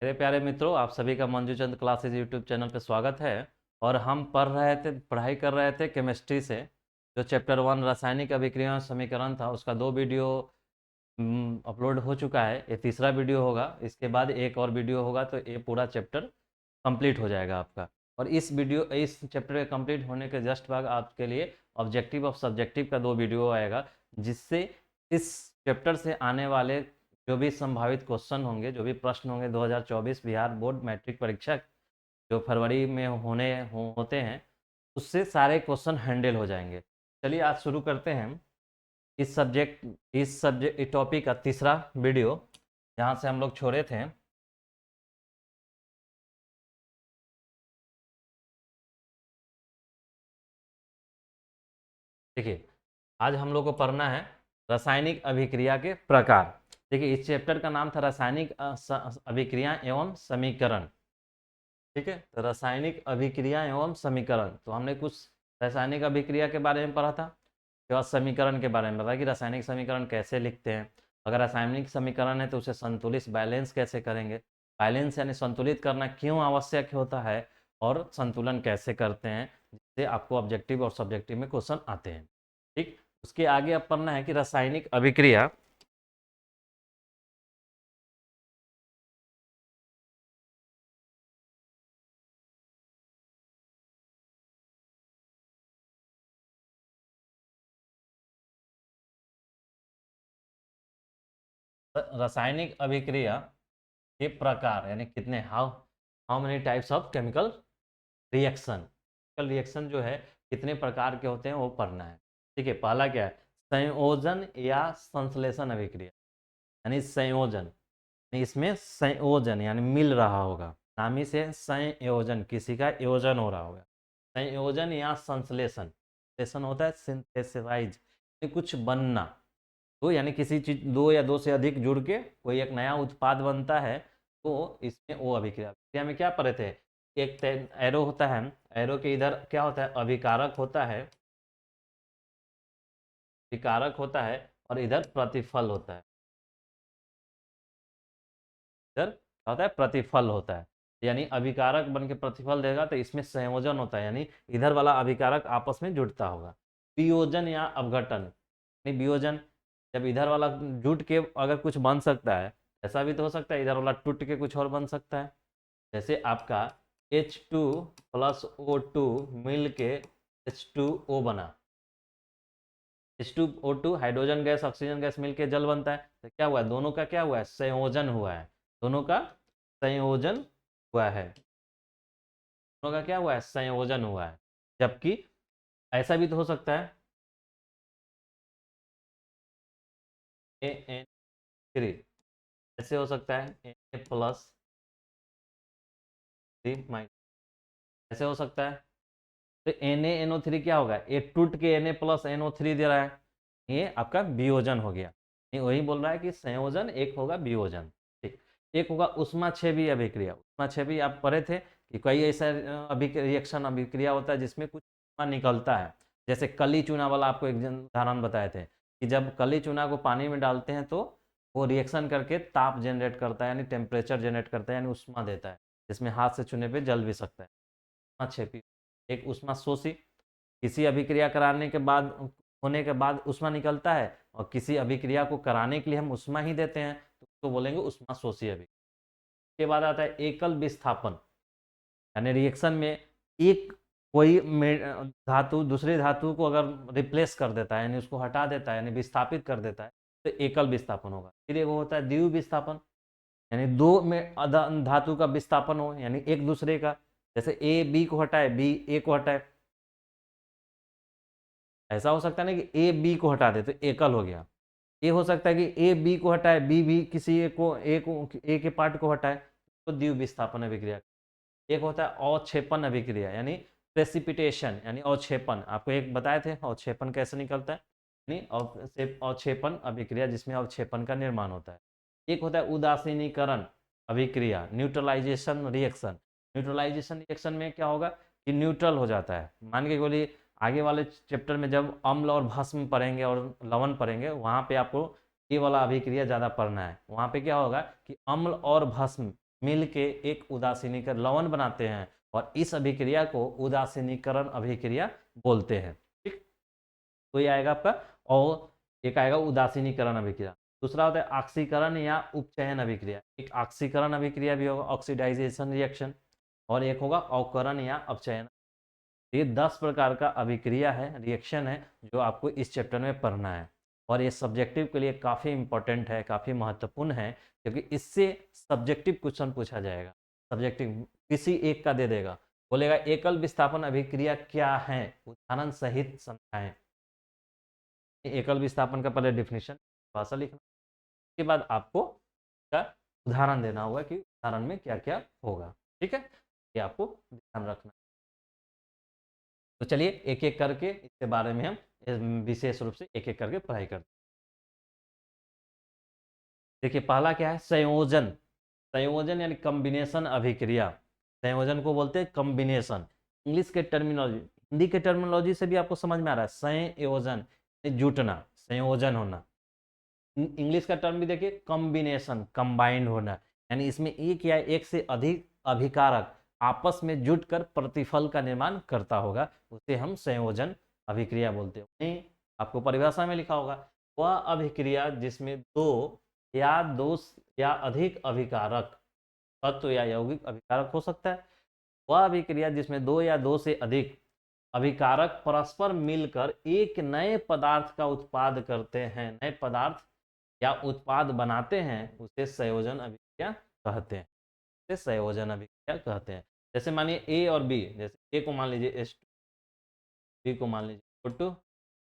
मेरे प्यारे मित्रों, आप सभी का मंजू चंद क्लासेज यूट्यूब चैनल पे स्वागत है। और हम पढ़ाई कर रहे थे केमिस्ट्री से। जो चैप्टर 1 रासायनिक अभिक्रिया समीकरण था, उसका 2 वीडियो अपलोड हो चुका है। ये तीसरा वीडियो होगा। इसके बाद एक और वीडियो होगा तो ये पूरा चैप्टर कंप्लीट हो जाएगा आपका। और इस चैप्टर के कंप्लीट होने के जस्ट बाद आपके लिए ऑब्जेक्टिव ऑफ सब्जेक्टिव का 2 वीडियो आएगा, जिससे इस चैप्टर से आने वाले जो भी संभावित क्वेश्चन होंगे, जो भी प्रश्न होंगे 2024 बिहार बोर्ड मैट्रिक परीक्षा जो फरवरी में होते हैं, उससे सारे क्वेश्चन हैंडल हो जाएंगे। चलिए आज शुरू करते हैं इस टॉपिक का तीसरा वीडियो, जहाँ से हम लोग छोड़े थे। देखिए, आज हम लोग को पढ़ना है रासायनिक अभिक्रिया के प्रकार। देखिए, इस चैप्टर का नाम था रासायनिक अभिक्रिया एवं समीकरण। ठीक है, तो रासायनिक अभिक्रिया एवं समीकरण, तो हमने कुछ रासायनिक अभिक्रिया के बारे में पढ़ा था। उसके बाद समीकरण के बारे में बताया कि रासायनिक समीकरण कैसे लिखते हैं। अगर रासायनिक समीकरण है तो उसे संतुलित बैलेंस कैसे करेंगे, बैलेंस यानी संतुलित करना क्यों आवश्यक होता है, और संतुलन कैसे करते हैं, जिससे आपको ऑब्जेक्टिव और सब्जेक्टिव में क्वेश्चन आते हैं। ठीक, उसके आगे अब पढ़ना है कि रासायनिक अभिक्रिया रासायनिक अभिक्रिया के प्रकार यानी कितने, how how many types of chemical reaction. Chemical reaction जो है कितने प्रकार के होते हैं वो पढ़ना है। ठीक है, पहला क्या है, संयोजन या संश्लेषण अभिक्रिया। यानी संयोजन, यानी इसमें संयोजन यानी मिल रहा होगा, नाम ही से संयोजन, किसी का योजन हो रहा होगा। संयोजन या संश्लेषण, संश्लेषण होता है सिंथेसाइज, कुछ बनना। तो यानी किसी चीज दो या दो से अधिक जुड़ के कोई एक नया उत्पाद बनता है, तो इसमें वो अभिक्रिया। अभिक्रिया में क्या पढ़े थे, एक एरो होता है, एरो के इधर क्या होता है, अभिकारक होता है, विकारक होता है, और इधर प्रतिफल होता है। इधर क्या होता है, प्रतिफल होता है। यानी अभिकारक बन के प्रतिफल देगा तो इसमें संयोजन होता है, यानी इधर वाला अभिकारक आपस में जुड़ता होगा। वियोजन या अपघटन, यानी वियोजन, जब इधर वाला जुट के अगर कुछ बन सकता है, ऐसा भी तो हो सकता है इधर वाला टूट के कुछ और बन सकता है। जैसे आपका H2 + O2 मिल के H2O बना। H2O2 hydrogen gas oxygen gas मिलके जल बनता है, तो क्या हुआ है, दोनों का क्या हुआ है, संयोजन हुआ है। दोनों का संयोजन हुआ है, दोनों का क्या हुआ है, संयोजन हुआ है। जबकि ऐसा भी तो हो सकता है Na3, ऐसे हो सकता है Na+3-, ऐसे हो सकता है। तो Na NO3 क्या होगा, एक टूट के Na+NO3 दे रहा है, ये आपका वियोजन हो गया। ये वही बोल रहा है कि संयोजन एक होगा वियोजन। ठीक, एक होगा उष्माक्षेपी अभिक्रिया। उष्माक्षेपी आप पढ़े थे कि कई ऐसा रिएक्शन अभिक्रिया होता है जिसमें कुछ उष्मा निकलता है। जैसे कली चूना वाला आपको एक उदाहरण बताए थे कि जब कली चूना को पानी में डालते हैं तो वो रिएक्शन करके ताप जनरेट करता है, यानी टेम्परेचर जनरेट करता है, यानी उष्मा देता है, जिसमें हाथ से छूने पे जल भी सकता है। उष्माक्षेपी, एक उष्मा शोषी, किसी अभिक्रिया कराने के बाद, होने के बाद उष्मा निकलता है, और किसी अभिक्रिया को कराने के लिए हम उष्मा ही देते हैं, तो उसको बोलेंगे उष्मा शोषी अभिक्रिया। के बाद आता है एकल विस्थापन, यानी रिएक्शन में एक कोई धातु दूसरी धातु को अगर रिप्लेस कर देता है, यानी उसको हटा देता है, यानी विस्थापित कर देता है, तो एकल विस्थापन होगा। फिर एक होता है द्विव विस्थापन, यानी दो में धातु का विस्थापन हो, यानी एक दूसरे का, जैसे ए बी को हटाए, बी ए को हटाए। ऐसा हो सकता है ना कि ए बी को हटा दे तो एकल हो गया। ये हो सकता है कि ए बी को हटाए, बी भी किसी एक ए के पार्ट को हटाए, तो द्विव विस्थापन अभिक्रिया। एक होता है अवक्षेपण अभिक्रिया, यानी प्रेसिपिटेशन, यानी अवक्षेपण। आपको एक बताए थे अवक्षेपण कैसे निकलता है, यानी अवक्षेपण अभिक्रिया जिसमें अवक्षेपण का निर्माण होता है। एक होता है उदासीनीकरण अभिक्रिया, न्यूट्रलाइजेशन रिएक्शन। न्यूट्रलाइजेशन रिएक्शन में क्या होगा कि न्यूट्रल हो जाता है। मान के बोलिए आगे वाले चैप्टर में जब अम्ल और भस्म पढ़ेंगे और लवण पढ़ेंगे, वहाँ पे आपको ये वाला अभिक्रिया ज़्यादा पढ़ना है। वहाँ पे क्या होगा कि अम्ल और भस्म मिल के एक उदासीनीकरण लवण बनाते हैं और इस अभिक्रिया को उदासीनीकरण अभिक्रिया बोलते हैं। ठीक, तो ये आएगा आपका, और एक आएगा उदासीनीकरण अभिक्रिया। दूसरा होता है ऑक्सीकरण या उपचयन अभिक्रिया। एक ऑक्सीकरण अभिक्रिया भी होगा, ऑक्सीडाइजेशन रिएक्शन, और एक होगा अवकरण या अपचयन। ये 10 प्रकार का अभिक्रिया है, रिएक्शन है, जो आपको इस चैप्टर में पढ़ना है। और ये सब्जेक्टिव के लिए काफ़ी इंपॉर्टेंट है, काफ़ी महत्वपूर्ण है, क्योंकि इससे सब्जेक्टिव क्वेश्चन पूछा जाएगा। सब्जेक्टिव किसी एक का दे देगा, बोलेगा एकल विस्थापन अभिक्रिया क्या है, उदाहरण सहित समझाएं। एकल विस्थापन का पहले डिफिनेशन भाषा लिखना, उसके बाद आपको का उदाहरण देना होगा कि उदाहरण में क्या क्या होगा। ठीक है, ये आपको ध्यान रखना। तो चलिए एक एक करके इसके बारे में हम विशेष रूप से एक एक करके पढ़ाई करते हैं। देखिए पहला क्या है, संयोजन। संयोजन यानी कॉम्बिनेशन अभिक्रिया। संयोजन को बोलते हैं कॉम्बिनेशन। इंग्लिश के टर्मिनोलॉजी, हिंदी के टर्मिनोलॉजी से भी आपको समझ में आ रहा है, संयोजन जुटना, संयोजन होना। इंग्लिश का टर्म भी देखिए कॉम्बिनेशन, कंबाइंड होना, यानी इसमें एक या एक से अधिक अभिकारक आपस में जुटकर प्रतिफल का निर्माण करता होगा, उसे हम संयोजन अभिक्रिया बोलते हैं। नहीं, आपको परिभाषा में लिखा होगा, वह अभिक्रिया जिसमें दो या अधिक अभिकारक तत्व या यौगिक अभिकारक हो सकता है। वह अभिक्रिया जिसमें दो या दो से अधिक अभिकारक परस्पर मिलकर एक नए पदार्थ का उत्पाद करते हैं, नए पदार्थ या उत्पाद बनाते हैं, उसे संयोजन अभिक्रिया कहते हैं। उसे संयोजन अभिक्रिया कहते हैं। जैसे मानिए ए और बी, जैसे ए को मान लीजिए H2, बी को मान लीजिए O2,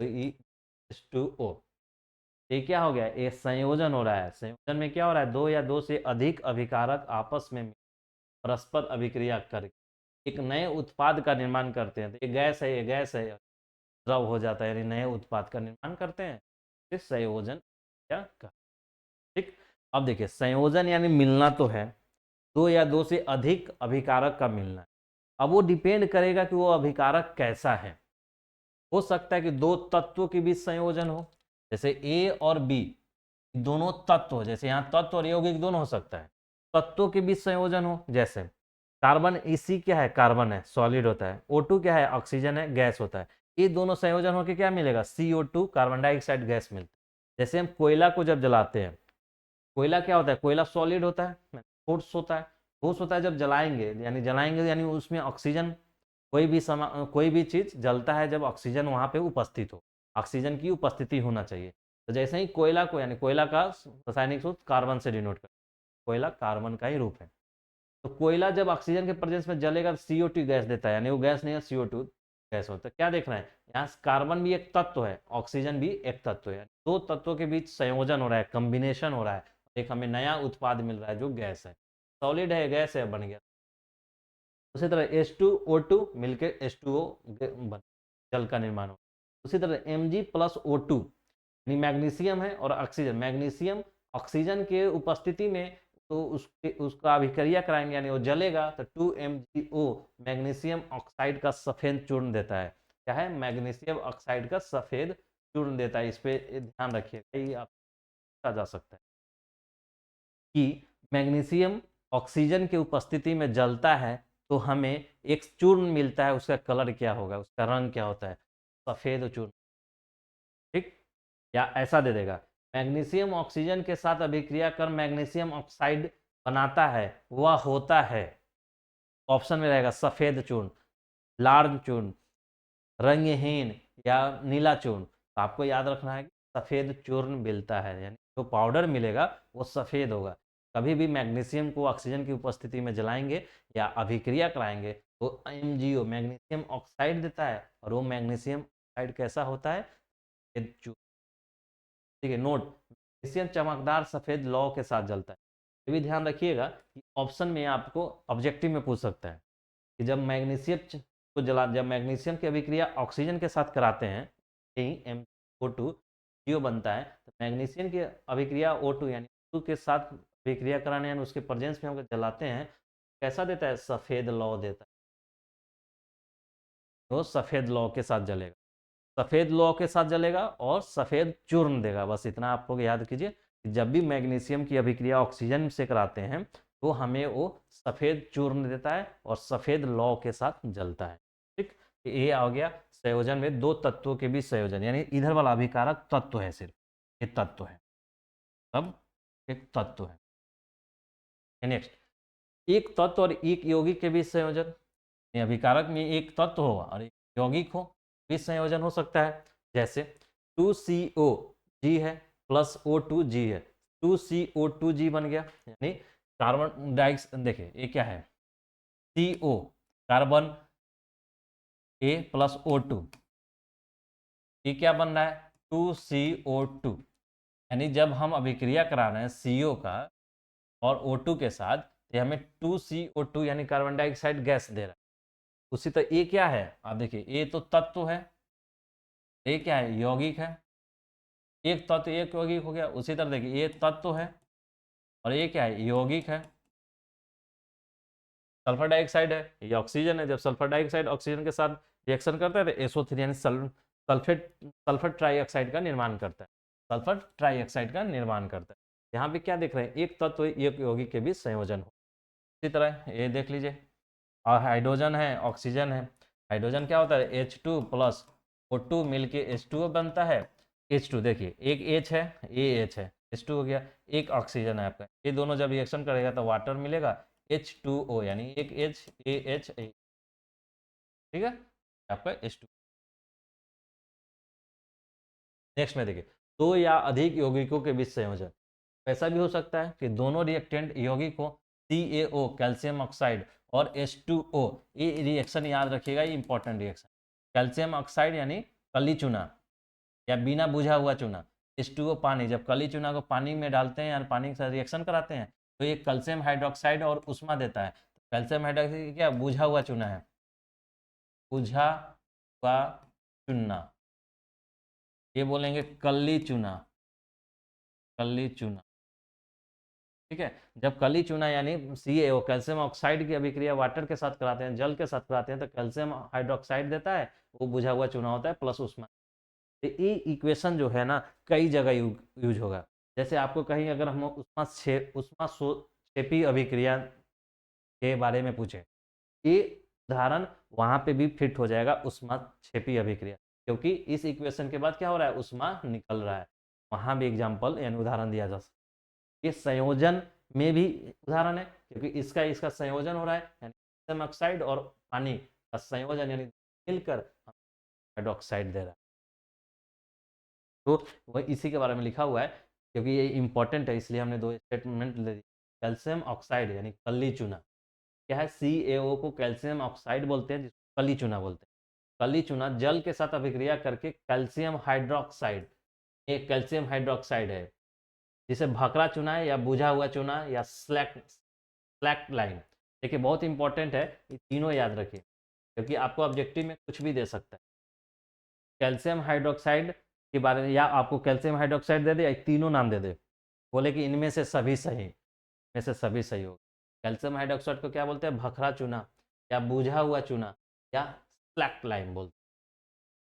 तो H2O। ये क्या हो गया, ये संयोजन हो रहा है। संयोजन में क्या हो रहा है, दो या दो से अधिक अभिकारक आपस में परस्पर अभिक्रिया करके एक नए उत्पाद का निर्माण करते हैं। तो ये गैस है, ये गैस है, द्रव हो जाता है, यानी नए उत्पाद का निर्माण करते हैं, इसे संयोजन क्या कहते हैं। ठीक, अब देखिए संयोजन यानी मिलना तो है, दो या दो से अधिक अभिकारक का मिलना है। अब वो डिपेंड करेगा कि वो अभिकारक कैसा है। हो सकता है कि दो तत्वों के बीच संयोजन हो, जैसे ए और बी दोनों तत्व, जैसे यहाँ तत्व और यौगिक दोनों हो सकता है। तत्वों के बीच संयोजन हो, जैसे कार्बन, इसी क्या है, कार्बन है, सॉलिड होता है। O2 क्या है, ऑक्सीजन है, गैस होता है। ये दोनों संयोजन होकर क्या मिलेगा, CO2, कार्बन डाइऑक्साइड गैस मिलता है। जैसे हम कोयला को जब जलाते हैं, कोयला क्या होता है, कोयला सॉलिड होता है, ठोस होता है। ठोस होता है जब जलाएंगे यानी उसमें ऑक्सीजन, कोई भी चीज जलता है जब ऑक्सीजन वहां पे उपस्थित हो, ऑक्सीजन की उपस्थिति होना चाहिए। तो जैसे ही कोयला को, यानी कोयला का रासायनिक सूत्र कार्बन से डिनोट करते हैं, कोयला कार्बन का ही रूप है। तो कोयला जब ऑक्सीजन के प्रेजेंस में जलेगा तो CO2 गैस देता है, यानी वो गैस नहीं है, CO2 गैस होता है। क्या देखना है यहाँ, कार्बन भी एक तत्व है, ऑक्सीजन भी एक तत्व है, दो तत्वों के बीच संयोजन हो रहा है, कॉम्बिनेशन हो रहा है, एक हमें नया उत्पाद मिल रहा है जो गैस है। सॉलिड है, गैस है, बन गया। उसी तरह H2O2 मिलकर H2O जल का निर्माण हो। उसी तरह Mg+O2 यानी मैग्नीशियम है और ऑक्सीजन, मैग्नीशियम ऑक्सीजन के उपस्थिति में तो उसका अभिक्रिया कराएंगे, यानी वो जलेगा तो 2MgO मैग्नीशियम ऑक्साइड का सफेद चूर्ण देता है। क्या है, मैग्नीशियम ऑक्साइड का सफेद चूर्ण देता है। इस पे ध्यान रखिएगा, ये आप जा सकता है कि मैग्नीशियम ऑक्सीजन की उपस्थिति में जलता है तो हमें एक चूर्ण मिलता है, उसका कलर क्या होगा, उसका रंग क्या होता है, सफेद चूर्ण। ठीक, या ऐसा दे देगा, मैग्नीशियम ऑक्सीजन के साथ अभिक्रिया कर मैग्नीशियम ऑक्साइड बनाता है, वह होता है, ऑप्शन में रहेगा सफेद चूर्ण, लाल चूर्ण, रंगहीन या नीला चूर्ण। तो आपको याद रखना है कि सफेद चूर्ण मिलता है, यानी जो पाउडर मिलेगा वो सफेद होगा। कभी भी मैग्नीशियम को ऑक्सीजन की उपस्थिति में जलाएंगे या अभिक्रिया कराएंगे तो MgO मैग्नीशियम ऑक्साइड देता है, और वो मैग्नीशियम ऑक्साइड कैसा होता है, सफेद चूर्ण। ठीक है, नोट, मैग्नीशियम चमकदार सफेद लौ के साथ जलता है। ये भी ध्यान रखिएगा कि ऑप्शन में आपको ऑब्जेक्टिव में पूछ सकता है कि जब मैग्नीशियम की अभिक्रिया ऑक्सीजन के साथ कराते हैं, यही MgO2 CO बनता है, तो मैग्नीशियम की अभिक्रिया O2 यानी O2 के साथ अभिक्रिया कराने यानी उसके प्रेजेंस में हम जलाते हैं, कैसा देता है, सफेद लौ देता है। तो सफेद लौ के साथ जलेगा, सफेद लौ के साथ जलेगा और सफेद चूर्ण देगा। बस इतना आपको याद कीजिए कि जब भी मैग्नीशियम की अभिक्रिया ऑक्सीजन से कराते हैं तो हमें वो सफ़ेद चूर्ण देता है और सफ़ेद लौ के साथ जलता है। ठीक, ये आ गया संयोजन में दो तत्वों के बीच संयोजन, यानी इधर वाला अभिकारक तत्व है, सिर्फ ये तत्व है, तब एक तत्व है। नेक्स्ट, एक तत्व और एक यौगिक के बीच संयोजन, अभिकारक में एक तत्व हो और एक यौगिक हो, बीच संयोजन हो सकता है। जैसे 2CO G है प्लस O2G है, 2CO2G बन गया, यानी कार्बन डाइऑक्साइड, देखिए ये क्या है, CO carbon A plus O2, ये क्या बन रहा है 2CO2, यानी जब हम अभिक्रिया करा रहे हैं CO का और O2 के साथ, ये हमें 2CO2 यानी कार्बन डाइऑक्साइड गैस दे रहा है। उसी तरह ये क्या है, आप देखिए ये तो तत्व है, ये क्या है यौगिक है, एक तत्व एक यौगिक हो गया। उसी तरह देखिए ये तत्व है और ये क्या है यौगिक है, सल्फर डाइऑक्साइड है, ये ऑक्सीजन है। जब सल्फर डाइऑक्साइड ऑक्सीजन के साथ रिएक्शन करता है तो SO3 यानी सल्फेट सल्फर ट्राइऑक्साइड का निर्माण करता है, सल्फर ट्राइऑक्साइड का निर्माण करता है। यहाँ पे क्या देख रहे हैं, एक तत्व एक यौगिक के बीच संयोजन हो। इसी तरह ये देख लीजिए, और हाइड्रोजन है ऑक्सीजन है, हाइड्रोजन क्या होता है H2 प्लस O2 मिलके H2O बनता है। H2 देखिए एक H है, ये H है, H2 हो गया, एक ऑक्सीजन है आपका, ये दोनों जब रिएक्शन करेगा तो वाटर मिलेगा H2O, यानी एक H AH A, ठीक है आपका H2। नेक्स्ट में देखिए, दो या अधिक यौगिकों के बीच संयोजन, ऐसा भी हो सकता है कि दोनों रिएक्टेंट यौगिक हो, CaO कैल्शियम ऑक्साइड और H2O, ये रिएक्शन याद रखिएगा, ये इंपॉर्टेंट रिएक्शन। कैल्शियम ऑक्साइड यानी कली चूना या बिना बुझा हुआ चूना, H2O पानी, जब कली चूना को पानी में डालते हैं या पानी के साथ रिएक्शन कराते हैं तो ये कैल्शियम हाइड्रोक्साइड और उष्मा देता है। कैल्शियम हाइड्रोक्साइड क्या बुझा हुआ चूना है, बुझा हुआ चूना, ये बोलेंगे कली चूना, कली चूना, ठीक है। जब कली चूना यानी CaO कैल्शियम ऑक्साइड की अभिक्रिया वाटर के साथ कराते हैं, जल के साथ कराते हैं, तो कैल्शियम हाइड्रोक्साइड देता है, वो बुझा हुआ चूना होता है प्लस उष्मा। तो ये इक्वेशन जो है ना कई जगह यूज होगा। जैसे आपको कहीं अगर हम उष्मा अभिक्रिया के बारे में पूछे, ये उदाहरण वहां पे भी फिट हो जाएगा, उष्मा क्षेपी अभिक्रिया, क्योंकि इस इक्वेशन के बाद क्या हो रहा है उष्मा निकल रहा है, वहां भी एग्जाम्पल यानी उदाहरण दिया जा सकता है। ये संयोजन में भी उदाहरण है, क्योंकि इसका इसका संयोजन हो रहा है, यानी कैल्शियम ऑक्साइड और पानी का संयोजन यानी मिलकर हाइड्रोक्साइड दे रहा है। तो वह इसी के बारे में लिखा हुआ है, क्योंकि ये इंपॉर्टेंट है इसलिए हमने दो स्टेटमेंट ले दी। कैल्शियम ऑक्साइड यानी कली चूना क्या है, CaO को कैल्शियम ऑक्साइड बोलते हैं, जिसको कली चूना बोलते हैं। कली चूना जल के साथ अभिक्रिया करके कैल्शियम हाइड्रोक्साइड, एक कैल्शियम हाइड्रोक्साइड है, जिसे भकरा चूना है या बुझा हुआ चूना या स्लैक्ट लाइन। देखिए बहुत इंपॉर्टेंट है, ये तीनों याद रखिए, क्योंकि आपको ऑब्जेक्टिव में कुछ भी दे सकता है। कैल्शियम हाइड्रोक्साइड के बारे में, या आपको कैल्शियम हाइड्रोक्साइड दे दे या तीनों नाम दे दे, बोले कि इनमें से सभी सही, इनमें से सभी सही होगा। कैल्शियम हाइड्रोक्साइड को क्या बोलते हैं, भखरा चूना या बुझा हुआ चूना या स्लैक्ट लाइम बोलते हैं।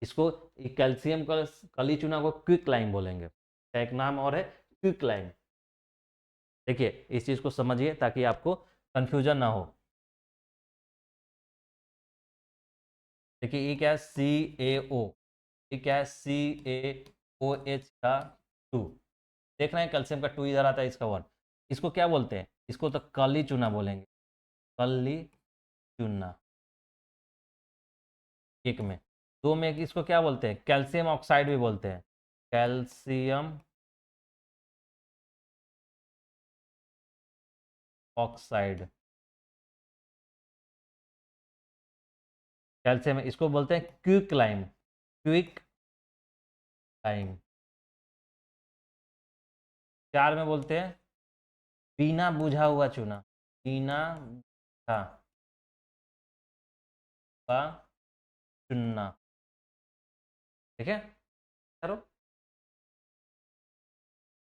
इसको कैल्शियम का कली चूना को क्विक लाइम बोलेंगे, एक नाम और है क्विक लाइम। देखिए इस चीज को समझिए ताकि आपको कंफ्यूजन ना हो। देखिए ये क्या है CaO, ये क्या है CaOH का 2, देख रहे हैं कैल्शियम का 2 इधर आता है, इसका 1, इसको क्या बोलते हैं, इसको तो कली चूना बोलेंगे, कली चूना। एक में, दो में इसको क्या बोलते हैं, कैल्शियम ऑक्साइड भी बोलते हैं, कैल्शियम ऑक्साइड, कैल्शियम, इसको बोलते हैं क्विक लाइम, क्विक लाइम। 4 में बोलते हैं बिना बुझा हुआ चूना, बिना बुझा हुआ चुनना, ठीक है। करो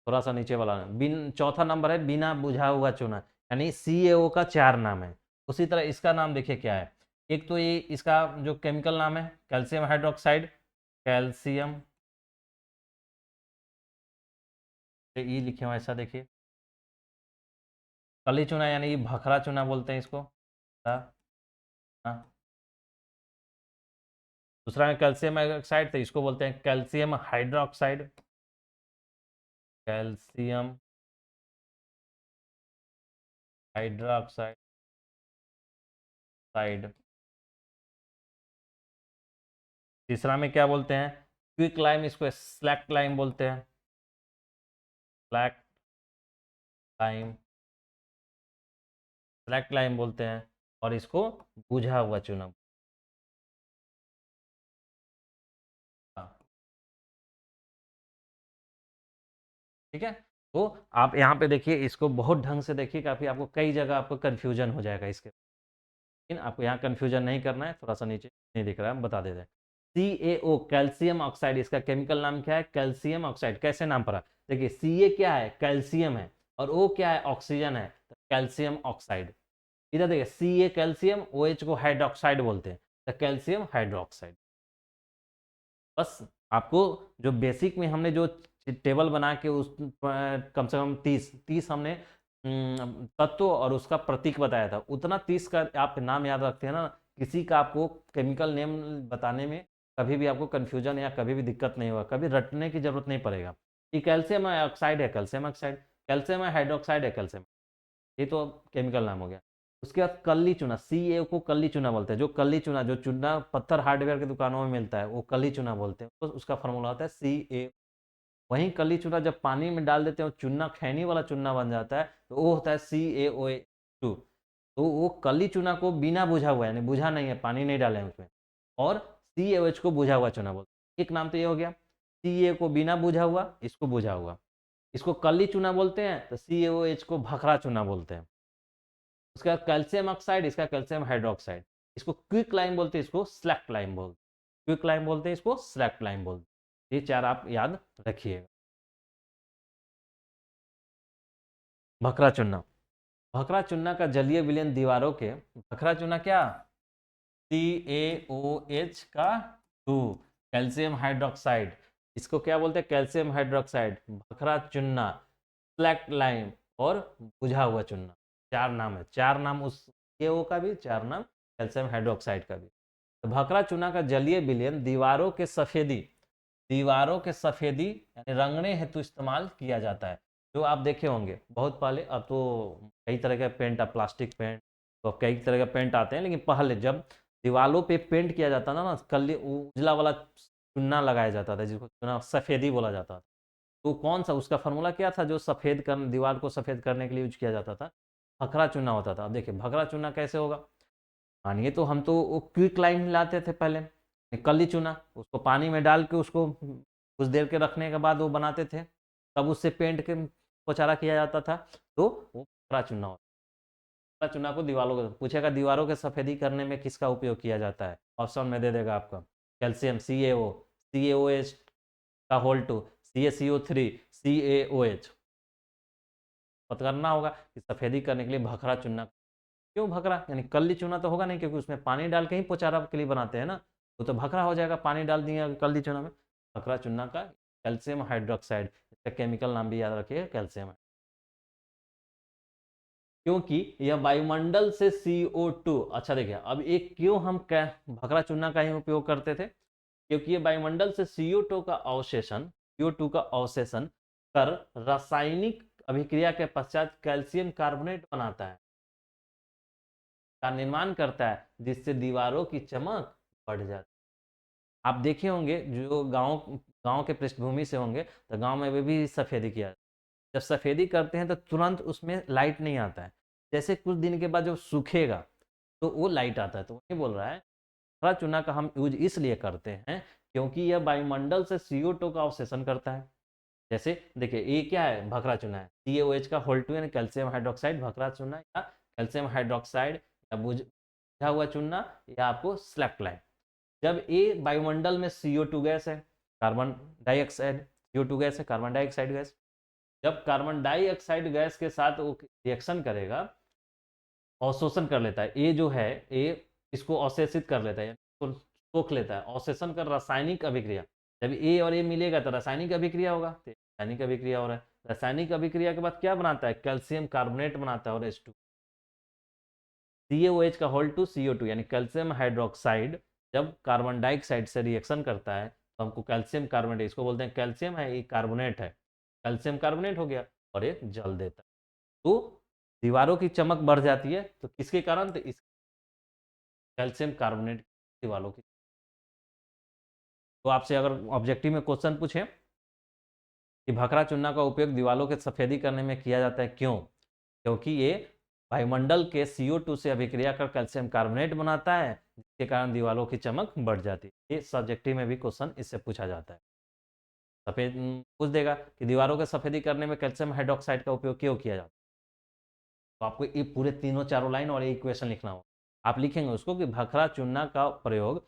थोड़ा सा नीचे वाला, बिन चौथा नंबर है बिना बुझा हुआ चूना, यानी CaO का 4 नाम है। उसी तरह इसका नाम देखिए क्या है, एक तो ये इसका जो केमिकल नाम है कैल्शियम हाइड्रोक्साइड, कैल्शियम, ई लिखे हुआ ऐसा देखिए, कली चूना यानी ये भखरा चूना बोलते हैं इसको। हाँ। दूसरा है कैल्शियम हाइड्रोक्साइड, तो इसको बोलते हैं calcium hydroxide. Calcium hydroxide side. तीसरा में क्या बोलते हैं, क्विक लाइम, इसको स्लैक लाइम बोलते हैं। स्लैक लाइम, स्लैक लाइम बोलते हैं। और इसको बुझा हुआ चूना। हाँ, ठीक है। तो आप यहाँ पे देखिए, इसको बहुत ढंग से देखिए, काफी आपको कई जगह आपको कंफ्यूजन हो जाएगा इसके, लेकिन आपको यहाँ कंफ्यूजन नहीं करना है। थोड़ा सा नीचे नहीं दिख रहा है, हम बता देते हैं। CaO कैल्शियम ऑक्साइड, इसका केमिकल नाम क्या है, कैल्शियम ऑक्साइड। कैसे नाम पड़ा, देखिए Ca क्या है, कैल्शियम है, और O क्या है, ऑक्सीजन है, तो कैल्शियम ऑक्साइड। इधर देखिए Ca कैल्शियम, OH को हाइड्रोक्साइड बोलते हैं, तो कैल्शियम हाइड्रोक्साइड। बस आपको जो बेसिक में हमने जो टेबल बना के उस कम से कम 30 हमने तत्व और उसका प्रतीक बताया था, उतना 30 का आप नाम याद रखते हैं ना, किसी का आपको केमिकल नेम बताने में कभी भी आपको कंफ्यूजन या कभी भी दिक्कत नहीं होगा, कभी रटने की जरूरत नहीं पड़ेगा। ये कैल्शियम ऑक्साइड है, कैल्शियम ऑक्साइड, कैल्शियम हाइड्रोक्साइड है, कैल्शियम, ये तो केमिकल नाम हो गया। उसके बाद कल्ली चूना, Ca को कल्ली चूना बोलते हैं। जो कल्ली चूना, जो चूना पत्थर हार्डवेयर की दुकानों में मिलता है, वो कल्ली चूना बोलते हैं, तो उसका फॉर्मूला होता है Ca। वहीं कल्ली चूना जब पानी में डाल देते हैं, चूना खैनी वाला चूना बन जाता है, तो वो होता है CaOH2। तो वो कल्ली चूना को बिना बुझा हुआ, यानी बुझा नहीं है, पानी नहीं डाले हैं उसमें, और CaOH को बुझा हुआ चूना बोलते हैं। एक नाम तो ये हो गया, Ca को बिना बुझा हुआ, इसको बुझा हुआ, इसको कल्ली चूना बोलते हैं, तो CaOH को भखरा चूना बोलते हैं। उसका कैल्शियम ऑक्साइड, इसका कैल्शियम हाइड्रोक्साइड। इसको क्विक लाइम बोलते हैं, इसको स्लैक लाइम बोलते हैं। क्विक लाइम बोलते हैं, इसको स्लैक लाइम बोलते हैं। ये चार आप याद रखिएगा। भखरा चूना, भखरा चूना का जलीय विलयन दीवारों के, भखरा चूना क्या, CaOH का 2, कैल्शियम हाइड्रोक्साइड, इसको क्या बोलते हैं, कैल्शियम हाइड्रोक्साइड, भखरा चूना, स्लैक लाइम, और बुझा हुआ चूना। चार नाम है, चार नाम उस KO का भी, चार नाम कैल्शियम हाइड्रोक्साइड का भी। तो भखरा चूना का जलीय विलयन दीवारों के सफेदी, दीवारों के सफेदी यानी रंगने हेतु इस्तेमाल किया जाता है। जो आप देखे होंगे बहुत पहले, अब तो कई तरह के पेंट, अब प्लास्टिक पेंट, तो कई तरह के पेंट आते हैं, लेकिन पहले जब दीवारों पे पेंट किया जाता था ना, कल उजला वाला चुन्ना लगाया जाता था, जिसको चुना सफेदी बोला जाता था। तो कौन सा उसका फॉर्मूला क्या था, जो सफेद कर दीवार को सफेद करने के लिए यूज किया जाता था, भखरा चूना होता था। अब देखिए भखरा चूना कैसे होगा, मानिए तो हम तो वो क्विक लाइम लाते थे पहले, कली चूना, उसको पानी में डाल के उसको कुछ देर के रखने के बाद वो बनाते थे, तब उससे पेंट के पोचारा किया जाता था, तो वो भखरा चूना होता। भखरा चूना को दीवारों को पूछेगा, दीवारों के सफेदी करने में किसका उपयोग किया जाता है, ऑप्शन में दे देगा आपका कैल्शियम CaO, CaOH का होल 2, CaCO3, CaOH। पता करना होगा कि सफेदी करने के लिए भखरा चूना, क्यों भखरा, यानी कल्ली चूना तो होगा नहीं, क्योंकि उसमें पानी डाल के ही पोचारा के लिए बनाते हैं ना, वो तो भखरा हो जाएगा, पानी डाल दिए कल्ली चूना में। भखरा चूना का कैल्शियम हाइड्रोक्साइड, इसका केमिकल नाम भी याद रखिए, कैल्शियम। क्योंकि यह वायुमंडल से CO2, अच्छा देखिए अब एक क्यों हम भखरा चूना का ही उपयोग करते थे, क्योंकि ये वायुमंडल से CO2 का अवशेषण, CO2 का अवशेषण कर रासायनिक अभिक्रिया के पश्चात कैल्शियम कार्बोनेट बनाता है, का निर्माण करता है, जिससे दीवारों की चमक बढ़ जाती है। आप देखे होंगे जो गांव गांव के पृष्ठभूमि से होंगे, तो गांव में भी सफेदी किया, जब सफेदी करते हैं तो तुरंत उसमें लाइट नहीं आता है, जैसे कुछ दिन के बाद जब सूखेगा तो वो लाइट आता है। तो वही बोल रहा है, भखरा चूना का हम यूज इसलिए करते हैं क्योंकि यह वायुमंडल से CO2 का अवशोषण करता है। जैसे देखिए ये क्या है, भखरा चूना है, CaOH का होल 2 यानी कैल्शियम हाइड्रोक्साइड, भखरा चूना या कैल्शियम हाइड्रोक्साइड, या बुझा हुआ चूना, या आपको स्लैक्लाइन। जब ये वायुमंडल में CO2 गैस है, कार्बन डाइऑक्साइड, CO2 गैस है, कार्बन डाइऑक्साइड गैस, जब कार्बन डाइऑक्साइड गैस के साथ वो रिएक्शन करेगा, अवशोषण कर लेता है, ये जो है ये इसको अवशेषित कर लेता है, तो सोख लेता है, अवशेषण कर रासायनिक अभिक्रिया, जब ए और ए मिलेगा तो रासायनिक अभिक्रिया होगा, तो रासायनिक अभिक्रिया हो रहा है, रासायनिक अभिक्रिया के बाद क्या बनाता है, कैल्शियम कार्बोनेट बनाता है और H2 CaOH का होल टू CO2 यानी कैल्शियम हाइड्रोक्साइड जब कार्बन डाइऑक्साइड से रिएक्शन करता है तो हमको कैल्शियम कार्बोनेट, इसको बोलते हैं कैल्शियम है, ये कार्बोनेट है, कैल्शियम कार्बोनेट हो गया और ये जल देता है। तो दीवारों की चमक बढ़ जाती है, तो किसके कारण, तो इस कैल्शियम कार्बोनेट दीवारों की। तो आपसे अगर ऑब्जेक्टिव में क्वेश्चन पूछे कि भखरा चूना का उपयोग दीवारों के सफेदी करने में किया जाता है, क्यों, क्योंकि ये वायुमंडल के CO2 से अभिक्रिया कर कैल्शियम कार्बोनेट बनाता है, जिसके कारण दीवारों की चमक बढ़ जाती है। ये सब्जेक्टिव में भी क्वेश्चन इससे पूछा जाता है। सफेद पूछ देगा कि दीवारों के सफेदी करने में कैल्शियम हाइड्रोक्साइड का उपयोग क्यों किया जाता है, तो आपको ये पूरे तीनों चारों लाइन और एक इक्वेशन लिखना होगा। आप लिखेंगे उसको कि भखरा चूना का प्रयोग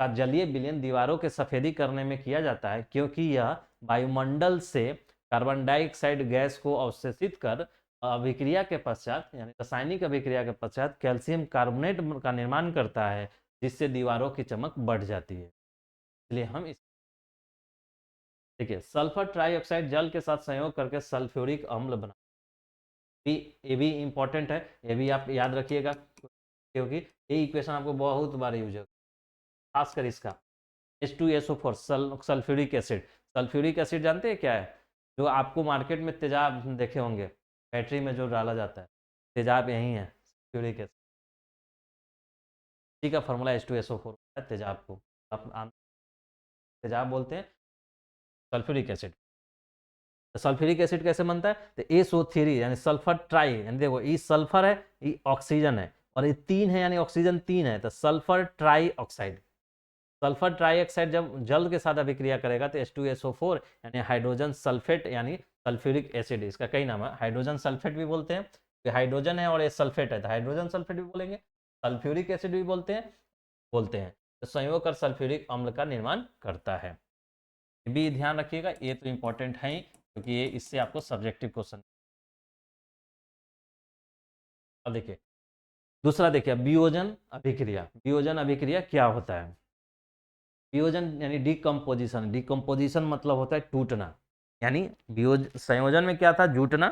का जलीय विलयन दीवारों के सफेदी करने में किया जाता है, क्योंकि यह वायुमंडल से कार्बन डाइऑक्साइड गैस को अवशोषित कर अभिक्रिया के पश्चात यानी रासायनिक अभिक्रिया के पश्चात कैल्शियम कार्बोनेट का निर्माण करता है, जिससे दीवारों की चमक बढ़ जाती है। इसलिए हम इस देखिए सल्फर ट्राइऑक्साइड जल के साथ संयोग करके सल्फ्यूरिक अम्ल बना, ये भी इंपॉर्टेंट है, ये भी आप याद रखिएगा क्योंकि ये इक्वेशन आपको बहुत बार यूज होगा, खासकर इसका H2SO4 sulphuric acid. Sulphuric acid जानते हैं क्या है, जो आपको मार्केट में तेजाब देखे होंगे, बैटरी में जो डाला जाता है, तेजाब यही है सल्फ्यूरिक एसिड, इसी का फॉर्मूला H2SO4 है तेजाब को, आप तेजाब बोलते हैं सल्फ्यूरिक एसिड। सल्फ्यूरिक एसिड कैसे बनता है, तो SO3 यानी सल्फर ट्राई, यानी देखो ये सल्फर है, ये ऑक्सीजन है, और ये तीन है यानी ऑक्सीजन तीन है, तो sulphur try oxide. Sulphur trioxide जब जल के साथ अभिक्रिया करेगा तो H2SO4 यानी हाइड्रोजन सल्फेट यानी सल्फ्यूरिक एसिड, इसका कई नाम है, हाइड्रोजन सल्फेट भी बोलते हैं, कि हाइड्रोजन है और ये सल्फेट है तो हाइड्रोजन सल्फेट भी बोलेंगे, सल्फ्यूरिक एसिड भी बोलते हैं तो संयोग कर सल्फ्यूरिक अम्ल का निर्माण करता है। ये भी ध्यान रखिएगा, ये तो इंपॉर्टेंट है ही, क्योंकि ये इससे आपको सब्जेक्टिव क्वेश्चन। अब देखिए दूसरा, देखिए वियोजन अभिक्रिया। वियोजन अभिक्रिया क्या होता है, वियोजन यानी डिकम्पोजिशन, डिकम्पोजिशन मतलब होता है टूटना, यानी संयोजन में क्या था, जुटना,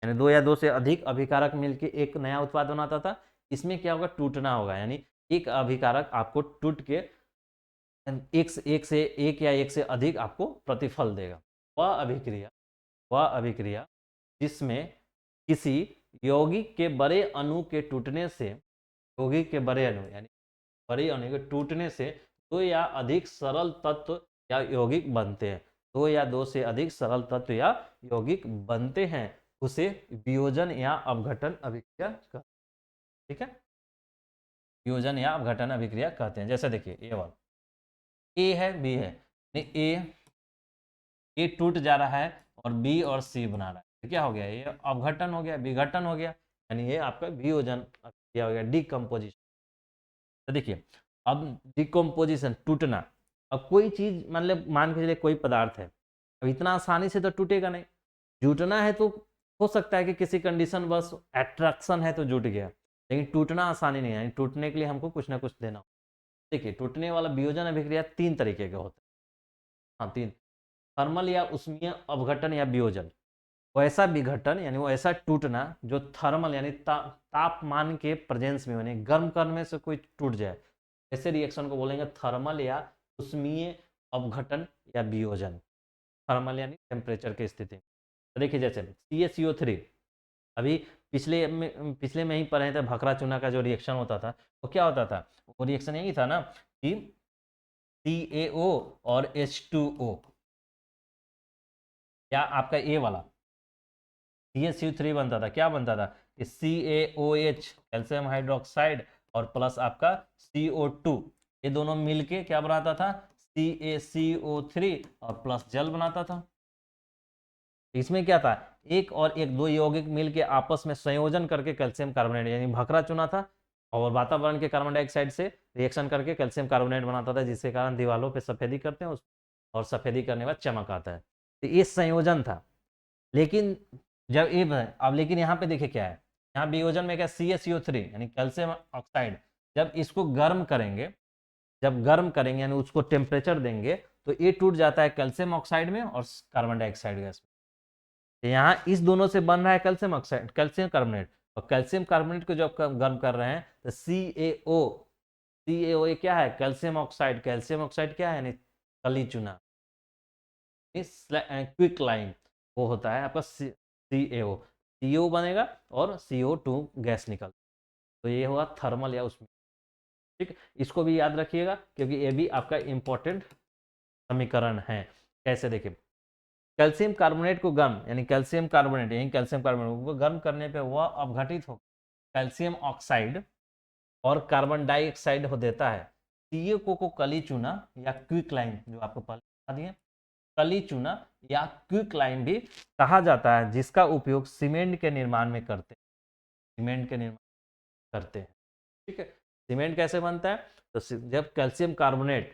यानी दो या दो से अधिक अभिकारक मिलकर एक नया उत्पाद बनाता था। इसमें क्या होगा, टूटना होगा, यानी एक अभिकारक आपको टूट के एक या एक से अधिक आपको प्रतिफल देगा। वह अभिक्रिया जिसमें किसी यौगिक के बड़े अणु के टूटने से, यौगिक के बड़े अणु यानी बड़े अणु के टूटने से दो या अधिक सरल तत्व या यौगिक बनते हैं, दो या दो से अधिक सरल तत्व या यौगिक बनते हैं, उसे वियोजन या अपघटन अभिक्रिया कहते हैं। ठीक है, वियोजन या अपघटन अभिक्रिया कहते हैं। जैसे देखिए ये वाला ए है बी है, ए टूट जा रहा है और बी और सी बना रहा है, तो क्या हो गया, ये अपघटन हो गया, विघटन हो गया, यानी ये आपका वियोजन अभिक्रिया हो गया, डिकम्पोजिशन। तो देखिए अब डिकम्पोजिशन टूटना, अब कोई चीज मतलब मान के चलिए कोई पदार्थ है, अब इतना आसानी से तो टूटेगा नहीं, जुटना है तो हो सकता है कि किसी कंडीशन बस एट्रैक्शन है तो जुट गया, लेकिन टूटना आसानी नहीं है, टूटने के लिए हमको कुछ ना कुछ देना हो। देखिए टूटने वाला वियोजन अभिक्रिया तीन तरीके के होते हैं, हाँ तीन, थर्मल या उष्मीय अपघटन या वियोजन, वैसा विघटन यानी वो ऐसा टूटना जो थर्मल यानी तापमान के प्रेजेंस में, यानी गर्म करने से कोई टूट जाए, ऐसे रिएक्शन को बोलेंगे थर्मल या उष्मीय अपघटन या वियोजन, थर्मल यानी टेम्परेचर की स्थिति। तो देखिए जैसे CaCO3, अभी पिछले में ही पढ़े थे, भखरा चूना का जो रिएक्शन होता था वो क्या होता था, वो रिएक्शन यही था ना कि CaO और H2O, या आपका ये वाला CaCO3 बनता था, क्या बनता था कि CaOH कैल्शियम हाइड्रोक्साइड और प्लस आपका CO2, ये दोनों मिलके क्या बनाता था, CaCO3 और प्लस जल बनाता था। इसमें क्या था, एक और एक दो यौगिक मिलके आपस में संयोजन करके कैल्शियम कार्बोनेट यानी भखरा चूना था, और वातावरण के कार्बन डाइऑक्साइड से रिएक्शन करके कैल्शियम कार्बोनेट बनाता था, जिसके कारण दीवारों पे सफेदी करते हैं और सफेदी करने के बाद चमक आता है। तो ये संयोजन था, लेकिन जब ये अब लेकिन यहाँ पे देखिए क्या है, यहाँ वियोजन में क्या, CaCO3 यानी कैल्शियम ऑक्साइड, जब इसको गर्म करेंगे, यानी उसको टेम्परेचर देंगे तो ये टूट जाता है कैल्शियम ऑक्साइड में और कार्बन डाइऑक्साइड गैस में। यहाँ इस दोनों से बन रहा है कैल्शियम ऑक्साइड, कैल्शियम कार्बोनेट, और कैल्शियम कार्बोनेट को जब गर्म कर रहे हैं तो CaO, CaO ये क्या है, कैल्शियम ऑक्साइड, कैल्शियम ऑक्साइड क्या है, यानी कली चूना, क्विक लाइम, वो होता है आपका CaO, CO बनेगा और CO2 गैस निकल, तो ये होगा थर्मल या उसमें। ठीक, इसको भी याद रखिएगा क्योंकि ये भी आपका इंपॉर्टेंट समीकरण है। कैसे देखिए, कैल्शियम कार्बोनेट को गर्म, यानी कैल्शियम कार्बोनेट, यही कैल्शियम कार्बोनेट को गर्म करने पे वह अपघटित हो कैल्शियम ऑक्साइड और कार्बन डाइऑक्साइड हो देता है। CaO को कली चूना या क्विक लाइम, जो आपको पहले बता दिए, कली चूना या क्विक लाइम भी कहा जाता है, जिसका उपयोग सीमेंट के निर्माण में करते हैं, सीमेंट के निर्माण करते हैं। ठीक है, सीमेंट कैसे बनता है, तो जब कैल्शियम कार्बोनेट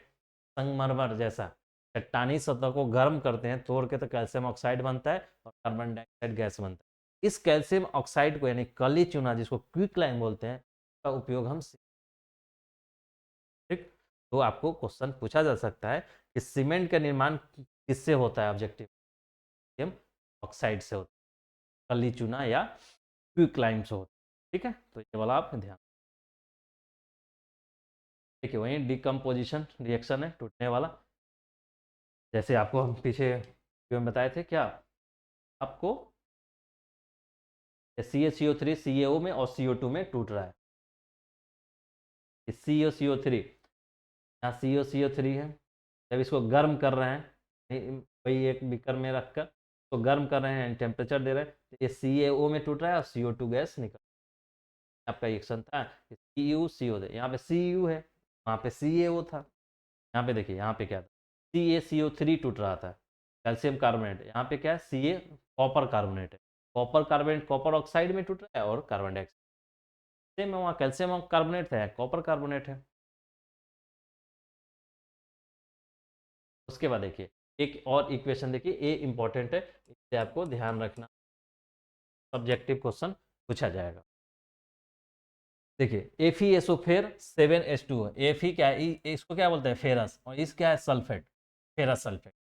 संगमरमर जैसा चट्टानी सतह को गर्म करते हैं तोड़ के, तो कैल्शियम ऑक्साइड बनता है और कार्बन डाइऑक्साइड गैस बनता है। इस कैल्शियम ऑक्साइड को यानी कली चूना, जिसको क्विक लाइम बोलते हैं, का उपयोग हम, ठीक, तो आपको क्वेश्चन पूछा जा सकता है कि सीमेंट का निर्माण किससे होता है, ऑब्जेक्टिव कैल्शियम ऑक्साइड से होता है, कली चूना या क्विक लाइम से होता है। ठीक है, तो ये वाला आप ध्यान, देखिए वही डिकम्पोजिशन रिएक्शन है, टूटने वाला, जैसे आपको हम पीछे में बताए थे क्या, आपको CaCO3 CaO में और CO2 में टूट रहा है, CaCO3, यहाँ CaCO3 है, जब इसको गर्म कर रहे हैं, वही एक बीकर में रखकर तो गर्म कर रहे हैं, टेम्परेचर दे रहे हैं, तो ये CaO में टूट रहा है और CO2 गैस निकल, आपका रिएक्शन था CuCO दे, यहाँ पे Cu है, वहाँ पे CaO था, यहाँ पे देखिए, यहाँ पे क्या था, CaCO3 टूट रहा था, कैल्शियम कार्बोनेट, यहाँ पे क्या है, Ca कॉपर कार्बोनेट है, कॉपर कार्बोनेट कॉपर ऑक्साइड में टूट रहा है और कार्बन डाइऑक्साइड, सेम वहाँ कैल्शियम कार्बोनेट है, कॉपर कार्बोनेट है। उसके बाद देखिए एक और इक्वेशन देखिए, ये इंपॉर्टेंट है, इससे आपको ध्यान रखना, सब्जेक्टिव क्वेश्चन पूछा जाएगा। देखिए FeSO फिर 7H2 है, Fe क्या है, इसको क्या बोलते हैं, फेरस, और इस क्या है, सल्फेट, फेरस सल्फेट।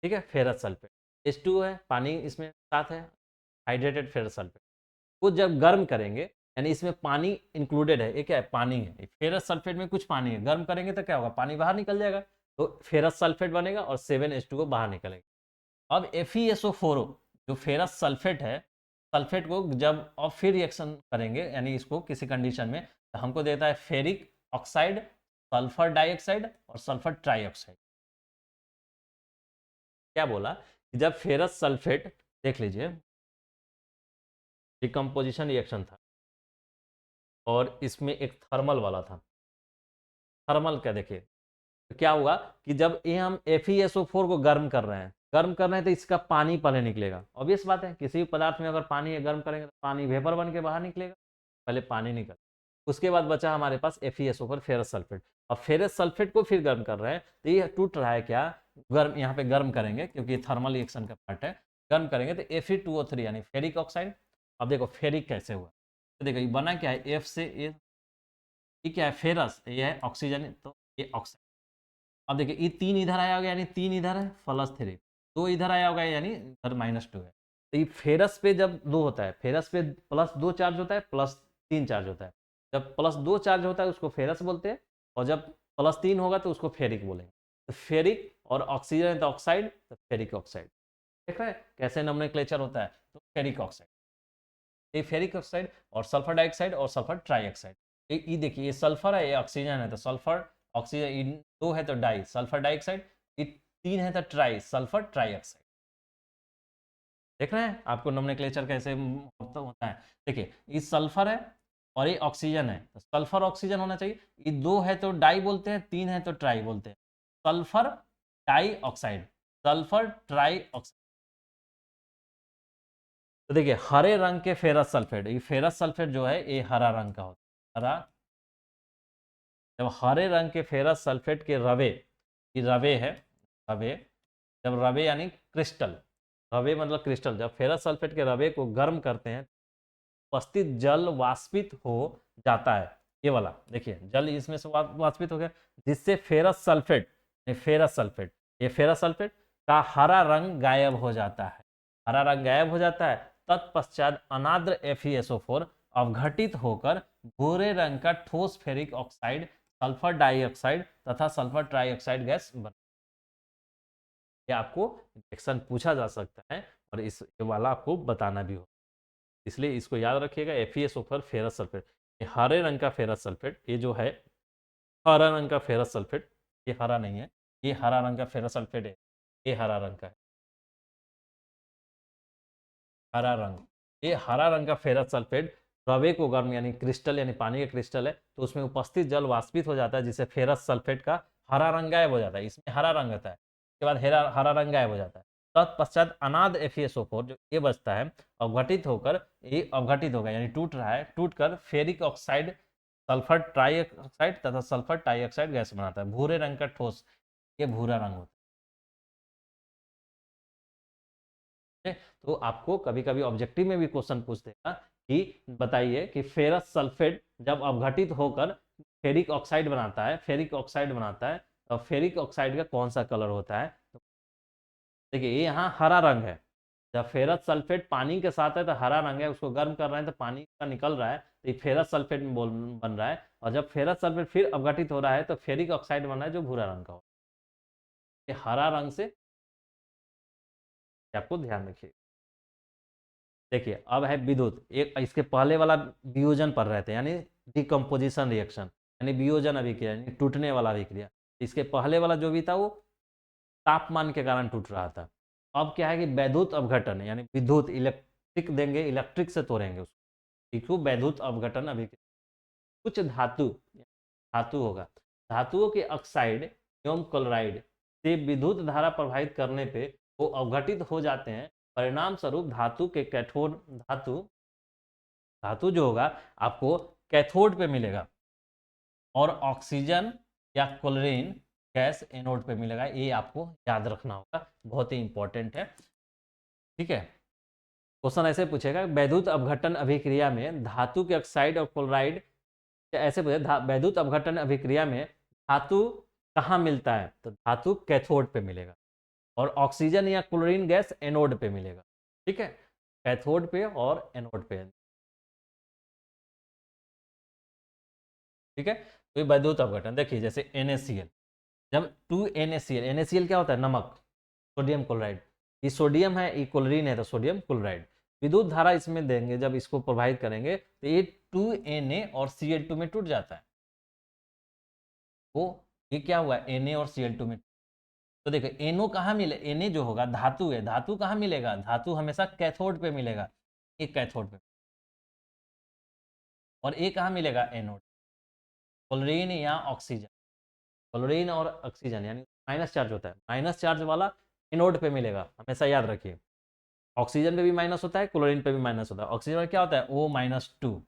ठीक है, फेरस सल्फेट, H2 है, पानी इसमें साथ है, हाइड्रेटेड फेरस सल्फेट, को जब गर्म करेंगे, यानी इसमें पानी इंक्लूडेड है, ये क्या है, पानी है, फेरस सल्फेट में कुछ पानी है, गर्म करेंगे तो क्या होगा, पानी बाहर निकल जाएगा, तो फेरस सल्फेट बनेगा और 7H2 बाहर निकलेगा। अब FeSO4 जो फेरस सल्फेट है, सल्फेट को जब और फिर रिएक्शन करेंगे, यानी इसको किसी कंडीशन में, तो हमको देता है फेरिक ऑक्साइड, सल्फर डाइऑक्साइड और सल्फर ट्राइऑक्साइड। क्या बोला कि जब फेरस सल्फेट, देख लीजिए, डिकम्पोजिशन रिएक्शन था और इसमें एक थर्मल वाला था, थर्मल क्या देखिए, तो क्या होगा कि जब ये हम FeSO4 को गर्म कर रहे हैं, गर्म कर रहे हैं, तो इसका पानी पहले निकलेगा, ऑब्वियस बात है, किसी भी पदार्थ में अगर पानी है गर्म करेंगे तो पानी वेपर बन के बाहर निकलेगा, पहले पानी निकल, उसके बाद बचा हमारे पास FeSO4 फेरस सल्फेट, और फेरस सल्फेट को फिर गर्म कर रहे हैं, तो ये टूट रहा है क्या, गर्म, यहाँ पे गर्म करेंगे क्योंकि थर्मल रिएक्शन का पार्ट है, गर्म करेंगे तो Fe2O3 यानी फेरिक ऑक्साइड। अब देखो फेरिक कैसे हुआ, तो देखो ये बना क्या है, F से ये क्या है, फेरस, ये है ऑक्सीजन, तो ये ऑक्साइड। अब देखिए ये 3 इधर आया होगा, यानी 3 इधर है, +3, 2 इधर आया होगा, यानी इधर -2 है, तो ये फेरस पे जब 2 होता है, फेरस पे +2 चार्ज होता है, +3 चार्ज होता है, जब +2 चार्ज होता है उसको फेरस बोलते हैं, और जब +3 होगा तो उसको फेरिक बोलेंगे, तो फेरिक और ऑक्सीजन तो ऑक्साइड, तो फेरिक ऑक्साइड, देख रहे हैं कैसे नोमेनक्लेचर होता है, तो फेरिक ऑक्साइड, ये फेरिक ऑक्साइड और सल्फर डाइऑक्साइड और सल्फर ट्राइऑक्साइड, ये देखिए ये सल्फर है, ये ऑक्सीजन है, तो सल्फर ऑक्सीजन, 2 है तो डाई सल्फर डाइऑक्साइड, ये 3 है तो ट्राई सल्फर ट्राइऑक्साइड, देख रहे हैं आपको नोमेनक्लेचर कैसे होता है। देखिए ये सल्फर है और ये ऑक्सीजन है, तो सल्फर ऑक्सीजन होना चाहिए, ये 2 है तो डाई बोलते हैं, 3 है तो ट्राई बोलते हैं, sulphur dioxide, sulphur trioxide. तो देखिए हरे रंग के फेरस सल्फेट, ये फेरस सल्फेट जो है ये हरा रंग का होता है, हरा, जब हरे रंग के फेरस सल्फेट के रवे, ये रवे है, रवे, जब रवे यानी क्रिस्टल, रवे मतलब क्रिस्टल, जब फेरस सल्फेट के रवे को गर्म करते हैं, उपस्थित जल वाष्पित हो जाता है, ये वाला देखिए जल इसमें से वाष्पित हो गया, जिससे फेरस सल्फेट, फेरस सल्फेट, ये फेरस सल्फेट का हरा रंग गायब हो जाता है, हरा रंग गायब हो जाता है, तत्पश्चात अनाद्र FeSO4 अवघटित होकर भूरे रंग का ठोस फेरिक ऑक्साइड, सल्फर डाइऑक्साइड तथा सल्फर ट्राइऑक्साइड गैस बन। ये आपको रिएक्शन पूछा जा सकता है और इस ये वाला आपको बताना भी हो, इसलिए इसको याद रखिएगा। FeSO4 फेरस सल्फेट, ये हरे रंग का फेरस सल्फेट, ये जो है हरा रंग का फेरस सल्फेट, ये हरा नहीं है, ये हरा रंग का फेरस सल्फेट है, ये हरा रंग का है, हरा रंग, ये हरा रंग का फेरस सल्फेट द्रव्य को गर्म यानी क्रिस्टल यानी पानी का क्रिस्टल है, तो उसमें उपस्थित जल वाष्पित हो जाता है, जिससे फेरस सल्फेट का हरा रंग गायब हो जाता है, इसमें हरा रंग रहता है, उसके बाद हरा रंग गायब हो जाता है। तत्पश्चात अनाद FeSO4 जो ये बचता है अवघटित होकर, ये अवघटित होगा यानी टूट रहा है, टूट कर फेरिक ऑक्साइड, सल्फर ट्राइऑक्साइड तथा सल्फर डाइऑक्साइड गैस बनाता है, भूरे रंग का ठोस, ये भूरा रंग होता है। तो आपको कभी कभी ऑब्जेक्टिव में भी क्वेश्चन पूछ देगा कि बताइए कि फेरस सल्फेट जब अवघटित होकर फेरिक ऑक्साइड बनाता है, फेरिक ऑक्साइड बनाता है, तो फेरिक ऑक्साइड का कौन सा कलर होता है? तो देखिए ये यहाँ हरा रंग है, जब फेरस सल्फेट पानी के साथ है तो हरा रंग है, उसको गर्म कर रहे हैं तो पानी का निकल रहा है, तो ये फेरस सल्फेट में बन रहा है, और जब फेरस सल्फेट फिर अवघटित हो रहा है तो फेरिक ऑक्साइड बन रहा है जो भूरा रंग का हो, ये हरा रंग से, आपको ध्यान रखिए। देखिए अब है विद्युत, एक इसके पहले वाला वियोजन पढ़ रहे थे यानी डिकम्पोजिशन रिएक्शन, यानी वियोजन अभिक्रिया यानी टूटने वाला अभिक्रिया, इसके पहले वाला जो भी था वो तापमान के कारण टूट रहा था। अब क्या है कि वैद्युत अपघटन यानी विद्युत इलेक्ट्रिक देंगे, इलेक्ट्रिक से तोड़ेंगे उसको, इसको वैद्युत अपघटन अभिक्रिया। कुछ धातु धातु होगा, धातुओं के ऑक्साइड एवं क्लोराइड से विद्युत धारा प्रवाहित करने पे वो अवघटित हो जाते हैं, परिणाम स्वरूप धातु के कैथोड, धातु धातु जो होगा आपको कैथोड पे मिलेगा, और ऑक्सीजन या क्लोरीन गैस एनोड पे मिलेगा, ये आपको याद रखना होगा, बहुत ही इंपॉर्टेंट है। ठीक है, क्वेश्चन ऐसे पूछेगा वैद्युत अपघटन अभिक्रिया में धातु के ऑक्साइड और क्लोराइड, ऐसे पूछे वैद्युत अपघटन अभिक्रिया में धातु कहाँ मिलता है, तो धातु कैथोड पे मिलेगा, और ऑक्सीजन या क्लोरीन गैस एनोड पे मिलेगा। ठीक है, कैथोड पे और एनोड पे। ठीक है, तो ये वैद्युत अपघटन देखिए जैसे NaCl, जब 2NaCl, NaCl क्या होता है? नमक, सोडियम क्लोराइड, ये सोडियम है, ये क्लोरीन है, तो सोडियम क्लोराइड, विद्युत धारा इसमें देंगे, जब इसको प्रोवाइड करेंगे तो ये 2Na और Cl2 में टूट जाता है, वो ये क्या हुआ Na और Cl2 में। तो देखो NO कहाँ मिले, Na जो होगा धातु है, धातु कहाँ मिलेगा? धातु हमेशा कैथोड पे मिलेगा, एक कैथोड पे, और ये कहाँ मिलेगा? एनोड, क्लोरीन या ऑक्सीजन, क्लोरीन और ऑक्सीजन यानी माइनस चार्ज होता है, माइनस चार्ज वाला एनोड पे मिलेगा, हमेशा याद रखिए। ऑक्सीजन पे भी माइनस होता है, क्लोरीन पे भी माइनस होता है, ऑक्सीजन में क्या होता है? O-2,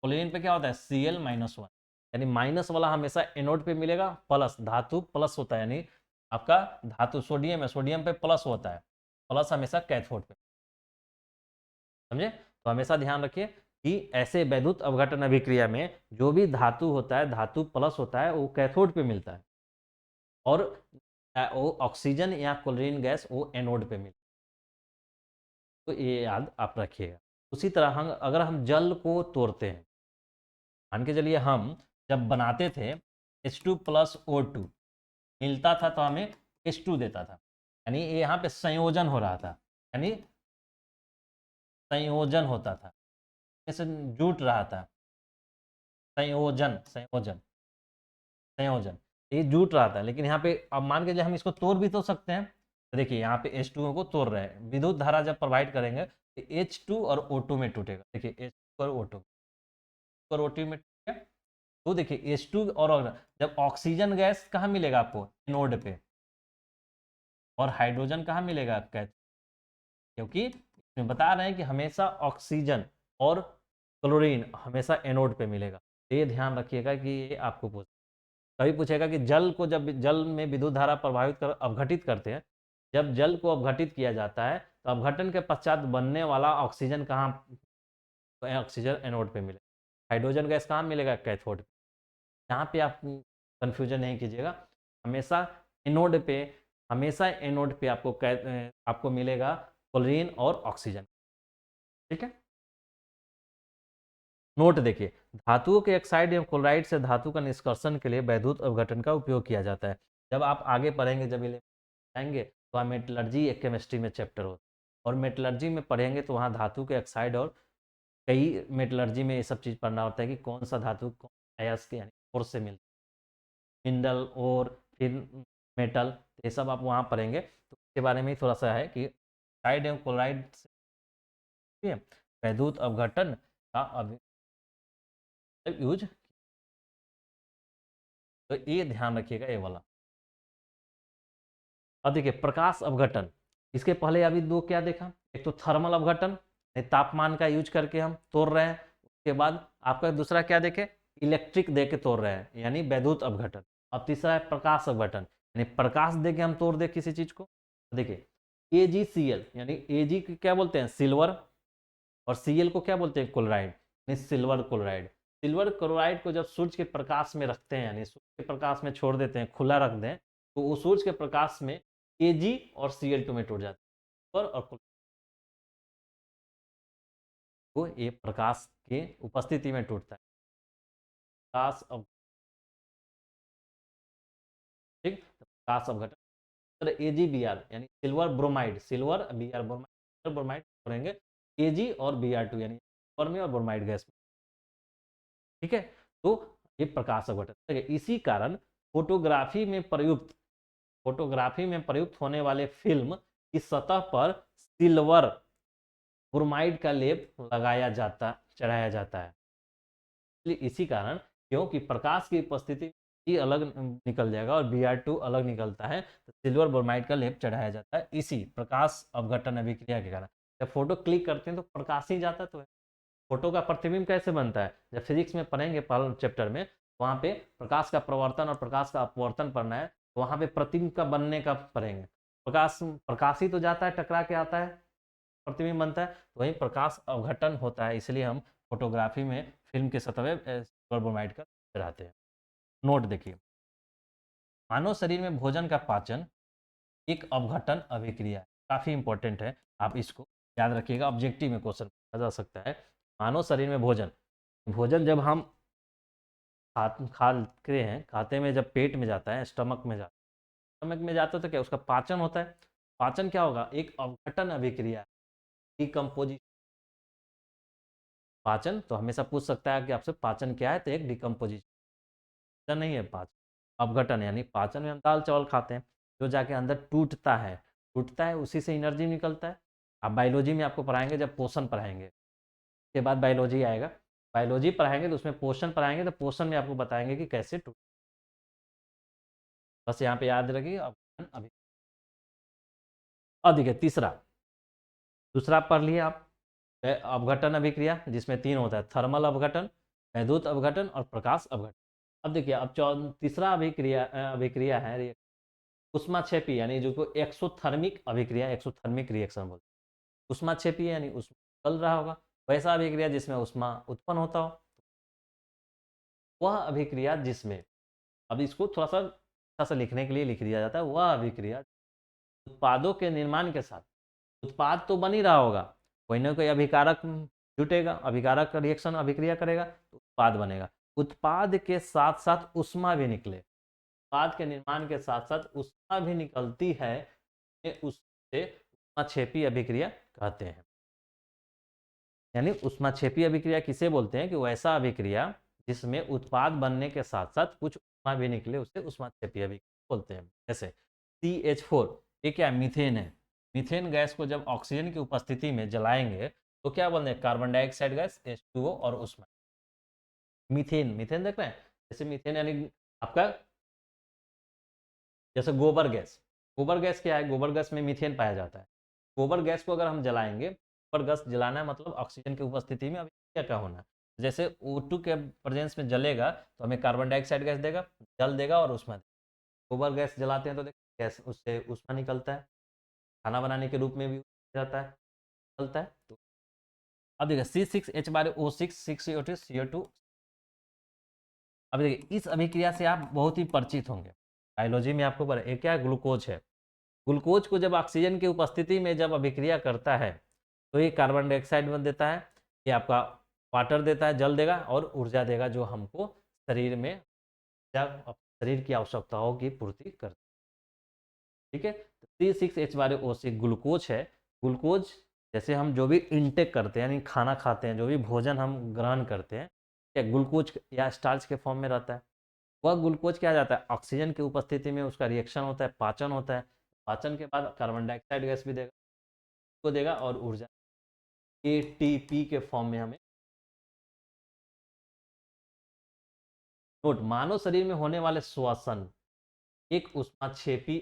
क्लोरीन पे क्या होता है? Cl-1, यानी माइनस वाला हमेशा एनोड पे मिलेगा, प्लस धातु प्लस होता है, यानी आपका धातु सोडियम है, सोडियम पे प्लस होता है, प्लस हमेशा कैथोड पे, समझे? तो हमेशा ध्यान रखिए कि ऐसे वैद्युत अपघटन अभिक्रिया में जो भी धातु होता है, धातु प्लस होता है, वो कैथोड पे मिलता है, और वो ऑक्सीजन या क्लोरीन गैस वो एनोड पे मिलता है, तो ये याद आप रखिएगा। उसी तरह हम अगर हम जल को तोड़ते हैं, मान के चलिए हम जब बनाते थे H2+O2 मिलता था तो हमें H2 देता था, यानी ये यहाँ पे संयोजन हो रहा था, यानी संयोजन होता था, ऐसे जुट रहा था, संयोजन संयोजन संयोजन, ये जुट रहा था, लेकिन यहाँ पे अब मान के चलिए हम इसको तोड़ भी तो सकते हैं, तो देखिए यहाँ पे H2O को तोड़ रहे हैं, विद्युत धारा जब प्रोवाइड करेंगे तो H2 और O2 में टूटेगा, देखिए H2 और O2 और O2 में टूटेगा, तो देखिए H2 और जब ऑक्सीजन गैस कहाँ मिलेगा आपको? एनोड पे, और हाइड्रोजन कहाँ मिलेगा? कैथोड, क्योंकि इसमें बता रहे हैं कि हमेशा ऑक्सीजन और क्लोरीन हमेशा एनोड पे मिलेगा, तो ये ध्यान रखिएगा कि ये आपको पूछ, कभी पूछेगा कि जल को, जब जल में विद्युत धारा प्रभावित कर अवघटित करते हैं, जब जल को अवघटित किया जाता है तो अवघटन के पश्चात बनने वाला ऑक्सीजन कहाँ? तो ऑक्सीजन एनोड पे मिलेगा, हाइड्रोजन गैस कहाँ मिलेगा? कैथोड। यहाँ पे आप कंफ्यूजन नहीं कीजिएगा, हमेशा एनोड पे, हमेशा एनोड पे आपको आपको मिलेगा क्लोरीन और ऑक्सीजन। ठीक है, नोट देखिए, धातुओं के ऑक्साइड एवं क्लोराइड से धातु का निष्कर्षण के लिए वैद्युत अपघटन का उपयोग किया जाता है। जब आप आगे पढ़ेंगे, जब ये आएंगे तो वहाँ मेटलर्जी एक केमिस्ट्री में चैप्टर होता है, और मेटलर्जी में पढ़ेंगे तो वहाँ धातु के ऑक्साइड और कई मेटलर्जी में ये सब चीज़ पढ़ना होता है कि कौन सा धातु कौन अयस्क यानी और से मिलता है, मिनरल और फिर मेटल, ये सब आप वहाँ पढ़ेंगे तो इसके बारे में ही थोड़ा सा है कि ऑक्साइड एवं क्लोराइड से वैद्युत अपघटन का यूज, तो ये ध्यान रखिएगा ये वाला। अब देखिए प्रकाश अपघटन, इसके पहले अभी दो क्या देखा, एक तो थर्मल अपघटन, तापमान का यूज करके हम तोड़ रहे हैं, उसके बाद आपका दूसरा क्या देखे, इलेक्ट्रिक दे के तोड़ रहे हैं यानी वैद्युत अपघटन। अब तीसरा है प्रकाश अपघटन, यानी प्रकाश दे के हम तोड़ दे किसी चीज को। देखिए AgCl यानी Ag क्या बोलते हैं, सिल्वर, और Cl को क्या बोलते हैं, क्लोराइड, यानी सिल्वर क्लोराइड। सिल्वर क्लोराइड को जब सूर्य के प्रकाश में रखते हैं यानी सूर्य के प्रकाश में छोड़ देते हैं, खुला रख दें, तो वो सूर्य के प्रकाश में Ag और Cl2 में टूट जाते हैं, और तो ये प्रकाश के उपस्थिति में टूटता है। प्रकाश अब ठीक, तो प्रकाश अपघटन AgBr यानी silver bromide, silver Br bromide, bromide करेंगे Ag और Br2 यानी सिल्वर में और ब्रोमाइड गैस में। ठीक है, तो ये प्रकाश अपघटन। इसी कारण फोटोग्राफी में प्रयुक्त होने वाले फिल्म की सतह पर सिल्वर ब्रोमाइड का लेप चढ़ाया जाता है। इसलिए इसी कारण, क्योंकि प्रकाश की उपस्थिति ही अलग निकल जाएगा और Br2 अलग निकलता है, तो सिल्वर ब्रोमाइड का लेप चढ़ाया जाता है इसी प्रकाश अपघटन अभिक्रिया के कारण। जब फोटो क्लिक करते हैं तो प्रकाश ही जाता तो है। फोटो का प्रतिबिंब कैसे बनता है, जब फिजिक्स में पढ़ेंगे पहले चैप्टर में, वहाँ पे प्रकाश का प्रवर्तन और प्रकाश का अपवर्तन पढ़ना है, तो वहाँ पे प्रतिबिंब का बनने का पढ़ेंगे। प्रकाश ही तो जाता है, टकरा के आता है, प्रतिबिंब बनता है, तो वही प्रकाश अवघटन होता है। इसलिए हम फोटोग्राफी में फिल्म के सतह में सिल्वर ब्रोमाइड का चढ़ाते हैं। नोट देखिए, मानव शरीर में भोजन का पाचन एक अवघटन अभिक्रिया है, काफी इंपॉर्टेंट है, आप इसको याद रखिएगा, ऑब्जेक्टिव में क्वेश्चन पूछा जा सकता है। मानव शरीर में भोजन, भोजन जब हम खाते हैं, खाते में जब पेट में जाता है, स्टमक में जाता है तो क्या उसका पाचन होता है। पाचन क्या होगा, एक अवघटन अभिक्रिया, डिकम्पोजिशन। पाचन तो हमेशा पूछ सकता है कि आपसे पाचन क्या है, तो एक डिकम्पोजिशन नहीं है पाचन, अपघटन। यानी पाचन में हम दाल चावल खाते हैं, जो जाके अंदर टूटता है, उसी से एनर्जी निकलता है। आप बायोलॉजी में आपको पढ़ाएंगे, जब पोषण पढ़ाएंगे, उसके बाद बायोलॉजी आएगा, बायोलॉजी पढ़ाएंगे तो उसमें पोषण पढ़ाएंगे, तो पोषण में आपको बताएंगे कि कैसे टूट। बस यहाँ पे याद रखिए अपघटन अभी। अब देखिए दूसरा पढ़ लिए आप, अपघटन अभिक्रिया, जिसमें तीन होता है, थर्मल अपघटन, वैद्युत अपघटन और प्रकाश अपघटन। अब देखिए, अब तीसरा अभिक्रिया है उष्माक्षेपी, यानी जो को एक्सोथर्मिक रिएक्शन बोलते हैं। उष्माक्षेपी यानी उष्मा चल रहा होगा, वैसा अभिक्रिया जिसमें उष्मा उत्पन्न होता हो, वह अभिक्रिया जिसमें, अब इसको थोड़ा सा अच्छा सा लिखने के लिए लिख दिया जाता है, वह अभिक्रिया उत्पादों के निर्माण के साथ, उत्पाद तो बन ही रहा होगा, कोई ना कोई अभिकारक जुटेगा, अभिकारक रिएक्शन अभिक्रिया करेगा तो उत्पाद बनेगा, उत्पाद के साथ साथ उष्मा भी निकले, उत्पाद के निर्माण के साथ साथ उष्मा भी निकलती है, उससे उष्माक्षेपी अभिक्रिया कहते हैं। यानी उष्माक्षेपी अभिक्रिया किसे बोलते हैं, कि वैसा अभिक्रिया जिसमें उत्पाद बनने के साथ साथ कुछ उष्मा भी निकले, उसे उष्माक्षेपी अभिक्रिया बोलते हैं। जैसे CH4, ये क्या, मीथेन है। मीथेन गैस को जब ऑक्सीजन की उपस्थिति में जलाएंगे तो क्या बोलते हैं, कार्बन डाइऑक्साइड गैस H2O और उष्मा। मीथेन देख रहे हैं, जैसे मीथेन यानी आपका, जैसे गोबर गैस क्या है, गोबर गैस में मीथेन पाया जाता है। गोबर गैस को अगर हम जलाएंगे, गोबर गैस जलाना है मतलब ऑक्सीजन की उपस्थिति में अभिक्रिया क्या होना है, जैसे O2 के प्रेजेंस में जलेगा तो हमें कार्बन डाइऑक्साइड गैस देगा, जल देगा और उष्मा देगा। गोबर गैस जलाते हैं तो देखिए गैस, उससे उष्मा निकलता है, खाना बनाने के रूप में भी जाता है, चलता है। तो अब देखिए C6H12O6 अब देखिए इस अभिक्रिया से आप बहुत ही परिचित होंगे, बायोलॉजी में आपको पता है, क्या ग्लूकोज है। ग्लूकोज को जब ऑक्सीजन की उपस्थिति में जब अभिक्रिया करता है तो ये कार्बन डाइऑक्साइड बन देता है, ये आपका वाटर देता है, जल देगा और ऊर्जा देगा, जो हमको शरीर में शरीर की आवश्यकताओं की पूर्ति करता है। ठीक है, C6H12O6 ग्लूकोज है। ग्लूकोज जैसे हम जो भी इनटेक करते हैं यानी खाना खाते हैं, जो भी भोजन हम ग्रहण करते हैं, या ग्लूकोज या स्टार्च के फॉर्म में रहता है, वह ग्लूकोज क्या जाता है ऑक्सीजन की उपस्थिति में, उसका रिएक्शन होता है, पाचन होता है, पाचन के बाद कार्बन डाइऑक्साइड गैस भी देगा, को देगा और ऊर्जा एटीपी के फॉर्म में हमें। नोट, मानव शरीर में होने वाले श्वसन एक ऊष्माक्षेपी,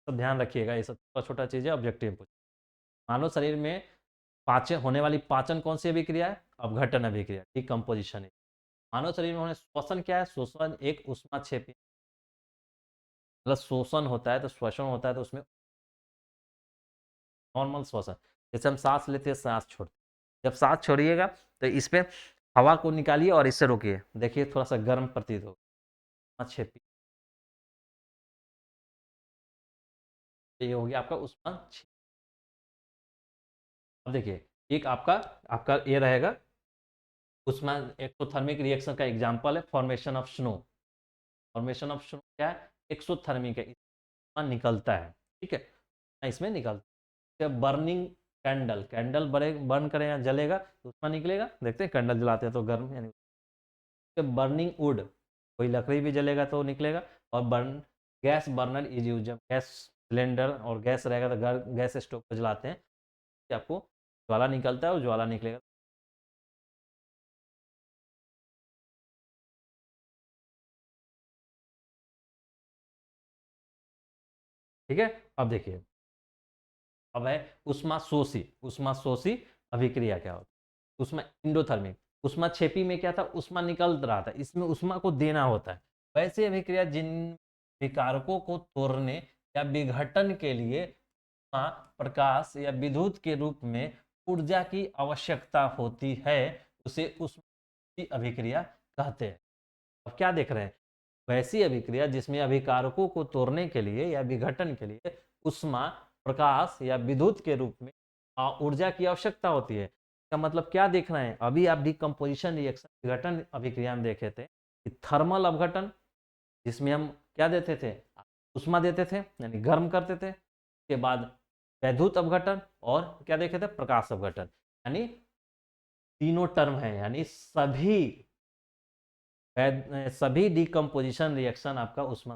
तो ध्यान रखिएगा, ये सब छोटा छोटा चीज है, ऑब्जेक्टिव पूछ। मानव शरीर में पाचन होने वाली पाचन कौन सी अभिक्रिया है? अपघटन अभिक्रिया, डिकम्पोजिशन है। मानव शरीर में होने श्वसन क्या है? श्वसन एक ऊष्माक्षेपी, मतलब शोषण होता है तो श्वसन होता है, तो उसमें नॉर्मल श्वसन, जैसे हम सांस लेते हैं सांस छोड़ते हैं, जब सांस छोड़िएगा तो इस पे हवा को निकालिए और इससे रोकिए, देखिए थोड़ा सा गर्म प्रतीत होगा, छेपी, ये हो गया आपका उष्मा। अब देखिए एक आपका आपका ये रहेगा उष्मा एक्सोथर्मिक रिएक्शन का एग्जांपल है formation of snow. Formation of snow क्या है? एक्सोथर्मिक है, इसमें निकलता है, ठीक है, इसमें निकलता है। बर्निंग कैंडल, कैंडल बर्न करेगा जलेगा तो उसमें निकलेगा, देखते हैं कैंडल जलाते हैं तो गर्म, यानी बर्निंग वुड, कोई लकड़ी भी जलेगा तो निकलेगा। और burn gas burner is use, जब गैस सिलेंडर और गैस रहेगा तो गैस स्टोव को जलाते हैं, आपको ज्वाला निकलता है और ज्वाला निकलेगा। ठीक है, अब देखिए, अब है उष्मा शोषी अभिक्रिया क्या होता है? उष्मा इंडोथर्मिक, उष्मा छेपी में क्या था? उष्मा निकल रहा था, इसमें उष्मा को देना होता है। वैसे अभिक्रिया जिन विकारकों को तोड़ने या विघटन के लिए प्रकाश या विद्युत के रूप में ऊर्जा की आवश्यकता होती है, उसे उष्मा अभिक्रिया कहते हैं। अब क्या देख रहे हैं? वैसी अभिक्रिया जिसमें अभिकारकों को तोड़ने के लिए या विघटन के लिए उष्मा, प्रकाश या विद्युत के रूप में ऊर्जा की आवश्यकता होती है। इसका मतलब क्या देख रहे हैं? अभी आप डिकम्पोजिशन रिएक्शन, विघटन अभिक्रिया में देखे थे कि थर्मल अपघटन, जिसमें हम क्या देते थे? उष्मा देते थे यानी गर्म करते थे। उसके बाद वैद्युत अपघटन और क्या देखे थे? प्रकाश अपघटन। यानी तीनों टर्म है, यानी सभी डिकम्पोजिशन रिएक्शन आपका उष्मा,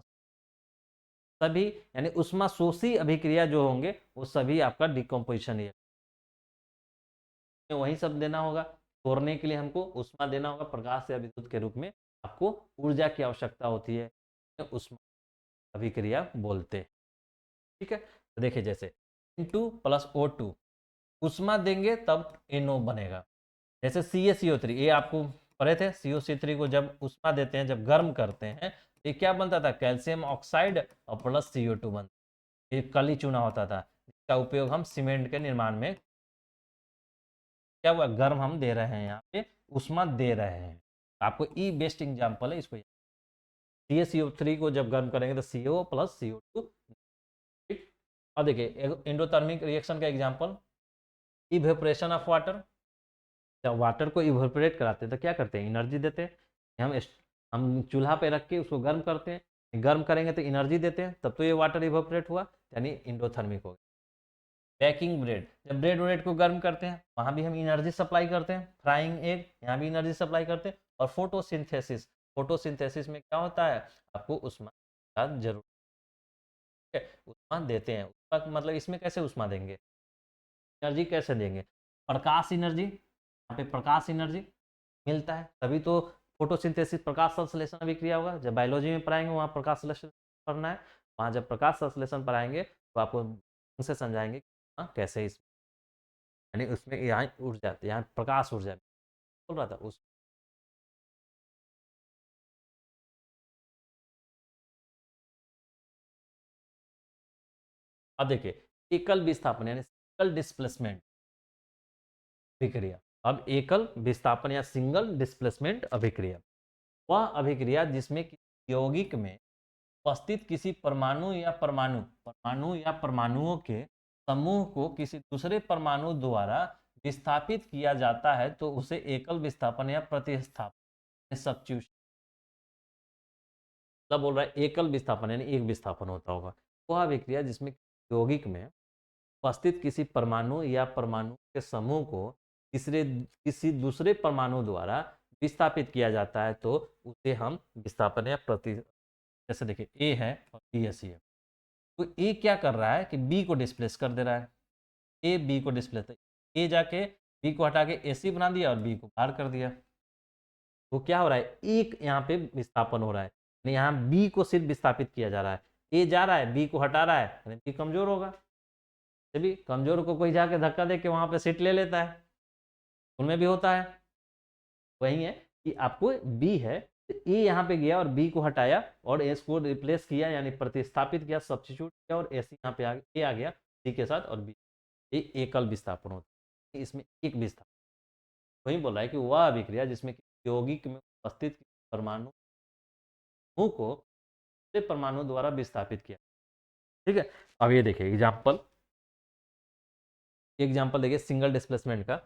सभी यानी उष्मा शोषी अभिक्रिया जो होंगे वो सभी आपका डिकम्पोजिशन रिएक्शन, वही सब देना होगा। तोड़ने के लिए हमको उष्मा देना होगा, प्रकाश या विद्युत के रूप में आपको ऊर्जा की आवश्यकता होती है, उष्मा अभिक्रिया बोलते हैं। ठीक है, तो देखिए जैसे N2 + O2 उष्मा देंगे तब NO बनेगा। जैसे CaCO3, ये आपको पढ़े थे, COC3 को जब उष्मा देते हैं, जब गर्म करते हैं, ये क्या बनता था? कैल्शियम ऑक्साइड और प्लस CO2 बनता, ये कली चूना होता था, इसका उपयोग हम सीमेंट के निर्माण में, क्या हुआ? गर्म हम दे रहे हैं, यहाँ पे उष्मा दे रहे हैं। आपको ई बेस्ट एग्जाम्पल है इसको। CaCO3 को जब गर्म करेंगे तो CO + CO2। ठीक, अब देखिए एंडोथर्मिक रिएक्शन का एग्जाम्पल, इवेपोरेशन ऑफ वाटर। जब वाटर को इवेपोरेट कराते हैं तो क्या करते हैं? एनर्जी देते हैं। हम चूल्हा पे रख के उसको गर्म करते हैं, गर्म करेंगे तो एनर्जी देते हैं, तब तो ये वाटर इवेपोरेट हुआ, यानी इंडोथर्मिक हो गया। बेकिंग ब्रेड, जब ब्रेड ब्रेड को गर्म करते हैं वहाँ भी हम एनर्जी सप्लाई करते हैं। फ्राइंग एग, यहाँ भी एनर्जी सप्लाई करते हैं। और फोटोसिंथेसिस, फोटोसिंथेसिस में क्या होता है? आपको उष्मा का जरूर है, उष्मा देते हैं। उष्मा मतलब इसमें कैसे उष्मा देंगे? एनर्जी कैसे देंगे? प्रकाश एनर्जी, यहाँ पे प्रकाश एनर्जी मिलता है, तभी तो फोटोसिंथेसिस प्रकाश संश्लेषण अभिक्रिया होगा। जब बायोलॉजी में पढ़ाएंगे वहाँ प्रकाश संश्लेषण पढ़ना है, वहाँ जब प्रकाश संश्लेषण पढ़ाएंगे तो आपको उनसे समझाएंगे कैसे इस, यानी उसमें यहाँ ऊर्जा, यहाँ प्रकाश ऊर्जा बोल रहा था उस। अब देखिए एकल विस्थापन यानी सिंगल डिस्प्लेसमेंट अभिक्रिया। अब एकल विस्थापन या सिंगल डिस्प्लेसमेंट अभिक्रिया, वह अभिक्रिया जिसमें कि यौगिक में उपस्थित किसी परमाणु या परमाणुओं के समूह को किसी दूसरे परमाणु द्वारा विस्थापित किया जाता है तो उसे एकल विस्थापन या प्रतिस्थापन सब्स्टिट्यूशन, मतलब बोल रहा है एकल विस्थापन यानी एक विस्थापन होता होगा। वह अभिक्रिया जिसमें यौगिक में उपस्थित किसी परमाणु या परमाणु के समूह को किसी दूसरे परमाणु द्वारा विस्थापित किया जाता है तो उसे हम विस्थापन या प्रति, जैसे देखिए ए है और बी ऐसी है, तो ए क्या कर रहा है कि बी को डिस्प्लेस कर दे रहा है, ए बी को डिस्प्लेस, ए जाके बी को हटा के ए सी बना दिया और बी को बाहर कर दिया। तो क्या हो रहा है, एक यहाँ पे विस्थापन हो रहा है, यहाँ बी को सिर्फ विस्थापित किया जा रहा है, ए जा रहा है बी को हटा रहा है, बी कमजोर होगा, भी कमजोर को कोई जाके धक्का दे के वहां पे सीट ले लेता है, उनमें भी होता है। वही है कि आपको बी है तो ए यहाँ पे गया और बी को हटाया और एस को रिप्लेस किया यानी प्रतिस्थापित किया, सब्स्टिट्यूट किया और एस यहाँ पे ए आ गया सी के साथ और बी, एकल विस्थापन होता है, इसमें एक विस्थापन। वही बोल रहा है कि वह अभिक्रिया जिसमें यौगिक में उपस्थित परमाणु को परमाणु द्वारा विस्थापित किया। ठीक है, अब ये देखिए एग्जाम्पल देखिए सिंगल डिस्प्लेसमेंट का,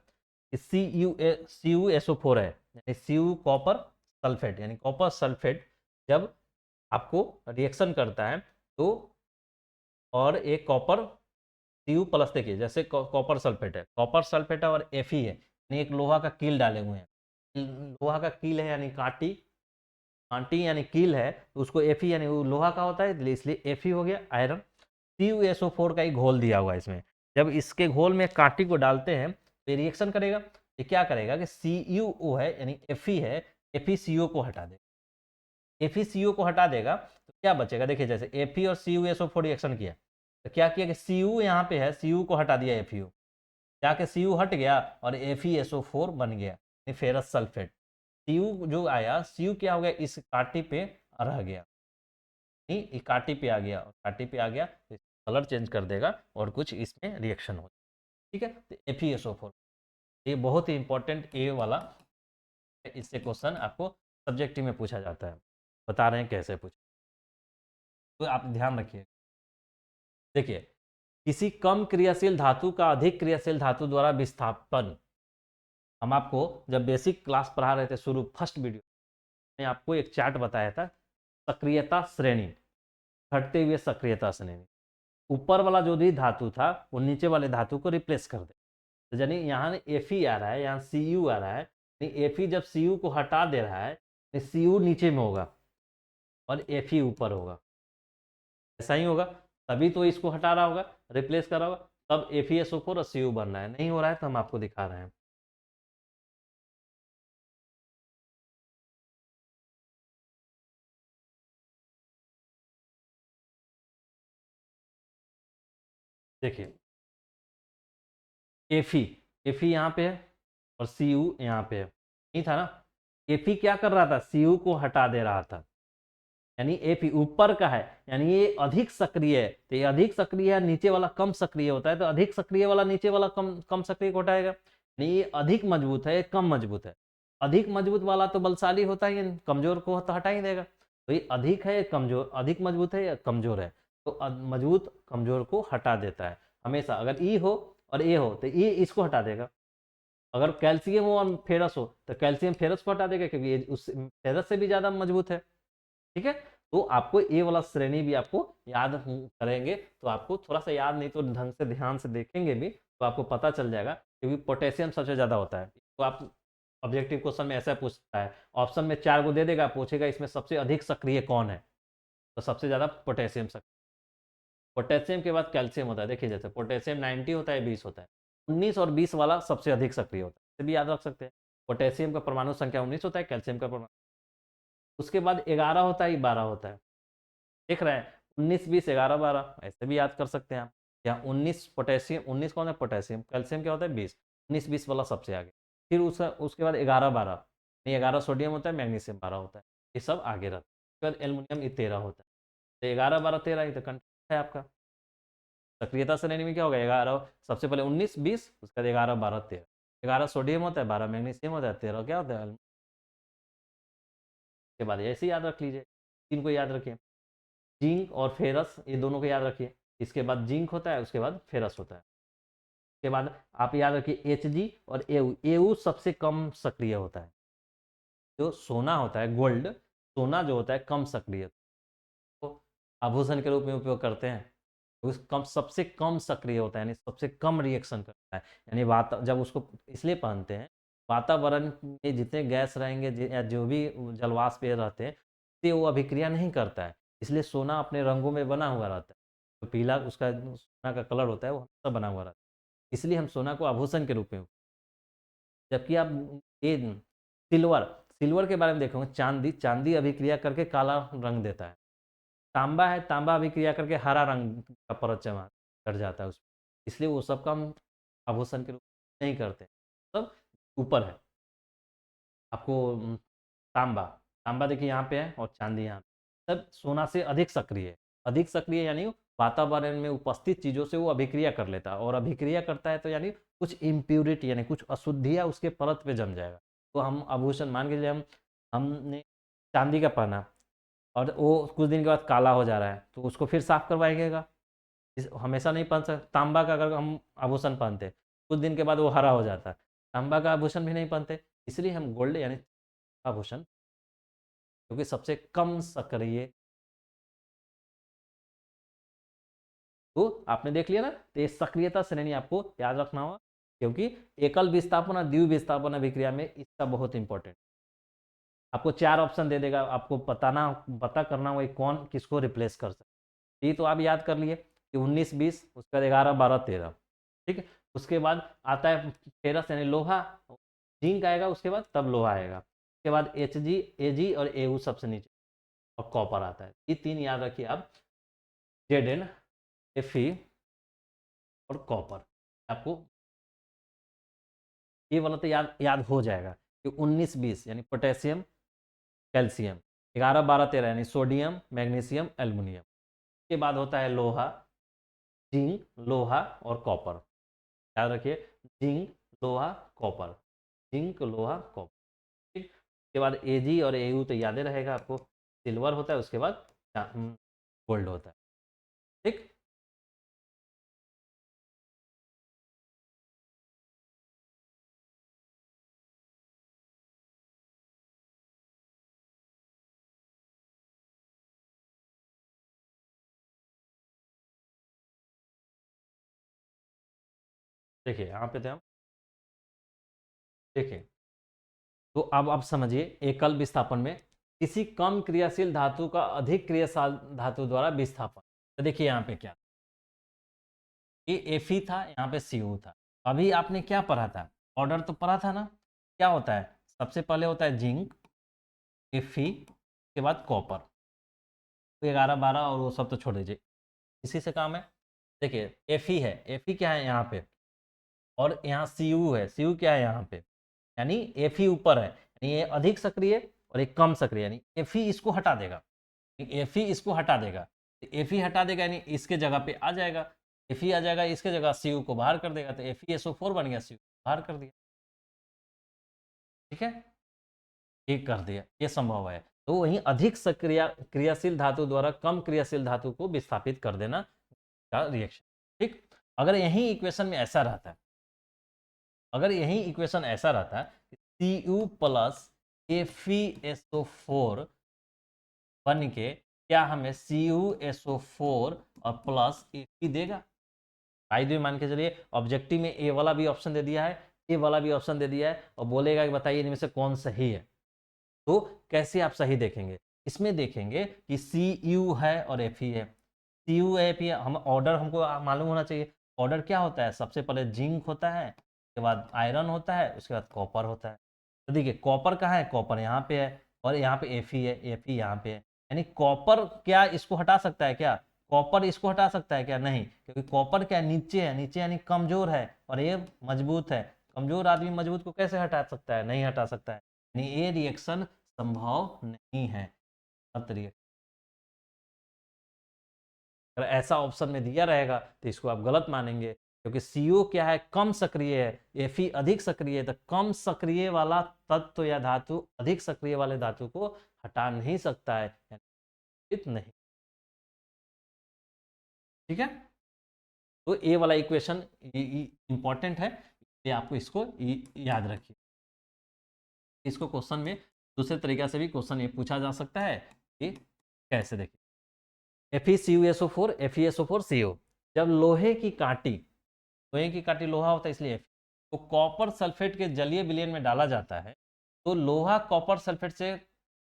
CuSO4 है यानी Cu कॉपर सल्फेट, यानी कॉपर सल्फेट जब आपको रिएक्शन करता है तो, और एक कॉपर Cu प्लस, देखिए जैसे कॉपर सल्फेट है, और Fe है यानी एक लोहा का कील डाले हुए हैं, लोहा का कील है यानी कांटी, यानी कील है तो उसको Fe यानी वो लोहा का होता है इसलिए Fe हो गया आयरन। CuSO4 का ही घोल दिया हुआ है इसमें, जब इसके घोल में कांटी को डालते हैं तो रिएक्शन करेगा, ये क्या करेगा कि CuO है यानी Fe है, FeCO को हटा देगा, FeCO को हटा देगा तो क्या बचेगा, देखिए जैसे Fe और CuSO4 रिएक्शन किया तो क्या किया कि Cu यहाँ पे है, Cu को हटा दिया FeO, जाके Cu हट गया और FeSO4 बन गया फेरस सल्फेट। Cu जो आया, Cu क्या हो गया इस कांटी पे रह गया, नहीं कांटी पे आ गया, और कांटी पे आ गया तो कलर चेंज कर देगा और कुछ इसमें रिएक्शन हो, ठीक है। तो FeSO4 ये बहुत ही इंपॉर्टेंट ए वाला, इससे क्वेश्चन आपको सब्जेक्टिव में पूछा जाता है, बता रहे हैं कैसे पूछा, तो आप ध्यान रखिए। देखिए किसी कम क्रियाशील धातु का अधिक क्रियाशील धातु द्वारा विस्थापन, हम आपको जब बेसिक क्लास पढ़ा रहे थे शुरू फर्स्ट वीडियो में आपको एक चार्ट बताया था, सक्रियता श्रेणी, घटते हुए सक्रियता श्रेणी, ऊपर वाला जो भी धातु था वो नीचे वाले धातु को रिप्लेस कर दे, तो यानी यहाँ Fe आ रहा है, यहाँ Cu आ रहा है, Fe जब Cu को हटा दे रहा है तो Cu नीचे में होगा और Fe ऊपर होगा, ऐसा ही होगा, तभी तो इसको हटा रहा होगा, रिप्लेस कर रहा होगा, तब FeSO4 और Cu बन रहा है, नहीं हो रहा है तो हम आपको दिखा रहे हैं। देखिए Fe यहाँ पे है और Cu यहाँ पे है, नहीं था ना, Fe क्या कर रहा था, Cu को हटा दे रहा था, यानी Fe ऊपर का है यानी ये अधिक सक्रिय है, तो ये अधिक सक्रिय है, नीचे वाला कम सक्रिय होता है, तो अधिक सक्रिय वाला नीचे वाला कम कम सक्रिय को हटाएगा, नहीं ये अधिक मजबूत है, ये कम मजबूत है, अधिक मजबूत वाला तो बलशाली होता है, कमजोर को तो हटा ही देगा, तो ये अधिक है कमजोर, अधिक मजबूत है या कमजोर है, तो मजबूत कमजोर को हटा देता है हमेशा, अगर ई हो और ए हो तो ये इसको हटा देगा, अगर कैल्शियम हो और फेरस हो तो कैल्शियम फेरस को हटा देगा क्योंकि ये उस फेरस से भी ज्यादा मजबूत है, ठीक है। तो आपको ये वाला श्रेणी भी आपको याद करेंगे तो आपको थोड़ा सा याद नहीं तो ढंग से ध्यान से देखेंगे भी तो आपको पता चल जाएगा, क्योंकि पोटेशियम सबसे ज्यादा होता है, तो आप ऑब्जेक्टिव क्वेश्चन में ऐसा पूछता है, ऑप्शन में 4 को दे देगा, पूछेगा इसमें सबसे अधिक सक्रिय कौन है, तो सबसे ज्यादा पोटेशियम सक्रिय, पोटेशियम के बाद कैल्शियम होता है, देखिए जैसे पोटेशियम 90 होता है 20 होता है, 19 और 20 वाला सबसे अधिक सक्रिय होता है, इसे भी याद रख सकते हैं, पोटेशियम का परमाणु संख्या 19 होता है, कैल्शियम का परमाणु, उसके बाद 11 होता है 12 होता है, देख रहे हैं 19 20 11 12, ऐसे भी याद कर सकते हैं आप, या 19 पोटेशियम, 19 कौन है पोटेशियम, कैल्शियम क्या होता है 20, 19 20 वाला सबसे आगे, फिर उसका उसके बाद 11 12, नहीं 11 सोडियम होता है, मैग्नीशियम 12 होता है, ये सब आगे रहता है, उसके बाद एल्यूमिनियम ये 13 होता है, तो 11 12 13 ही तो कंटेंट है आपका, सक्रियता श्रेणी में क्या होगा 11, सबसे पहले 19 20 उसके बाद 11 12 13, 11 सोडियम होता है, 12 मैग्नीशियम होता है, 13 क्या होता है, के बाद ऐसे ही याद रख लीजिए, तीन को याद रखिए। जिंक और फेरस, ये दोनों को याद रखिए। इसके बाद जिंक होता है, उसके बाद फेरस होता है। उसके बाद आप याद रखिए Hg और एऊ सबसे कम सक्रिय होता है। जो सोना होता है, गोल्ड, सोना जो होता है कम सक्रिय, तो आभूषण के रूप में उपयोग करते हैं। उस कम सबसे कम सक्रिय होता है, यानी सबसे कम रिएक्शन करता है। यानी जब उसको इसलिए पहनते हैं, वातावरण में जितने गैस रहेंगे या जो भी जलवाष्प ये रहते हैं, इससे वो अभिक्रिया नहीं करता है। इसलिए सोना अपने रंगों में बना हुआ रहता है। तो पीला उसका सोना का कलर होता है, वो हमेशा बना हुआ रहता है। इसलिए हम सोना को आभूषण के रूप में, जबकि आप ये सिल्वर, सिल्वर के बारे में देखोगे, चांदी, चांदी अभिक्रिया करके काला रंग देता है। तांबा है, तांबा अभिक्रिया करके हरा रंग का परत जमा चढ़ जाता है उसमें। इसलिए वो सब काम आभूषण के रूप में नहीं करते, सब ऊपर है। आपको तांबा, तांबा देखिए यहाँ पे है और चांदी यहाँ पे, सब सोना से अधिक सक्रिय है। अधिक सक्रिय यानी वातावरण में उपस्थित चीजों से वो अभिक्रिया कर लेता है, और अभिक्रिया करता है तो यानी कुछ इम्प्यूरिटी यानी कुछ अशुद्धियाँ उसके परत पे जम जाएगा। तो हम आभूषण मान के चलिए, हमने चांदी का पहना और वो कुछ दिन के बाद काला हो जा रहा है, तो उसको फिर साफ करवाइएगा। हमेशा नहीं पहन सकते। तांबा का अगर हम आभूषण पहनते, कुछ दिन के बाद वो हरा हो जाता है, तांबा का आभूषण भी नहीं पहनते। इसलिए हम गोल्ड यानी आभूषण, क्योंकि सबसे कम सक्रिय। तो आपने देख लिया ना, तो ये सक्रियता श्रेणी आपको याद रखना होगा, क्योंकि एकल विस्थापन और द्वि विस्थापन अभिक्रिया में इसका बहुत इंपॉर्टेंट। आपको 4 ऑप्शन दे देगा, आपको पता करना होगा कौन किसको रिप्लेस कर सकता है। ये तो आप याद कर लिए कि 19 20, उसके बाद 11 12 13, ठीक है। उसके बाद आता है फेरस यानी लोहा, जिंक आएगा उसके बाद, तब लोहा आएगा। उसके बाद Hg, Ag और Au सबसे नीचे, और कॉपर आता है। ये 3 याद रखिए आप, Zn, Fe और कॉपर। आपको ये वाला तो याद याद हो जाएगा कि 19 20 यानी पोटेशियम कैल्शियम, 11 12 13 यानी सोडियम मैग्नीशियम एल्युमिनियम। के बाद होता है लोहा, जिंक, लोहा और कॉपर। याद रखिए, जिंक, लोहा, कॉपर, जिंक, लोहा, कॉपर, ठीक। उसके बाद Ag और Au तो याद ही रहेगा आपको। सिल्वर होता है, उसके बाद गोल्ड होता है, ठीक। देखिए यहाँ पे थे हम, देखिए, तो अब समझिए, एकल विस्थापन में किसी कम क्रियाशील धातु का अधिक क्रियाशील धातु द्वारा विस्थापन। तो देखिए यहाँ पे क्या, ये Fe था, यहाँ पे Cu था। अभी आपने क्या पढ़ा था, ऑर्डर तो पढ़ा था ना। क्या होता है, सबसे पहले होता है जिंक, Fe, उसके बाद कॉपर, तो 11 12 और वो सब तो छोड़ दीजिए, इसी से काम है। देखिए Fe है, Fe क्या है यहाँ पे, और यहाँ Cu है, Cu क्या है यहाँ पे, यानी Fe ऊपर है, यानी ये अधिक सक्रिय और एक कम सक्रिय, यानी Fe इसको हटा देगा, Fe इसको हटा देगा, Fe हटा देगा यानी इसके जगह पे आ जाएगा, Fe आ जाएगा इसके जगह, Cu को बाहर कर देगा, तो FeSO4 बन गया, Cu बाहर कर दिया, ठीक है। ये कर दिया, ये संभव है। तो वहीं अधिक सक्रिय क्रियाशील धातु द्वारा कम क्रियाशील धातु को विस्थापित कर देना का रिएक्शन, ठीक। अगर यही इक्वेशन में ऐसा रहता है, अगर यही इक्वेशन ऐसा रहता है कि Cu प्लस FeSO4 बन के क्या हमें CuSO4 और प्लस Fe देगा। भाई भी मान के चलिए, ऑब्जेक्टिव में ए वाला भी ऑप्शन दे दिया है, ए वाला भी ऑप्शन दे दिया है, और बोलेगा कि बताइए इनमें से कौन सही है। तो कैसे आप सही देखेंगे, इसमें देखेंगे कि Cu है और Fe है। Cu है, Fe है, हम ऑर्डर हमको मालूम होना चाहिए। ऑर्डर क्या होता है, सबसे पहले जिंक होता है, उसके बाद आयरन होता है, उसके बाद कॉपर होता है। तो देखिए कॉपर कहाँ है, कॉपर यहाँ पे है, और यहाँ पे Fe है, Fe यहाँ पे है। यानी कॉपर क्या इसको हटा सकता है क्या, कॉपर इसको हटा सकता है क्या, नहीं, क्योंकि कॉपर क्या नीचे है, नीचे यानी कमजोर है, और ये मजबूत है। कमजोर आदमी मजबूत को कैसे हटा सकता है, नहीं हटा सकता है, यानी ये रिएक्शन संभव नहीं है। अब तरीके, अगर ऐसा ऑप्शन में दिया रहेगा तो इसको आप गलत मानेंगे, क्योंकि CO क्या है, कम सक्रिय है, Fe अधिक सक्रिय है, तो कम सक्रिय वाला तत्व या धातु अधिक सक्रिय वाले धातु को हटा नहीं सकता है, नहीं। ठीक है, तो ए वाला इक्वेशन इंपॉर्टेंट है, ये आपको इसको याद रखिए। इसको क्वेश्चन में दूसरे तरीका से भी क्वेश्चन ये पूछा जा सकता है कि कैसे, देखिए FeCuSO4 FeSO4CO, जब लोहे की कांटी लोहा होता है इसलिए तो कॉपर सल्फेट के जलीय विलयन में डाला जाता है, तो लोहा कॉपर सल्फेट से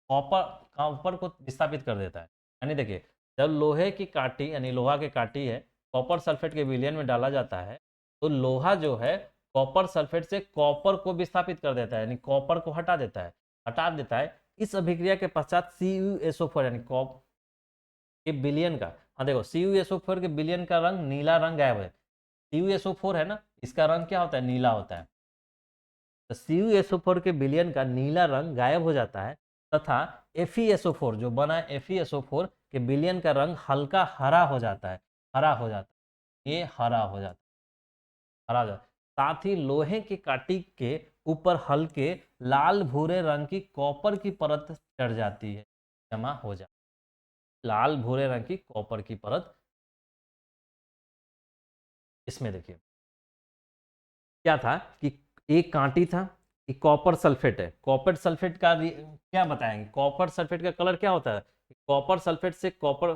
कॉपर को विस्थापित कर देता है। यानी देखिए, जब लोहे की कांटी यानी लोहा की कांटी है कॉपर सल्फेट के विलयन में डाला जाता है, तो लोहा जो है कॉपर सल्फेट से कॉपर को विस्थापित कर देता है, यानी कॉपर को हटा देता है। इस अभिक्रिया के पश्चात CuSO4 यानी कॉप के विलयन का, हाँ देखो CuSO4 के विलयन का रंग नीला रंग गायब है। CuSO4 है ना, इसका रंग क्या होता है, नीला होता है। तो CuSO4 के विलयन का नीला रंग गायब हो जाता है, तथा FeSO4 जो बना है FeSO4 के विलयन का रंग हल्का हरा हो जाता है, ये हरा हो जाता है, हरा हो जाता है। साथ ही लोहे की काटी के ऊपर हल्के लाल भूरे रंग की कॉपर की परत चढ़ जाती है, जमा हो जाती है, लाल भूरे रंग की कॉपर की परत। इसमें देखिए क्या था कि एक कांटी था, कि कॉपर सल्फेट है, कॉपर सल्फेट का क्या बताएंगे, कॉपर सल्फेट का कलर क्या होता है, कॉपर सल्फेट से कॉपर,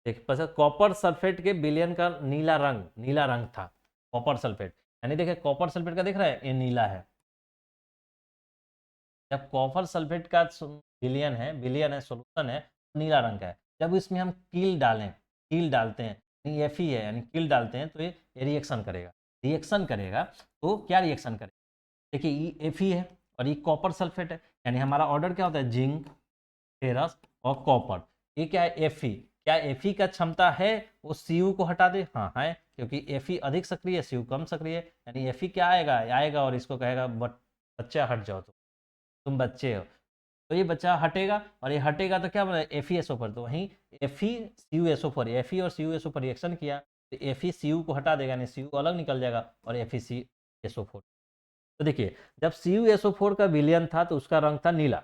देखिए कॉपर सल्फेट के विलयन का नीला रंग था कॉपर सल्फेट, यानी देखिए कॉपर सल्फेट का दिख रहा है ये नीला है। जब कॉपर सल्फेट का विलयन है सोल्यूशन है, नीला रंग का है। जब इसमें हम कील डालते हैं, Fe है यानी कील डालते हैं, तो ये रिएक्शन करेगा। तो क्या रिएक्शन करेगा, देखिए ये Fe है और ये कॉपर सल्फेट है, यानी हमारा ऑर्डर क्या होता है, जिंक, फेरस और कॉपर। ये क्या है, Fe। क्या Fe का क्षमता है वो Cu को हटा दे, हाँ है, क्योंकि Fe अधिक सक्रिय है, Cu कम सक्रिय है, यानी Fe क्या आएगा और इसको कहेगा बच्चा हट जाओ, तुम बच्चे हो। तो ये बच्चा हटेगा और ये हटेगा तो क्या बना, FeSO4, तो वहीं FeCuSO4, Fe और CuSO4 रिएक्शन किया तो FeCu को हटा देगा, यानी Cu अलग निकल जाएगा और FeCSO4। तो देखिए जब CuSO4 का विलयन था तो उसका रंग था नीला,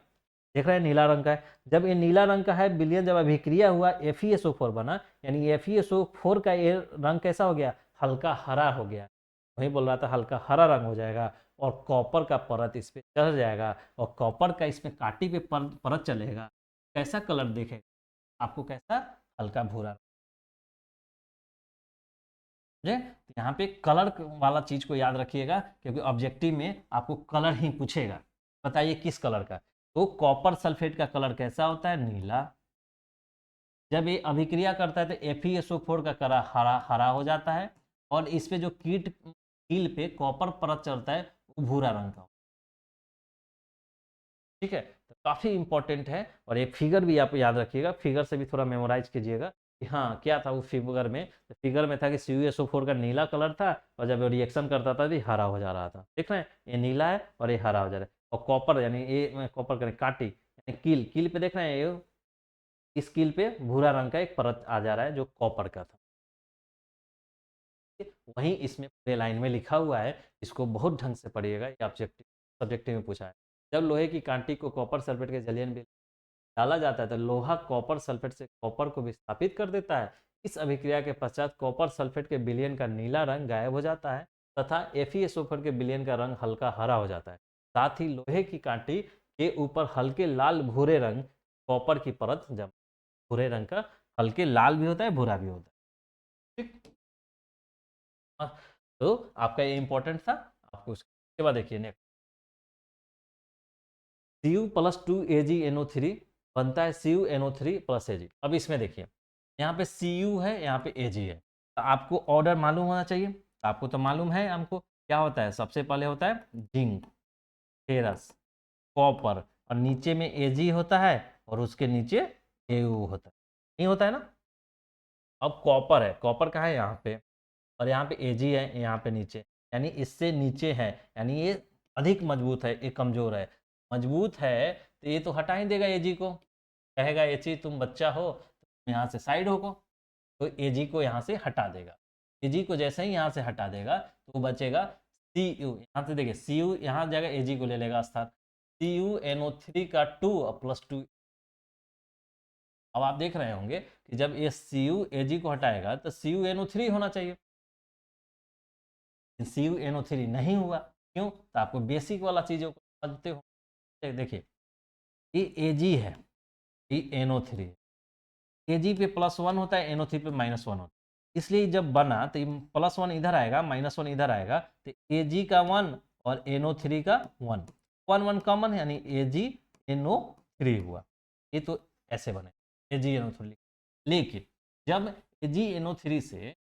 देख रहे हैं नीला रंग का है। जब ये नीला रंग का है विलयन, जब अभिक्रिया हुआ FeSO4 बना, यानी FeSO4 का ये रंग कैसा हो गया, हल्का हरा हो गया। वही बोल रहा था हल्का हरा रंग हो जाएगा और कॉपर का परत इस पे चढ़ जाएगा और कॉपर का इसमें कांटी पे परत चलेगा। कैसा कलर देखेगा आपको, कैसा, हल्का भूरा। यहाँ पे कलर वाला चीज को याद रखिएगा, क्योंकि ऑब्जेक्टिव में आपको कलर ही पूछेगा, बताइए किस कलर का। तो कॉपर सल्फेट का कलर कैसा होता है, नीला। जब ये अभिक्रिया करता है तो FeSO4 का कलर हरा हरा हो जाता है और इस पे जो कील पे कॉपर परत चढ़ता है वो भूरा रंग का। ठीक है, तो काफी इंपॉर्टेंट है। और ये फिगर भी आप याद रखिएगा, फिगर से भी थोड़ा मेमोराइज कीजिएगा कि हाँ क्या था वो फिगर में। तो फिगर में था कि CuSO4 का नीला कलर था और जब वो रिएक्शन करता था तो हरा हो जा रहा था, देख रहे हैं ये नीला है और ये हरा हो जा रहा है। और कॉपर यानी ये कॉपर करें काटी यानी कील कील पे देख रहे हैं ये, इस कील पे भूरा रंग का एक परत आ जा रहा है जो कॉपर का था। वहीं इसमें पूरे लाइन में लिखा हुआ है, इसको बहुत ढंग से पढ़िएगा, ये ऑब्जेक्टिव सब्जेक्टिव में पूछा है। जब लोहे की कांटी को कॉपर सल्फेट के जलियन में डाला जाता है तो लोहा कॉपर सल्फेट से कॉपर को विस्थापित कर देता है। इस अभिक्रिया के पश्चात कॉपर सल्फेट के विलयन का नीला रंग गायब हो जाता है तथा FeSO4 के विलयन का रंग हल्का हरा हो जाता है। साथ ही लोहे की कांटी के ऊपर हल्के लाल भूरे रंग कॉपर की परत जम, भूरे रंग का, हल्के लाल भी होता है भूरा भी होता है। ठीक, हाँ, तो आपका ये इंपॉर्टेंट था। आपको उसके बाद देखिए नेक्स्ट, Cu+2AgNO3 बनता है CuNO3+Ag। अब इसमें देखिए यहाँ पे Cu है, यहाँ पे Ag है, तो आपको ऑर्डर मालूम होना चाहिए। आपको तो मालूम है, हमको क्या होता है, सबसे पहले होता है जिंक, फेरस, कॉपर और नीचे में Ag होता है और उसके नीचे Au होता है, नहीं होता है ना। अब कॉपर है, कॉपर कहाँ है, यहाँ पे, और यहाँ पे Ag है यहाँ पे नीचे, यानी इससे नीचे है, यानी ये अधिक मजबूत है, ये कमजोर है। मजबूत है तो ये तो हटा ही देगा Ag को, कहेगा Ag तुम बच्चा हो, तुम यहाँ से साइड हो को, तो Ag को यहाँ से हटा देगा। Ag को जैसे ही यहाँ से हटा देगा तो बचेगा Cu, यहाँ से देखिए Cu यहाँ जगह Ag को ले लेगा स्थान, CuNO3 का 2 +2। अब आप देख रहे होंगे कि जब ये CuAg को हटाएगा तो CuNO3 होना चाहिए, CuNO3 नहीं हुआ। क्यों? तो आपको बेसिक वाला चीज़ों को समझते हो। देखिए ये Ag है, ये NO3, Ag पे +1 होता है, NO3 पे -1 होता है। इसलिए जब बना तो +1 इधर आएगा, -1 इधर आएगा, तो Ag का 1 और NO3 का 1, 1 कॉमन है, यानी AgNO3 हुआ। ये तो ऐसे बने AgNO3। लेकिन जब AgNO3 से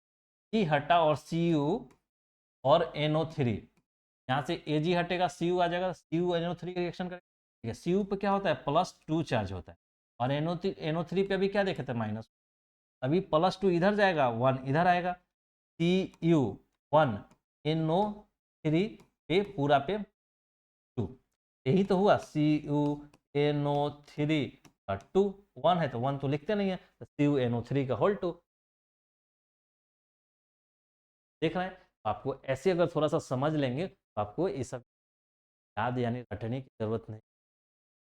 G हटा और Cu और NO3, यहाँ से Ag हटेगा, Cu आ जाएगा, CuNO3 रिएक्शन करेगा। ठीक है, Cu पे क्या होता है? +2 चार्ज होता है, और NO3 पे अभी क्या देखे थे? -, अभी +2 इधर जाएगा, 1 इधर आएगा, Cu1 NO3 पे पूरा पे 2, यही तो हुआ। CuNO3 का 2, 1 है तो 1 तो लिखते नहीं है, तो CuNO3 का होल 2। देख रहे हैं? आपको ऐसे अगर थोड़ा सा समझ लेंगे तो आपको ये सब याद यानी रटने की जरूरत नहीं।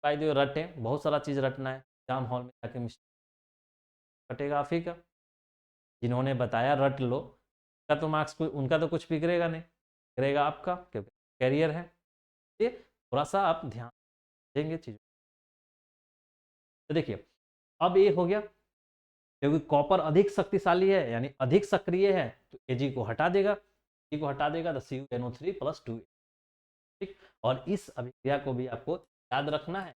भाई जो रटे, बहुत सारा चीज़ रटना है, एग्जाम हॉल में जाके मिस्टेक रटेगा आप ही का। जिन्होंने बताया रट लो, उनका तो मार्क्स उनका तो कुछ बिगड़ेगा नहीं, बिगड़ेगा आपका, क्योंकि कैरियर है। ये थोड़ा सा आप ध्यान देंगे चीज़ों। तो देखिए अब ये हो गया, क्योंकि कॉपर अधिक शक्तिशाली है यानी अधिक सक्रिय है, तो Ag को हटा देगा, Ag को हटा देगा तो CuNO3 + 2। ठीक, और इस अभिक्रिया को भी आपको याद रखना है।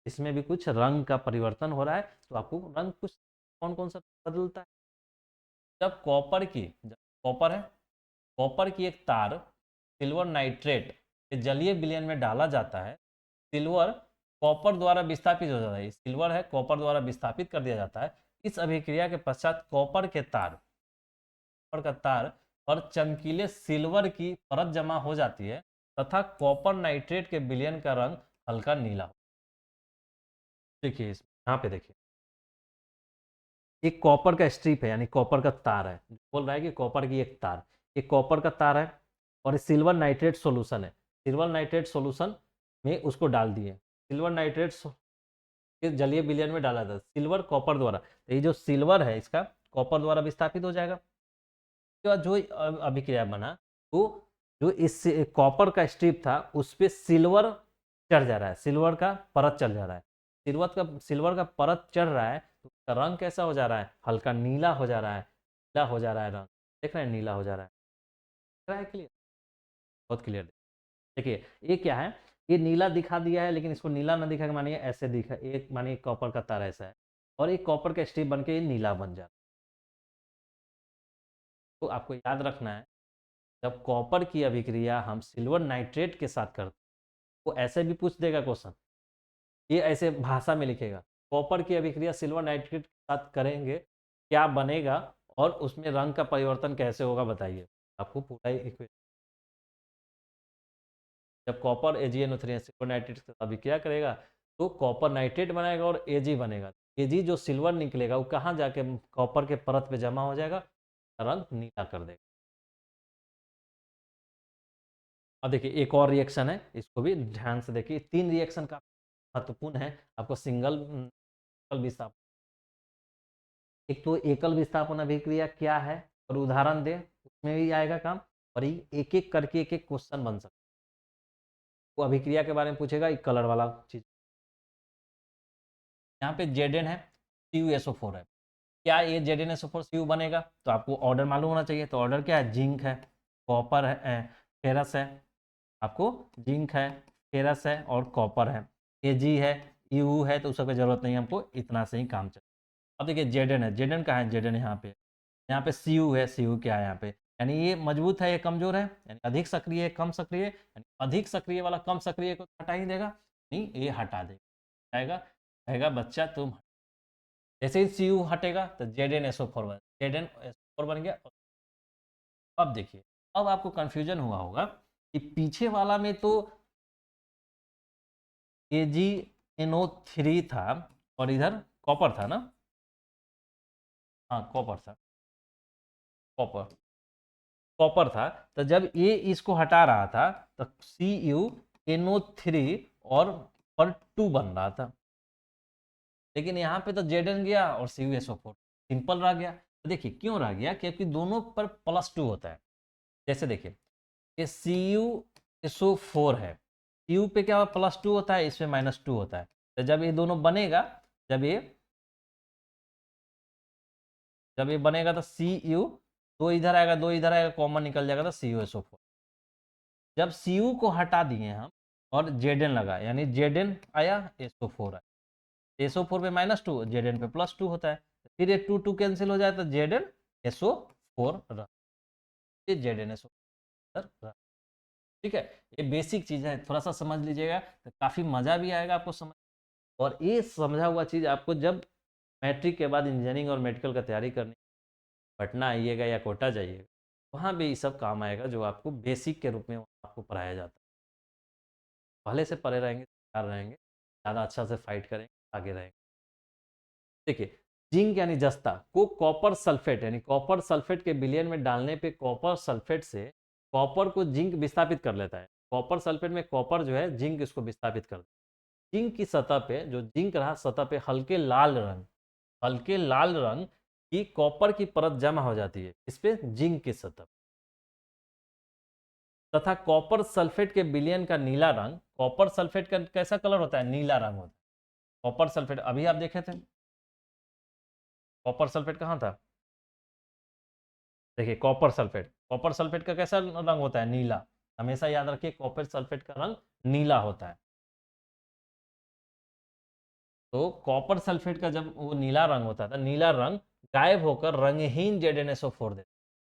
इसमें भी कुछ रंग का परिवर्तन हो रहा है, तो आपको रंग कुछ कौन कौन सा बदलता है। जब कॉपर है, कॉपर की एक तार सिल्वर नाइट्रेट जलीय विलयन में डाला जाता है, सिल्वर कॉपर द्वारा विस्थापित हो जाता है, सिल्वर है कॉपर द्वारा विस्थापित कर दिया जाता है। इस अभिक्रिया के पश्चात कॉपर का तार पर चमकीले सिल्वर की परत जमा हो जाती है तथा कॉपर नाइट्रेट के विलयन का रंग हल्का नीला। देखिए यहाँ पे देखिए, एक कॉपर का स्ट्रिप है यानी कॉपर का तार है, बोल रहा है कि कॉपर की एक तार, एक कॉपर का तार है और सिल्वर नाइट्रेट सॉल्यूशन है, सिल्वर नाइट्रेट सॉल्यूशन में उसको डाल दिए, सिल्वर नाइट्रेट के जलीय विलयन में डाला था सिल्वर कॉपर द्वारा, तो ये जो सिल्वर है इसका कॉपर द्वारा विस्थापित हो जाएगा। उसके बाद जो अभिक्रिया बना, तो जो इस कॉपर का स्ट्रिप था उस पर सिल्वर चढ़ जा रहा है, सिल्वर का परत चढ़ जा रहा है, सिल्वर का परत चढ़ रहा है, तो उसका रंग कैसा हो जा रहा है? हल्का नीला हो जा रहा है, नीला हो जा रहा है रंग, देख रहे हैं नीला हो जा रहा है क्लियर, बहुत क्लियर। देखिए ये क्या है, ये नीला दिखा दिया है, लेकिन इसको नीला ना दिखा के मानिए ऐसे दिखा, एक मानिए कॉपर का तार ऐसा है और एक कॉपर का स्ट्रिप बन के ये नीला बन जाता है। तो आपको याद रखना है, जब कॉपर की अभिक्रिया हम सिल्वर नाइट्रेट के साथ करते हैं, वो ऐसे भी पूछ देगा क्वेश्चन, ये ऐसे भाषा में लिखेगा, कॉपर की अभिक्रिया सिल्वर नाइट्रेट के साथ करेंगे क्या बनेगा और उसमें रंग का परिवर्तन कैसे होगा बताइए। आपको पूरा इक्वेशन, जब कॉपर AgNO3 सिल्वर नाइट्रेट के साथ अभिक्रिया करेगा तो कॉपर नाइट्रेट बनाएगा और Ag बनेगा, Ag जो सिल्वर निकलेगा वो कहाँ जाके कॉपर के परत पे जमा हो जाएगा, रंग नीला कर देगा। अब देखिए एक और रिएक्शन है, इसको भी ध्यान से देखिए, 3 रिएक्शन का महत्वपूर्ण है, आपको सिंगल विस्थापन, एक तो एकल विस्थापन अभिक्रिया क्या है और उदाहरण दे, उसमें भी आएगा काम, और एक एक करके एक एक क्वेश्चन बन सकता है। वो अभिक्रिया के बारे में पूछेगा, एक कलर वाला चीज, यहाँ पे Zn है, CuSO4 है, क्या ये ZnSO4 Cu बनेगा? तो आपको ऑर्डर मालूम होना चाहिए, तो ऑर्डर क्या है? जिंक है, कॉपर है, फेरस है, आपको जिंक है, फेरस है और कॉपर है, Ag है, Eu है, तो उसका जरूरत नहीं, हमको इतना से ही काम चले। अब देखिए Zn है, Zn कहाँ है? Zn यहाँ पे Cu है, Cu क्या है यहाँ पे? यानी ये मजबूत है, ये कमजोर है, यानी अधिक सक्रिय है, कम सक्रिय, यानी अधिक सक्रिय वाला कम सक्रिय को हटा ही देगा, नहीं ये हटा देगा, आएगा कहेगा बच्चा तुम, जैसे ही Cu हटेगा तो ZnSO4 बन गया। अब देखिए, अब आपको कंफ्यूजन हुआ होगा कि पीछे वाला में तो AgNO3 था और इधर कॉपर था ना, हाँ कॉपर था, कॉपर कॉपर था, तो जब ये इसको हटा रहा था तो CuNO3 और पर 2 बन रहा था, लेकिन यहाँ पे तो Zn गया और CuSO4 सिंपल रह गया। तो देखिए क्यों रह गया, क्योंकि दोनों पर +2 होता है। जैसे देखिए ये CuSO4 है, Cu पे क्या +2 होता है, इसमें -2 होता है। तो जब ये दोनों बनेगा, जब ये बनेगा तो Cu, दो इधर आएगा दो इधर आएगा, कॉमन निकल जाएगा तो CuSO4। जब Cu को हटा दिए हम और Zn लगा, यानी Zn आया SO4 आया, SO4 पे -2, Zn पे +2 होता है। फिर ये 2 2 कैंसिल हो जाए तो Zn SO4 रहा, ये Zn SO4 रहा। ठीक है, ये बेसिक चीज़ है, थोड़ा सा समझ लीजिएगा तो काफ़ी मज़ा भी आएगा आपको समझ। और ये समझा हुआ चीज़ आपको जब मैट्रिक के बाद इंजीनियरिंग और मेडिकल का तैयारी करनी, पटना आइएगा या कोटा जाइएगा, वहाँ भी ये सब काम आएगा जो आपको बेसिक के रूप में आपको पढ़ाया जाता है। पहले से पढ़े रहेंगे, तैयार रहेंगे, ज़्यादा अच्छा से फाइट करेंगे, आगे रहेंगे। देखिए जिंक यानी जस्ता को कॉपर सल्फेट, यानी कॉपर सल्फेट के विलयन में डालने पे कॉपर सल्फेट से कॉपर को जिंक विस्थापित कर लेता है। कॉपर सल्फेट में कॉपर जो है जिंक इसको विस्थापित कर देता है। जिंक की सतह पे, जो जिंक रहा सतह पे हल्के लाल रंग की कॉपर की परत जमा हो जाती है इस पे जिंक की सतह, तथा कॉपर सल्फेट के विलयन का नीला रंग, कॉपर सल्फेट का कैसा कलर होता है, नीला रंग होता है। कॉपर सल्फेट अभी आप देखे थे, कॉपर सल्फेट कहाँ था, देखिए कॉपर सल्फेट का कैसा रंग होता है, नीला। हमेशा याद रखिए कॉपर सल्फेट का रंग नीला होता है। तो कॉपर सल्फेट का जब वो नीला रंग होता था, नीला रंग गायब होकर रंगहीन ZnSO4 देता,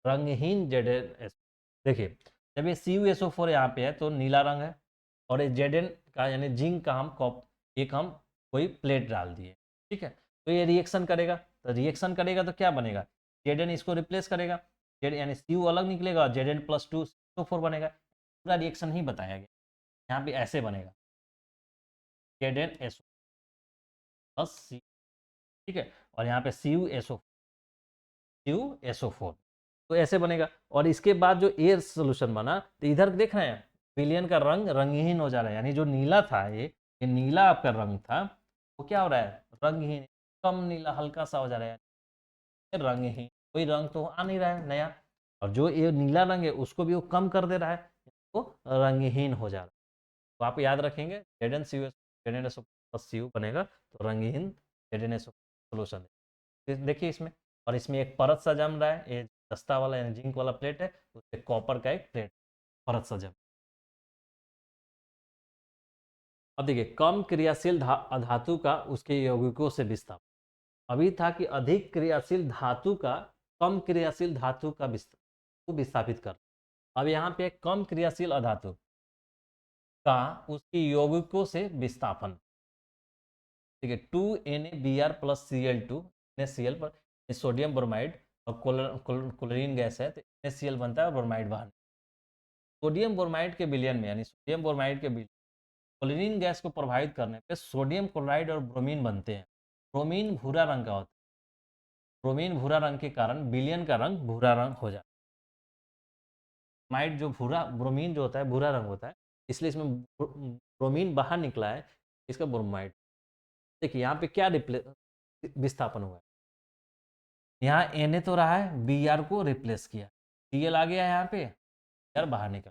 रंगहीन ZnSO। देखिए जब ये CuSO4 यहाँ पे है तो नीला रंग है, और ये Zn का यानी जिंक का एक हम कोई प्लेट डाल दिए, ठीक है। तो ये रिएक्शन करेगा, तो क्या बनेगा, Zn इसको रिप्लेस करेगा, Z यानी Cu अलग निकलेगा और Zn+2 SO4 बनेगा। पूरा रिएक्शन ही बताया गया, यहाँ पे ऐसे बनेगा ZnSO प्लस C, ठीक है, और यहाँ पे CuSO4 तो ऐसे बनेगा। और इसके बाद जो ए सोल्यूशन बना, तो इधर देख रहे हैं विलयन का रंग रंगहीन हो जा रहा है, यानी जो नीला था ये नीला आपका रंग था, वो क्या हो रहा है, रंगहीन, कम नीला हल्का सा हो जा रहा है, रंगहीन, कोई रंग तो आ नहीं रहा है नया। और जो ये नीला रंग है उसको भी वो कम कर दे रहा है, वो रंगहीन हो जा रहा है। तो आप याद रखेंगे ZnSO प्लस Cu बनेगा तो रंगहीन ZnSO सोल्यूशन है। देखिए इसमें, और इसमें एक परत सा जम रहा है, ये दस्ता वाला यानी जिंक वाला प्लेट है, उससे कॉपर का एक प्लेट परत सा जम। अब देखिए कम क्रियाशील धातु का उसके यौगिकों से विस्थापन, अभी था कि अधिक क्रियाशील धातु का कम क्रियाशील धातु का विस्थापित कर। अब यहाँ पे कम क्रियाशील अधातु का उसके यौगिकों से विस्थापन, ठीक है, 2Na प्लस Cl2 NaCl पर सोडियम ब्रोमाइड और क्लोरीन गैस है तो NaCl बनता है, ब्रोमाइड बाहर। सोडियम ब्रोमाइड के विलयन में, यानी सोडियम ब्रोमाइड के विलयन क्लोरीन गैस को प्रभावित करने पे सोडियम क्लोराइड और ब्रोमीन बनते हैं। ब्रोमीन भूरा रंग का होता है, ब्रोमीन भूरा रंग के कारण विलयन का रंग भूरा रंग हो जाता है। ब्रोमाइड जो भूरा, ब्रोमीन जो होता है भूरा रंग होता है, इसलिए इसमें ब्रोमीन बाहर निकला है, इसका ब्रोमाइड। देखिए यहाँ पे क्या विस्थापन हुआ है, यहाँ Na तो रहा है, Br को रिप्लेस किया, Cl आ गया है यहाँ पे, Br बाहर निकल,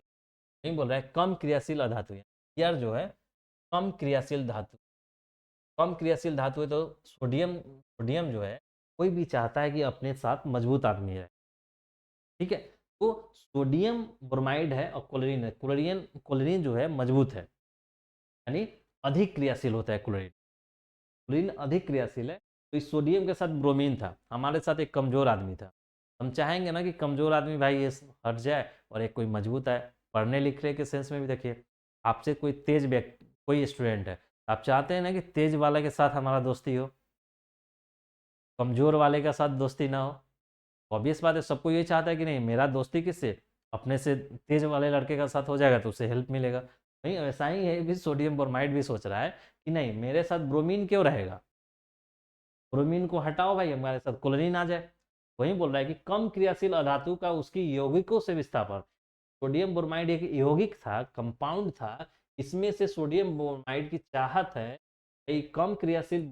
नहीं बोल रहा है कम क्रियाशील अधातु है, Br जो है कम क्रियाशील धातु, कम क्रियाशील धातु है तो सोडियम, सोडियम जो है कोई भी चाहता है कि अपने साथ मजबूत आदमी रहे, ठीक है। तो सोडियम ब्रोमाइड है और क्लोरीन है, क्लोरीन जो है मजबूत है, यानी अधिक क्रियाशील होता है क्लोरीन, क्लोरीन अधिक क्रियाशील है। तो इस सोडियम के साथ ब्रोमीन था, हमारे साथ एक कमजोर आदमी था, हम चाहेंगे ना कि कमजोर आदमी भाई ये हट जाए और एक कोई मजबूत है। पढ़ने लिखने के सेंस में भी देखिए, आपसे कोई तेज व्यक्ति, कोई स्टूडेंट है, आप चाहते हैं ना कि तेज वाले के साथ हमारा दोस्ती हो, कमजोर वाले के साथ दोस्ती ना हो। ऑब्वियस बात है, सबको ये चाहता है कि नहीं मेरा दोस्ती किससे, अपने से तेज वाले लड़के का साथ हो जाएगा तो उसे हेल्प मिलेगा। नहीं वैसा ही है भी, सोडियम ब्रोमाइड भी सोच रहा है कि नहीं मेरे साथ ब्रोमीन क्यों रहेगा, ब्रोमीन को हटाओ भाई, हमारे साथ क्लोरीन आ जाए। वही बोल रहा है कि कम क्रियाशील अधातु का उसकी यौगिकों से विस्थापन, सोडियम ब्रोमाइड एक यौगिक था, कंपाउंड था, इसमें से सोडियम ब्रोमाइड की चाहत है कम क्रियाशील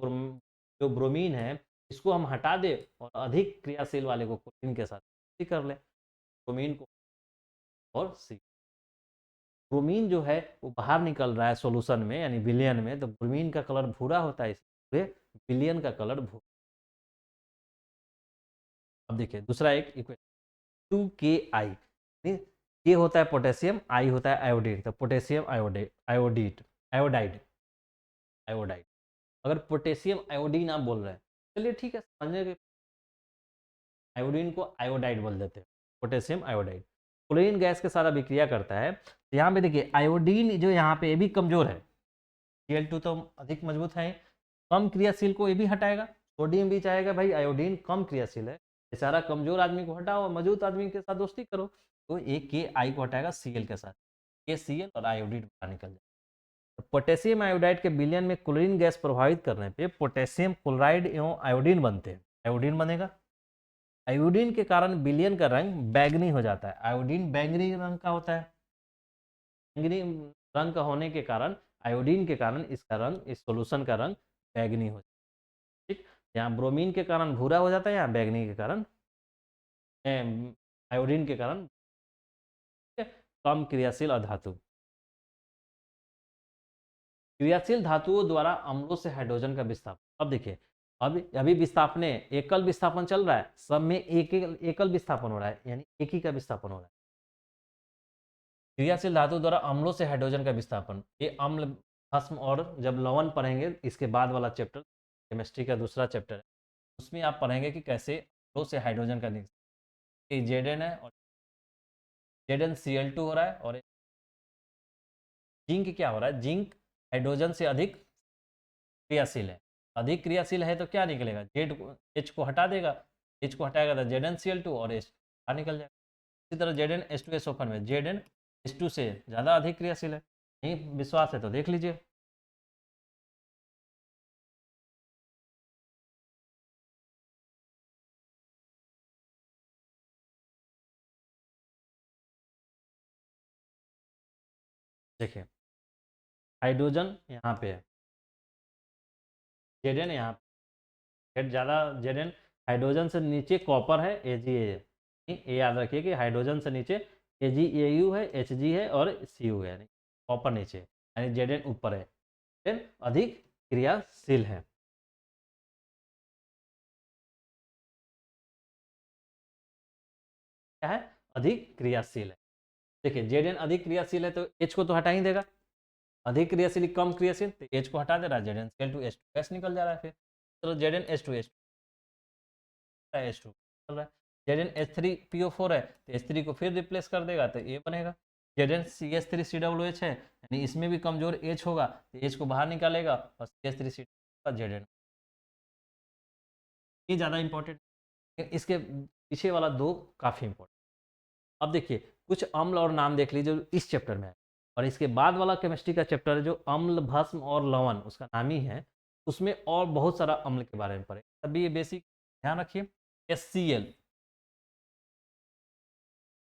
जो ब्रोमीन है इसको हम हटा दे और अधिक क्रियाशील वाले को क्लोरीन के साथ कर ले, ब्रोमीन को और सी। ब्रोमीन जो है वो बाहर निकल रहा है सॉल्यूशन में यानी विलयन में, तो ब्रोमीन का कलर भूरा होता है, इसलिए विलयन का कलर भूरा। अब देखिए दूसरा एक इक्वेशन 2Ki, के होता है पोटेशियम, आई होता है आयोडीन, तो पोटेशियम आयोडेट आयोडीट आयोडाइड आयोडाइड। अगर पोटेशियम आयोडीन आप बोल रहे हैं, चलिए ठीक है, समझने के आयोडीन को आयोडाइड बोल देते हैं, पोटेशियम आयोडाइड। क्लोरीन गैस के साथ अभिक्रिया करता है, तो यहाँ पे देखिए आयोडीन जो यहाँ पे ये भी कमजोर है, Cl2 तो अधिक मजबूत है, कम क्रियाशील को ये भी हटाएगा। सोडियम भी चाहेगा भाई आयोडीन कम क्रियाशील है, बेचारा कमजोर आदमी को हटाओ, मजबूत आदमी के साथ दोस्ती करो, तो एक के आई को हटाएगा Cl के साथ, के Cl और आयोडीन बाहर निकल जाए। पोटेशियम आयोडाइड के विलयन में क्लोरीन गैस प्रभावित करने पे पोटेशियम क्लोराइड एवं आयोडीन बनते हैं, आयोडीन बनेगा। आयोडीन के कारण विलयन का रंग बैंगनी हो जाता है, आयोडीन बैंगनी रंग का होता है, बैंगनी रंग का होने के कारण आयोडीन के कारण इसका रंग, इस सॉल्यूशन का रंग बैंगनी हो जाता है। ठीक, यहाँ ब्रोमीन के कारण भूरा हो जाता है, यहाँ बैंगनी के कारण, आयोडीन के कारण कम क्रियाशील अधातु। क्रियाशील धातुओं द्वारा अम्लों से हाइड्रोजन का विस्थापन। अब देखिए अभी विस्थापने एकल विस्थापन चल रहा है, सब में एकल विस्थापन हो रहा है, यानी एक ही का विस्थापन हो रहा है। क्रियाशील धातु द्वारा अम्लों से हाइड्रोजन का विस्थापन, ये अम्ल भस्म और जब लवण पढ़ेंगे इसके बाद वाला चैप्टर केमिस्ट्री का दूसरा चैप्टर है, उसमें आप पढ़ेंगे कि कैसे अम्लों से हाइड्रोजन का Zn है और ZnCl2 हो रहा है, और जिंक क्या हो रहा है, जिंक हाइड्रोजन से अधिक क्रियाशील है, अधिक क्रियाशील है तो क्या निकलेगा, H को हटा देगा, H को हटाएगा तो ZnCl2 और H बाहर निकल जाएगा। इसी तरह ZnH2SO4 में ZnH2 से ज़्यादा अधिक क्रियाशील है, नहीं विश्वास है तो देख लीजिए। देखिए हाइड्रोजन यहाँ पे है, Zn यहाँ पे ज़्यादा, Zn हाइड्रोजन से नीचे कॉपर है, Ag ये याद रखिए कि हाइड्रोजन से नीचे AgAu है, Hg है और Cu है, कॉपर नीचे, यानी Zn ऊपर है, Zn अधिक क्रियाशील है। क्या है, अधिक क्रियाशील है। देखिए Zn अधिक क्रियाशील है तो H को तो हटा ही देगा, अधिक क्रियाशील कम क्रियाशील तो H को हटा दे रहा है, ZnCl2 H2 गैस निकल जा रहा है, फिर चलो ZnH2 H2 चल रहा है, ZnH3PO4 है तो H3 को फिर रिप्लेस कर देगा तो ये बनेगा। ZnCH3COOH है, यानी इसमें भी कमजोर H होगा तो H को बाहर निकालेगा और CH3COOH का Zn, ये ज़्यादा इंपॉर्टेंट, इसके पीछे वाला दो काफ़ी इंपॉर्टेंट। अब देखिए कुछ अम्ल और नाम देख लीजिए जो इस चैप्टर में है, और इसके बाद वाला केमिस्ट्री का चैप्टर है जो अम्ल भस्म और लवण, उसका नाम ही है, उसमें और बहुत सारा अम्ल के बारे में पढ़े, तभी ये बेसिक ध्यान रखिए। HCl,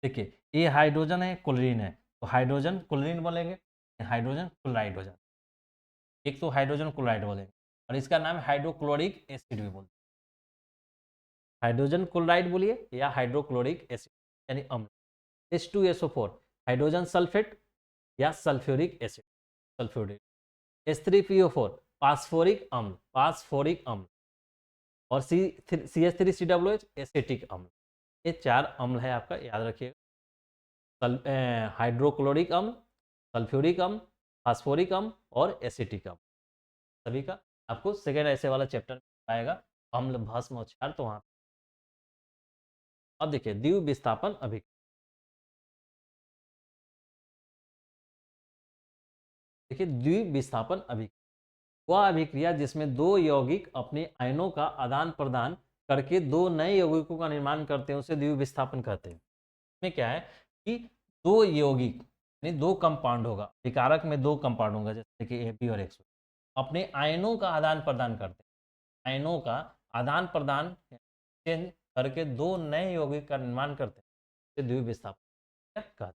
देखिए ये हाइड्रोजन है क्लोरीन है, तो हाइड्रोजन क्लोरीन बोलेंगे, हाइड्रोजन क्लोराइड हो जाता है, एक तो हाइड्रोजन क्लोराइड बोलेंगे, और इसका नाम है हाइड्रोक्लोरिक एसिड भी बोलते हैं, हाइड्रोजन क्लोराइड बोलिए या हाइड्रोक्लोरिक एसिड यानी अम्ल। H2SO4 हाइड्रोजन सल्फेट या sulphuric acid, sulphuric. H3PO4 phosphoric अम्ल, फास्फोरिक अम्ल, और CH3COOH एसिटिक अम्ल। ये चार अम्ल है आपका, याद रखिएगा, हाइड्रोक्लोरिक अम्ल, सल्फ्यूरिक अम्ल, फास्फोरिक अम्ल और एसिटिक अम्ल, सभी का आपको सेकेंड ऐसे वाला चैप्टर में आएगा, अम्ल भस्म और क्षार, तो वहाँ। अब देखिए द्वितीय विस्थापन अभिक्रिया, देखिए द्वितीय विस्थापन अभिक्रिया वह अभिक्रिया जिसमें दो यौगिक अपने आयनों का आदान प्रदान करके दो नए यौगिकों का निर्माण करते हैं, उसे द्वितीय विस्थापन कहते हैं। इसमें क्या है कि दो यौगिक यानी दो कंपाउंड होगा, विकारक में दो कंपाउंड होगा, जैसे कि AB और XO, अपने आयनों का आदान प्रदान करते हैं, आयनों का आदान प्रदान चेंज करके दो नए यौगिक का निर्माण करते हैं, इसे द्वितीय विस्थापन कहते हैं।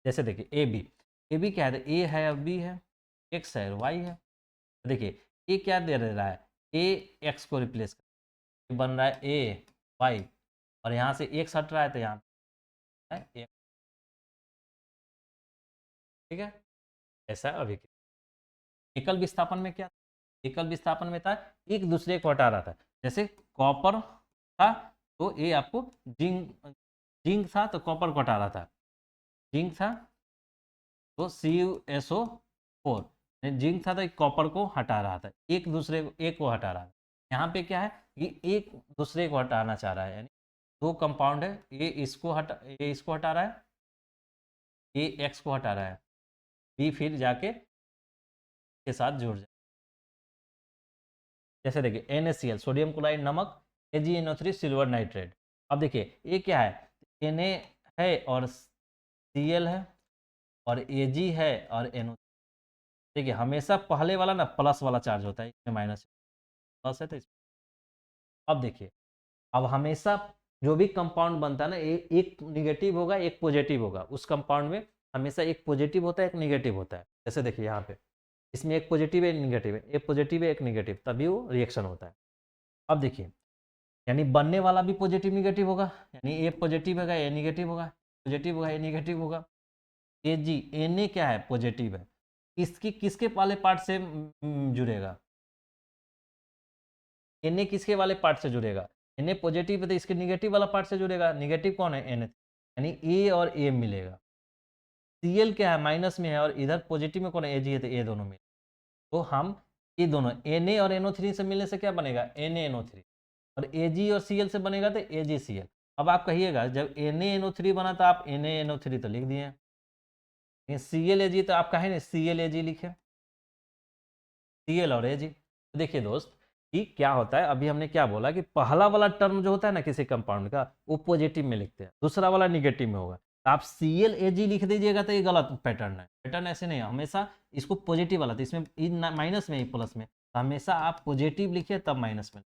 जैसे देखिए AB क्या है, A है और B है, X है और Y है। देखिए ये क्या दे रहा है, ए एक्स को रिप्लेस कर, बन रहा है ए वाई, और यहाँ से एक्स हट रहा है तो यहाँ है ए। ठीक है, ऐसा अभी एकल विस्थापन में क्या, एकल विस्थापन में था एक दूसरे को हटा रहा था, जैसे कॉपर था तो ये आपको जिंक, जिंक था तो कॉपर को हटा रहा था, जिंक था तो CuSO4, जिंक था तो कॉपर को हटा रहा था, एक दूसरे को, एक को हटा रहा था। यहाँ पे क्या है कि एक दूसरे को हटाना चाह रहा है, यानी दो कंपाउंड है, ये इसको हटा रहा है, ये एक्स को हटा रहा है, बी फिर जाके के साथ जुड़ जाए। जैसे देखिए NaCl सोडियम क्लोराइड नमक, AgNO3 सिल्वर नाइट्रेट। अब देखिए ये क्या है, Na है और Cl है और Ag है और NO। देखिए हमेशा पहले वाला ना प्लस वाला चार्ज होता है, इसमें माइनस प्लस है तो अब देखिए, अब हमेशा जो भी कंपाउंड बनता है ना, एक निगेटिव होगा एक पॉजिटिव होगा, उस कंपाउंड में हमेशा एक पॉजिटिव होता है एक निगेटिव होता है। जैसे देखिए यहाँ पे इसमें एक पॉजिटिव है एक निगेटिव है, एक पॉजिटिव है एक निगेटिव, तभी वो रिएक्शन होता है। अब देखिए यानी बनने वाला भी पॉजिटिव निगेटिव होगा, यानी ए पॉजिटिव होगा ए निगेटिव होगा, पॉजिटिव होगा ए निगेटिव होगा। Na क्या है, पॉजिटिव है, इसकी किसके वाले पार्ट से जुड़ेगा, Na किसके वाले पार्ट से जुड़ेगा, Na पॉजिटिव है तो इसके निगेटिव वाला पार्ट से जुड़ेगा, निगेटिव कौन है Na, यानी ए और ए मिलेगा। Cl क्या है, माइनस में है और इधर पॉजिटिव में कौन है, Ag है तो ये दोनों मिले, तो हम ये दोनों Na और NO3 से मिलने से क्या बनेगा, NaNO3, और Ag और Cl से बनेगा तो AgCl। अब आप कहिएगा जब NaNO3 बना तो आप NaNO3 तो लिख दिए, ClAg तो आप कहे नहीं ClAg लिखे, Cl और Ag। तो देखिए दोस्त कि क्या होता है, अभी हमने क्या बोला कि पहला वाला टर्म जो होता है ना किसी कंपाउंड का, वो पॉजिटिव में लिखते हैं, दूसरा वाला निगेटिव में होगा, तो आप ClAg लिख दीजिएगा तो ये गलत पैटर्न है, पैटर्न ऐसे नहीं है, हमेशा इसको पॉजिटिव वाला, तो इसमें माइनस में प्लस में, तो हमेशा आप पॉजिटिव लिखिए तब माइनस में।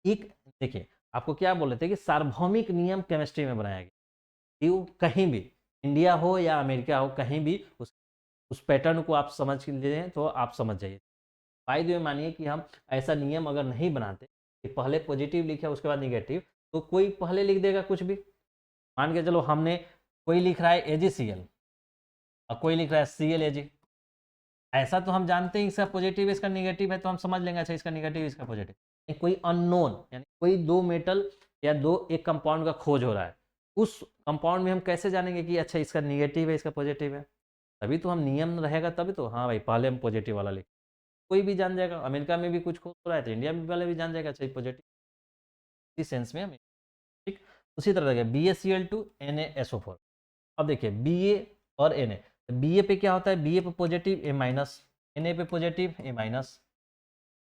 एक देखिए आपको क्या बोले थे कि सार्वभौमिक नियम केमिस्ट्री में बनाया गया, कि कहीं भी इंडिया हो या अमेरिका हो, कहीं भी उस पैटर्न को आप समझ लें तो आप समझ जाइए। बाय द वे मानिए कि हम ऐसा नियम अगर नहीं बनाते कि पहले पॉजिटिव लिखे उसके बाद निगेटिव, तो कोई पहले लिख देगा कुछ भी, मान के चलो हमने कोई लिख रहा है AgCl और कोई लिख रहा है ClAg, ऐसा तो हम जानते हैं इसका पॉजिटिव इसका निगेटिव है तो हम समझ लेंगे अच्छा इसका निगेटिव इसका पॉजिटिव। कोई अननोन यानी कोई दो मेटल या दो एक कंपाउंड का खोज हो रहा है, उस कंपाउंड में हम कैसे जानेंगे कि अच्छा इसका निगेटिव है इसका पॉजिटिव है, तभी तो हम नियम रहेगा तभी तो, हाँ भाई पहले हम पॉजिटिव वाला लिख, कोई भी जान जाएगा, अमेरिका में भी कुछ खोज हो रहा है तो इंडिया में वाले भी जान जाएगा अच्छा पॉजिटिव, इस सेंस में हमें। ठीक, उसी तरह देखिए BaCl2 NaSO4। अब देखिए Ba और Na, Ba पे क्या होता है, Ba पे पॉजिटिव A माइनस, Na पे पॉजिटिव A माइनस,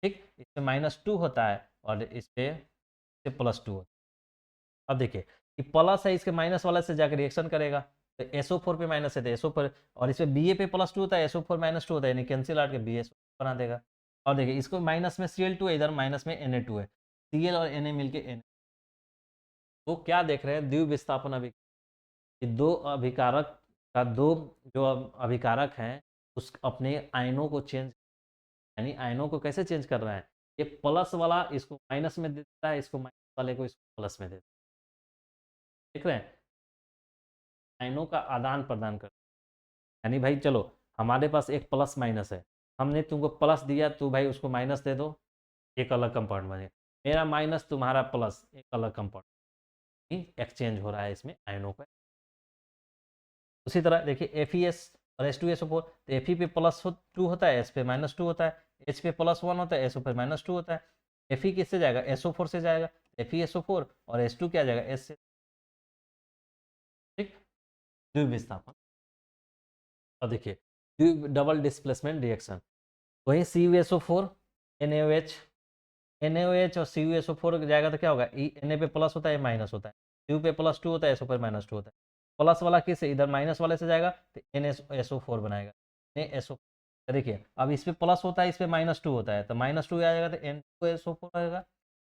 ठीक, इस पे -2 होता है और इस पे +2 होता है। अब देखिए कि प्लस है इसके माइनस वाला से जाकर रिएक्शन करेगा, तो SO4 पे माइनस है तो SO4, और इस पे Ba पे +2 होता है SO4 -2 होता है, यानी कैंसिल आउट के BaSO बना देगा। और देखिए इसको माइनस में Cl2 है, इधर माइनस में Na2 है, Cl और Na मिलके Na, तो क्या देख रहे हैं, द्विविस्थापन अभिकारक, दो अभिकारक का दो जो अभिकारक हैं उस अपने आयनों को चेंज, यानी आयनों को कैसे चेंज कर रहा है, ये प्लस वाला इसको माइनस में देता है, इसको माइनस वाले को इसको प्लस में देता है, देख रहे हैं, आयनों का आदान प्रदान कर, यानी भाई चलो हमारे पास एक प्लस माइनस है, हमने तुमको प्लस दिया तो भाई उसको माइनस दे दो, एक अलग कंपाउंड बने, मेरा माइनस तुम्हारा प्लस एक अलग कंपाउंड, एक्सचेंज हो रहा है इसमें आयनों का। उसी तरह देखिए FeS और H2SO4, तो Fe पे +2 होता है, S पे -2 होता है, H पे +1 होता है, SO पे -2 होता है, Fe किससे जाएगा, SO4 से जाएगा, FeSO4 और H2 क्या जाएगा S से, ठीक, द्विविस्थापन। और देखिए डबल डिस्प्लेसमेंट रिएक्शन, वही CuSO4 NaOH, NaOH और CuSO4 जाएगा तो क्या होगा, Na पे प्लस होता है माइनस होता है, Cu पे +2 होता है SO पे -2 होता है, प्लस वाला किससे इधर माइनस वाले से जाएगा तो NaSO4 बनाएगा, NaSO, देखिए अब इस पे प्लस होता है इस पे -2 होता है तो -2 आ जाएगा तो N2SO4 आएगा,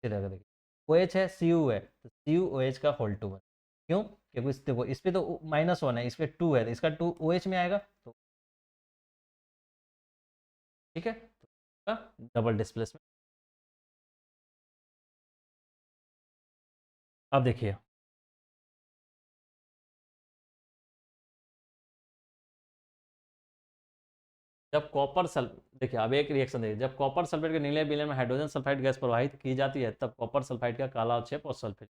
फिर आएगा देखिए OH है Cu है तो CuOH का होल 2 है, क्यों, क्योंकि देखो इस पे तो -1 है इस पे 2 है तो इसका 2 OH में आएगा, तो ठीक है, तो डबल डिस्प्लेसमेंट। अब देखिए, जब कॉपर सल्फ देखिए, अब एक रिएक्शन देखिए, जब कॉपर सल्फेट के नीले विलयन में हाइड्रोजन सल्फाइड गैस प्रवाहित की जाती है तब कॉपर सल्फाइड का काला अवक्षेप और सल्फेट,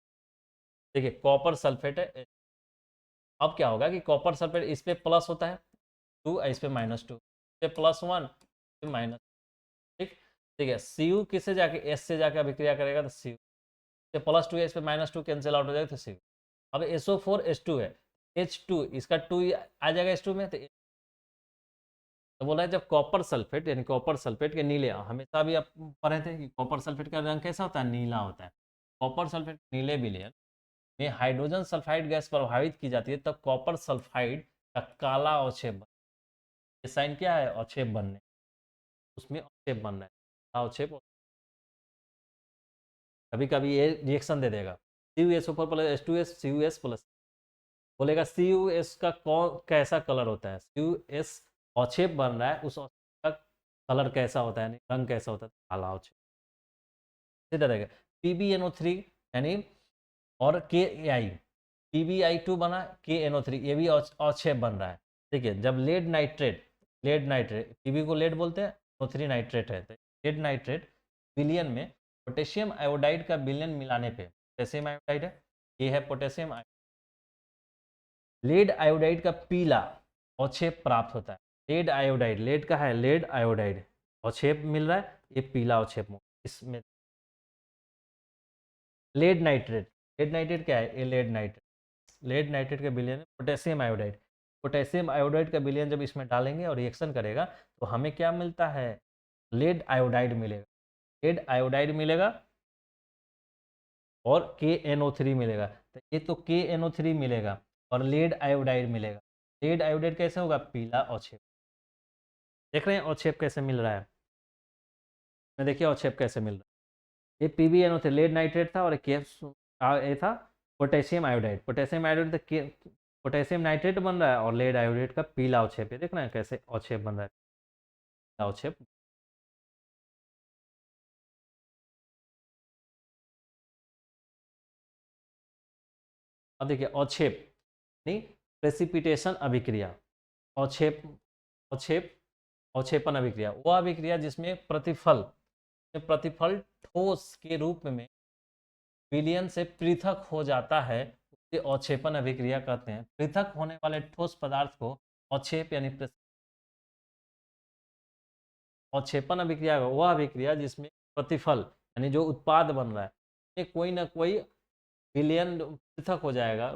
देखिए कॉपर सल्फेट है। अब क्या होगा कि कॉपर सल्फेट इस पे प्लस होता है 2, इस पे -2, इस पे +1, माइनस, ठीक। ठीक है, Cu किससे जाके एस से जाके अभिक्रिया करेगा तो Cu से +2 है, इस पे -2 कैंसिल आउट हो जाएगा तो Cu। अब SO4 H2 है, H2 इसका 2 आ जाएगा H2 में, तो बोला है जब कॉपर सल्फेट यानी कॉपर सल्फेट के नीले, हमेशा भी आप पढ़े थे कि कॉपर सल्फेट का रंग कैसा होता है, नीला होता है। कॉपर सल्फेट नीले विलयन में हाइड्रोजन सल्फाइड गैस प्रभावित की जाती है तब कॉपर सल्फाइड का काला अवक्षेप ये साइन क्या है, अवक्षेप बनने, उसमें अवक्षेप बन रहा है अवक्षेप। कभी कभी ये रिएक्शन दे देगा CuSO4 plus H2S CuS plus, बोलेगा CuS का कौन कैसा कलर होता है, CuS अवक्षेप बन रहा है, उस अवक्षेप का कलर कैसा होता है, रंग कैसा होता है, काला अवक्षेप। सीधा रहेगा PbNO3 यानी और KI, PbI2 बना KNO3, ये भी अवक्षेप बन रहा है। देखिए जब लेड नाइट्रेट पीबी को लेड बोलते हैं, O3 नाइट्रेट है, तो लेड नाइट्रेट विलयन में पोटेशियम आयोडाइड का विलयन मिलाने पे, पोटेशियम आयोडाइड है, ये है पोटेशियम लेड आयोडाइड का पीला अवक्षेप प्राप्त होता है। लेड आयोडाइड, लेड का है लेड आयोडाइड अवक्षेप मिल रहा है, ये पीला अवक्षेप इसमें। लेड नाइट्रेट क्या है, ये लेड नाइट्रेट का विलयन पोटेशियम आयोडाइड, पोटेशियम आयोडाइड का विलयन जब इसमें डालेंगे और रिएक्शन करेगा तो हमें क्या मिलता है, लेड आयोडाइड मिलेगा, लेड आयोडाइड मिलेगा और KNO3 मिलेगा। तो ये तो KNO3 मिलेगा और लेड आयोडाइड मिलेगा। लेड आयोडाइड कैसे होगा, पीला अवक्षेप। देख रहे हैं अवक्षेप कैसे मिल रहा है, मैं देखिए अवक्षेप कैसे मिल रहा है। ये PbNO3 लेड नाइट्रेट था और ये था पोटेशियम आयोडाइड, पोटेशियम आयोडाइड तो पोटेशियम नाइट्रेट बन रहा है और लेड आयोडाइड का पीला अवक्षेप है। देख रहे हैं कैसे अवक्षेप बन रहा है, अवक्षेप। अब देखिए अवक्षेप नहीं, प्रेसिपिटेशन अभिक्रिया, अवक्षेप, अवक्षेप, अवक्षेपन अभिक्रिया, वह अभिक्रिया जिसमें प्रतिफल ठोस के रूप में विलयन से पृथक हो जाता है, उसे अवक्षेपन अभिक्रिया कहते हैं। पृथक होने वाले ठोस पदार्थ को अवक्षेप यानी अवक्षेपन अभिक्रिया, वह अभिक्रिया जिसमें प्रतिफल यानी जो उत्पाद बन रहा है ये कोई ना कोई विलयन पृथक हो जाएगा,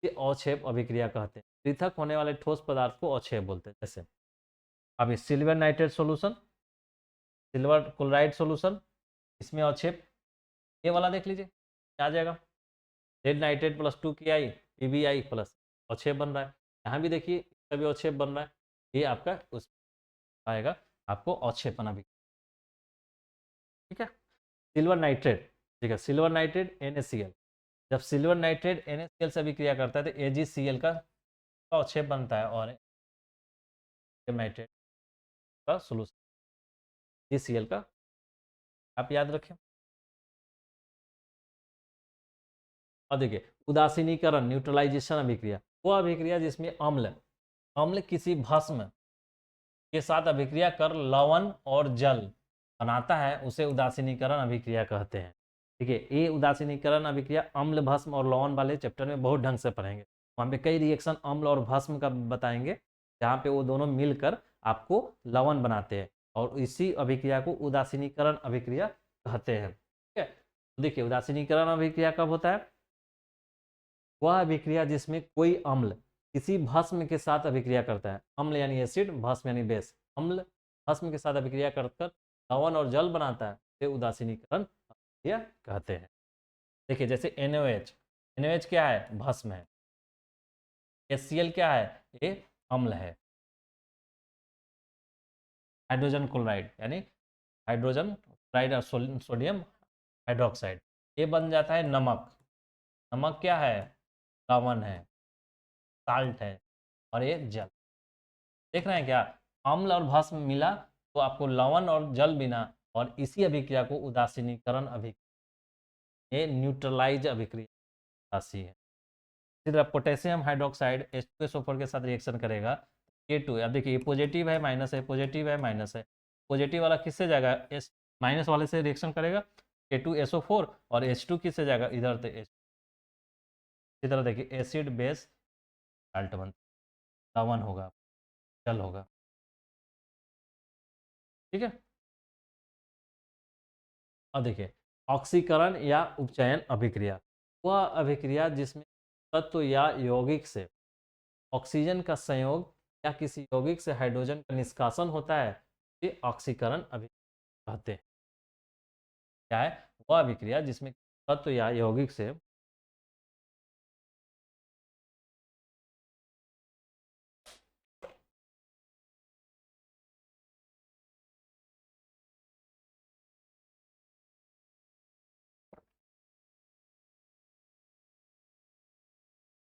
अवक्षेप अभिक्रिया कहते हैं। पृथक होने वाले ठोस पदार्थ को अवक्षेप बोलते हैं। जैसे अभी silver nitrate solution, silver chloride solution, इसमें अवक्षेप ये वाला देख लीजिए क्या आ जाएगा, lead nitrate +2KI PbI plus अवक्षेप बन रहा है। यहाँ भी देखिए इसका भी अवक्षेप बन रहा है, ये आपका उस आएगा आपको अवक्षेपन अभिक्रिया। ठीक है, सिल्वर नाइट्रेट, ठीक है, सिल्वर नाइट्रेट NaCl, जब सिल्वर नाइट्रेट NaCl से अभिक्रिया करता है तो AgCl का अवक्षेप बनता है और नाइट्रेट का सोल्यूशन AgCl का, आप याद रखें। अब देखिए उदासीनीकरण न्यूट्रलाइजेशन अभिक्रिया, वो अभिक्रिया जिसमें अम्ल अम्ल किसी भस्म के साथ अभिक्रिया कर लवण और जल बनाता है, उसे उदासीनीकरण अभिक्रिया कहते हैं। ठीक है, ये उदासीनीकरण अभिक्रिया अम्ल भस्म और लवण वाले चैप्टर में बहुत ढंग से पढ़ेंगे, वहाँ पे कई रिएक्शन अम्ल और भस्म का बताएंगे जहाँ पे वो दोनों मिलकर आपको लवण बनाते हैं और इसी अभिक्रिया को उदासीनीकरण अभिक्रिया कहते हैं। ठीक है, तो देखिए उदासीनीकरण अभिक्रिया कब होता है, वह अभिक्रिया जिसमें कोई अम्ल किसी भस्म के साथ अभिक्रिया करता है, अम्ल यानी एसिड, भस्म यानी बेस, अम्ल भस्म के साथ अभिक्रिया कर लवण और जल बनाता है, इसे उदासीनीकरण अभिक्रिया कहते हैं। देखिए जैसे NaOH, NaOH क्या है, भस्म है, HCl क्या है, ये अम्ल है, हाइड्रोजन क्लोराइड यानी हाइड्रोजन क्लोराइड और सोडियम हाइड्रोक्साइड, ये बन जाता है नमक, नमक क्या है, लवण है, साल्ट है और ये जल। देख रहे हैं क्या, अम्ल और भस्म मिला तो आपको लवण और जल बिना और इसी अभिक्रिया को उदासीनीकरण अभिक्रिया, ये न्यूट्रलाइज अभिक्रिया राशि है। इसी तरह पोटेशियम हाइड्रोक्साइड H2SO4 के साथ रिएक्शन करेगा, K2, अब देखिए ये पॉजिटिव है माइनस है, पॉजिटिव है माइनस है, पॉजिटिव वाला किससे जाएगा, एस माइनस वाले से रिएक्शन करेगा K2SO4, और H2 किससे जाएगा, इधर से H। इसी तरह देखिए एसिड बेस साल्ट बन, लवण होगा, जल होगा, ठीक है। अब देखिए ऑक्सीकरण या उपचयन अभिक्रिया, वह अभिक्रिया जिसमें तत्व या यौगिक से ऑक्सीजन का संयोग या किसी यौगिक से हाइड्रोजन का निष्कासन होता है, ये ऑक्सीकरण अभिक्रिया कहते हैं। क्या है, वह अभिक्रिया जिसमें तत्व या यौगिक से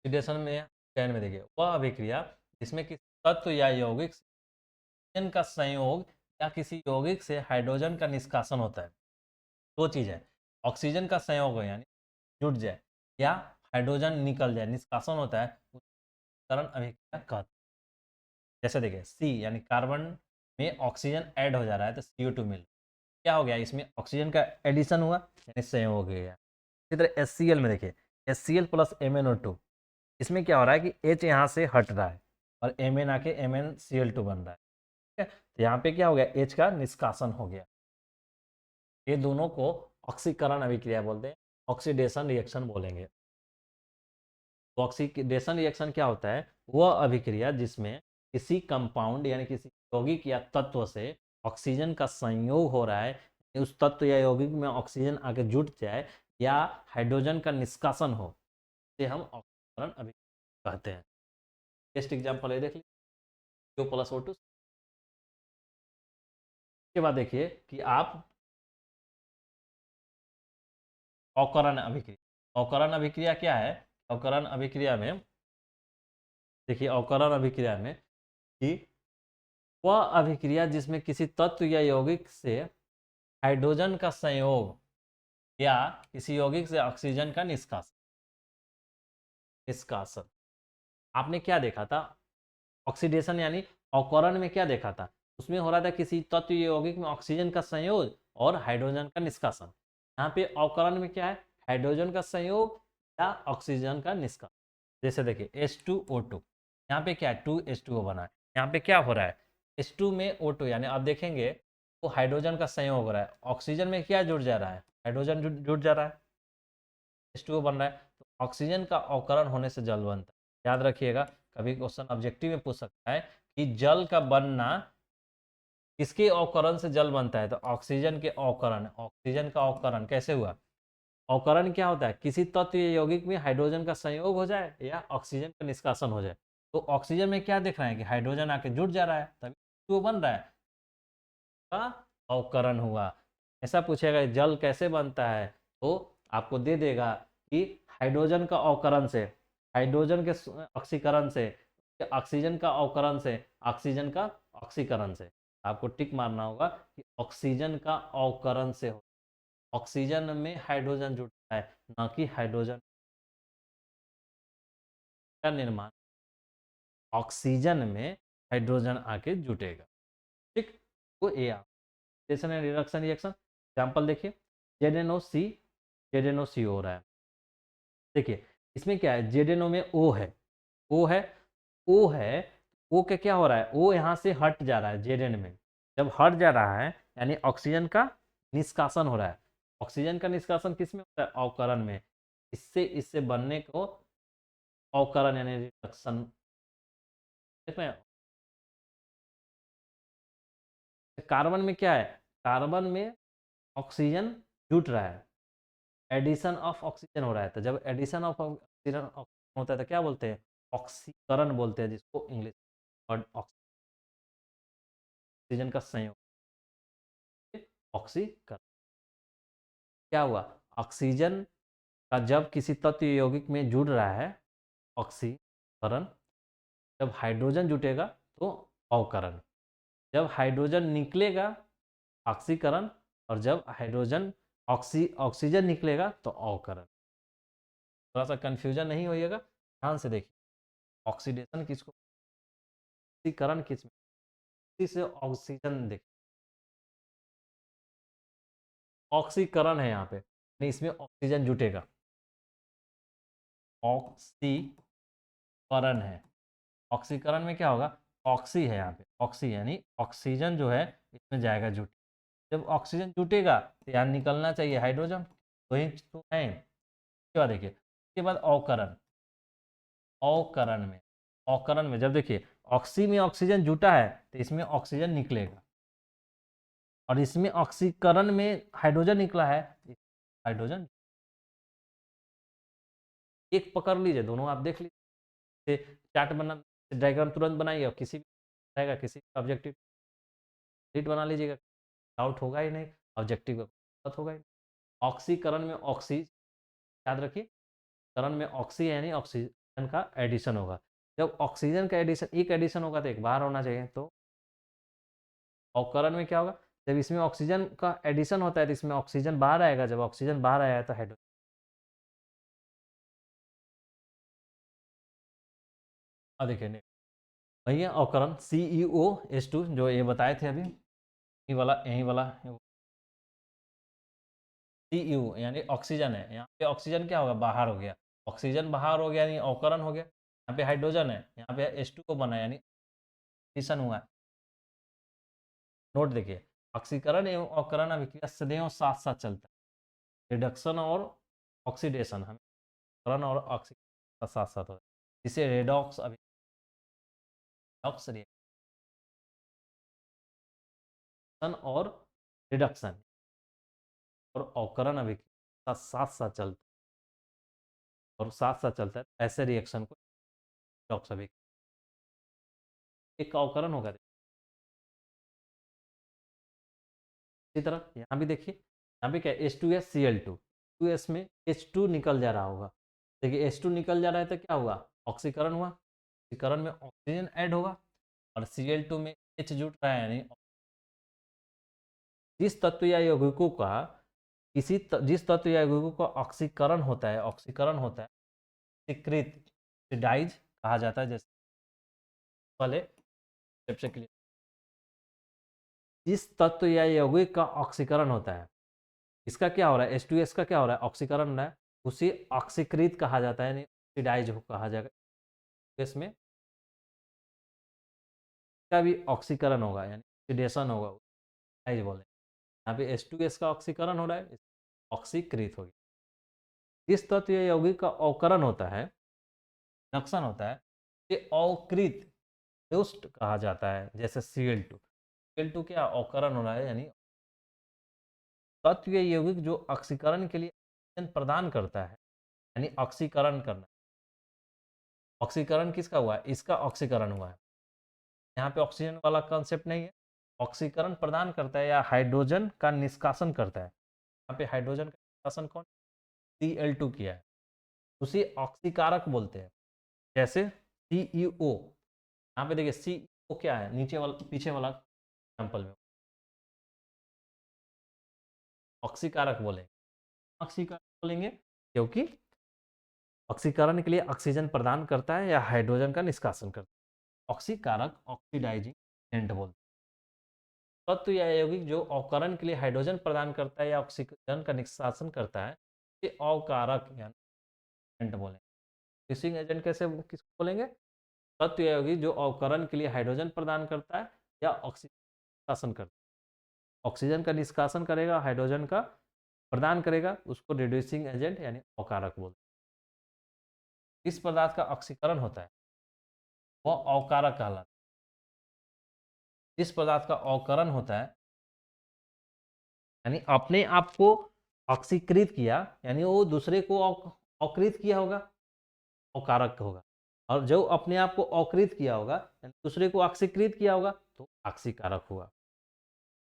ऑक्सीडेशन में चयन में देखिए, वह अभिक्रिया जिसमें किसी तत्व या यौगिक से ऑक्सीजन का संयोग या किसी यौगिक से हाइड्रोजन का निष्कासन होता है। दो चीज है, ऑक्सीजन का संयोग हो यानी जुट जाए, या हाइड्रोजन निकल जाए, निष्कासन होता है, करण अभिक्रिया कहते हैं। जैसे देखिए सी यानी कार्बन में ऑक्सीजन ऐड हो जा रहा है तो CO2 मिल, क्या हो गया, इसमें ऑक्सीजन का एडिशन हुआ यानी संयोग हो गया। इसी तरह HCl में देखिए HCl प्लस MnO2, इसमें क्या हो रहा है कि H यहाँ से हट रहा है और Mn आके MnCl2 बन रहा है, ठीक है। तो यहाँ पे क्या हो गया, H का निष्कासन हो गया। ये दोनों को ऑक्सीकरण अभिक्रिया बोलते हैं, ऑक्सीडेशन रिएक्शन बोलेंगे। तो ऑक्सीडेशन रिएक्शन क्या होता है, वह अभिक्रिया जिसमें किसी कंपाउंड यानी किसी यौगिक या तत्व से ऑक्सीजन का संयोग हो रहा है, उस तत्व या यौगिक में ऑक्सीजन आके जुट जाए या हाइड्रोजन का निष्कासन हो, इसे हम ऑक्सीकरण अभिक्रिया कहते हैं। बेस्ट एग्जाम्पल है, देख लीजिए O+O2। उसके बाद देखिए कि आप अवकरण अभिक्रिया, अवकरण अभिक्रिया क्या है, अवकरण अभिक्रिया में देखिए, अवकरण अभिक्रिया में कि वह अभिक्रिया जिसमें किसी तत्व या यौगिक से हाइड्रोजन का संयोग या किसी यौगिक से ऑक्सीजन का निष्कासन, निष्कासन आपने क्या देखा था, ऑक्सीडेशन यानी अवकरण में क्या देखा था, उसमें हो रहा था किसी तत्व या यौगिक में ऑक्सीजन का संयोग और हाइड्रोजन का निष्कासन। यहाँ पे अवकरण में क्या है, हाइड्रोजन का संयोग या ऑक्सीजन का निष्कासन। जैसे देखिए H2O2, यहाँ पे क्या है 2H2O बना है, यहाँ पे क्या हो रहा है H2 में O2 यानी आप देखेंगे वो हाइड्रोजन का संयोग हो रहा है, ऑक्सीजन में क्या जुड़ जा रहा है, हाइड्रोजन जुड़ जा रहा है, H2O बन रहा है। तो ऑक्सीजन का अवकरण होने से जल बनता है। याद रखिएगा, कभी क्वेश्चन ऑब्जेक्टिव में पूछ सकता है कि जल का बनना किसके अवकरण से जल बनता है, तो ऑक्सीजन के अवकरण, ऑक्सीजन का अवकरण कैसे हुआ, अवकरण क्या होता है, किसी तत्व या यौगिक में हाइड्रोजन का संयोग हो जाए या ऑक्सीजन का निष्कासन हो जाए। तो ऑक्सीजन में क्या देख रहे हैं कि हाइड्रोजन आके जुड़ जा रहा है, तभी वो बन रहा है, का अवकरण हुआ। ऐसा पूछेगा जल कैसे बनता है, तो आपको दे देगा कि हाइड्रोजन का अवकरण से, हाइड्रोजन के ऑक्सीकरण से, ऑक्सीजन का अवकरण से, ऑक्सीजन का ऑक्सीकरण से। आपको टिक मारना होगा कि ऑक्सीजन का अवकरण से हो, ऑक्सीजन में हाइड्रोजन जुड़ता है, ना कि हाइड्रोजन का निर्माण, ऑक्सीजन में हाइड्रोजन आके जुटेगा, ठीक। तो ये oxidation and reduction reaction example देखिए, ZnOC ZnOC हो रहा है। देखिए इसमें क्या है, ZnO में O है, O है, O है, O का क्या हो रहा है, O यहाँ से हट जा रहा है Zn में, जब हट जा रहा है यानी ऑक्सीजन का निष्कासन हो रहा है। ऑक्सीजन का निष्कासन किस में होता है, अवकरण में। इससे इससे बनने को अवकरण यानी रिडक्शन, देख रहे हैं। कार्बन में क्या है, कार्बन में ऑक्सीजन जुट रहा है, एडिशन ऑफ ऑक्सीजन हो रहा है, तो जब एडिशन ऑफ ऑक्सीजन होता है तो क्या बोलते हैं, ऑक्सीकरण बोलते हैं, जिसको इंग्लिश वर्ड ऑक्सीजन का संयोग, ऑक्सीकरण। क्या हुआ, ऑक्सीजन का जब किसी तत्व यौगिक में जुड़ रहा है ऑक्सीकरण, जब हाइड्रोजन जुटेगा तो अवकरण, जब हाइड्रोजन निकलेगा ऑक्सीकरण, और जब हाइड्रोजन ऑक्सीजन निकलेगा तो अवकरण। थोड़ा सा कंफ्यूजन नहीं होइएगा, ध्यान से देखिए। ऑक्सीडेशन किसको, ऑक्सीकरण किस में, से ऑक्सीजन देखिए, ऑक्सीकरण है यहाँ पे, नहीं इसमें ऑक्सीजन जुटेगा, ऑक्सीकरण है। ऑक्सीकरण में क्या होगा, ऑक्सी है यहाँ पे, ऑक्सी यानी ऑक्सीजन जो है इसमें जाएगा जुट। जब ऑक्सीजन जुटेगा तो यहाँ निकलना चाहिए हाइड्रोजन, तो ही तो है। क्या देखिए, उसके बाद अवकरण, अवकरण में जब देखिए ऑक्सी में ऑक्सीजन जुटा है तो इसमें ऑक्सीजन निकलेगा, और इसमें ऑक्सीकरण में हाइड्रोजन निकला है, हाइड्रोजन एक पकड़ लीजिए, दोनों आप देख लीजिए, चार्ट बना, डायग्राम तुरंत बनाइए और किसी भी रहेगा, किसी ऑब्जेक्टिव शीट बना लीजिएगा, डाउट होगा ही नहीं, ऑब्जेक्टिव का होगा ही नहीं। ऑक्सीकरण में ऑक्सी, याद रखिए, करण में ऑक्सी यानी ऑक्सीजन का एडिशन होगा। जब ऑक्सीजन का एडिशन, एक एडिशन होगा तो एक बाहर होना चाहिए, तो अवकरण में क्या होगा, जब इसमें ऑक्सीजन का एडिशन होता है तो इसमें ऑक्सीजन बाहर आएगा, जब ऑक्सीजन बाहर आया तो हाइड्रोजन। देखिए भैया अवकरण CeO H2 जो ये बताए थे अभी, यही वाला CeO यानी ऑक्सीजन है, यहाँ पे ऑक्सीजन क्या होगा, बाहर हो गया, ऑक्सीजन बाहर हो गया यानी अवकरण हो गया। यहाँ पे हाइड्रोजन है, यहाँ पे H2 को बना यानी एडिशन हुआ है। नोट देखिए, ऑक्सीकरण एवं अवकरण अभिक्रिया सदैव साथ साथ चलता है, रिडक्शन और ऑक्सीडेशन हमें करण और ऑक्सीडेशन साथ साथ होता है, जिसे रेडॉक्स रिडक्शन और रिडक्शन और अवकरण अभिक्रिया साथ साथ चलता है, और साथ साथ चलता है, ऐसे रिएक्शन को रिडॉक्स अभिक्रिया। एक का अवकरण होगा, इसी तरह यहाँ भी देखिए, यहाँ पे क्या है H2SCl2, 2S में H2 निकल जा रहा होगा, देखिए H2 निकल जा रहा है तो क्या हुआ, ऑक्सीकरण हुआ, ऑक्सीकरण में ऑक्सीजन ऐड होगा, और Cl2 में H जुट रहा है, यानी जिस तत्व या यौगिकों का जिस तत्व या यौगिकों का ऑक्सीकरण होता है, ऑक्सीकृत ऑक्सीडाइज कहा जाता है, जैसे वाले स्टेप से क्लियर, जिस तत्व या यौगिक का ऑक्सीकरण होता है, इसका क्या हो रहा है, H2S का क्या हो रहा है, ऑक्सीकरण हो रहा है, उसे ऑक्सीकृत कहा जाता है, यानी ऑक्सीडाइज कहा जाएगा। इसमें का भी ऑक्सीकरण होगा यानी ऑक्सीडेशन होगा, ऑक्सीडाइज बोले। यहाँ पे H2S का ऑक्सीकरण हो रहा है, ऑक्सीकृत हो गया। जिस तत्व या यौगिक का अवकरण होता है, नक्शन होता है, ये अवकृत दुष्ट कहा जाता है, जैसे Cl2, Cl2 क्या अवकरण हो रहा है, यानी तत्व या यौगिक जो ऑक्सीकरण के लिए ऑक्सीजन प्रदान करता है, यानी ऑक्सीकरण करना। ऑक्सीकरण किसका हुआ है, इसका ऑक्सीकरण हुआ है, यहाँ पे ऑक्सीजन वाला कॉन्सेप्ट नहीं है, ऑक्सीकरण प्रदान करता है या हाइड्रोजन का निष्कासन करता है। यहाँ पे हाइड्रोजन का निष्कासन कौन, Cl2 किया है, उसे ऑक्सीकारक बोलते हैं, जैसे CEO। यहाँ पे देखिए CEO क्या है, नीचे वाला पीछे वाला एग्जाम्पल में ऑक्सीकारक बोले, ऑक्सीकारक बोलेंगे क्योंकि ऑक्सीकरण के लिए ऑक्सीजन प्रदान करता है या हाइड्रोजन का निष्कासन करता है, ऑक्सीकारक ऑक्सीडाइजिंग एजेंट बोलते हैं। तत्व या यौगिक जो अवकरण के लिए हाइड्रोजन प्रदान करता है या ऑक्सीजन का निष्कासन करता है, ये अवकारक एजेंट बोलेंगे। मिक्सिंग एजेंट कैसे किसको बोलेंगे, तत्व या यौगिक जो अवकरण के लिए हाइड्रोजन प्रदान करता है या ऑक्सीजन निष्कासन करता है, ऑक्सीजन का निष्कासन करेगा, हाइड्रोजन का प्रदान करेगा, उसको रिड्यूसिंग एजेंट यानी अवकारक बोलते हैं। इस पदार्थ का ऑक्सीकरण होता है वह अवकारक कहलाता है। जिस पदार्थ का अवकरण होता है यानी अपने आप को ऑक्सीकृत किया, यानी वो दूसरे को अवकृत किया होगा, अवकारक होगा, और जो अपने आप को अवकृत किया होगा यानी दूसरे को ऑक्सीकृत किया होगा तो ऑक्सीकारक हुआ।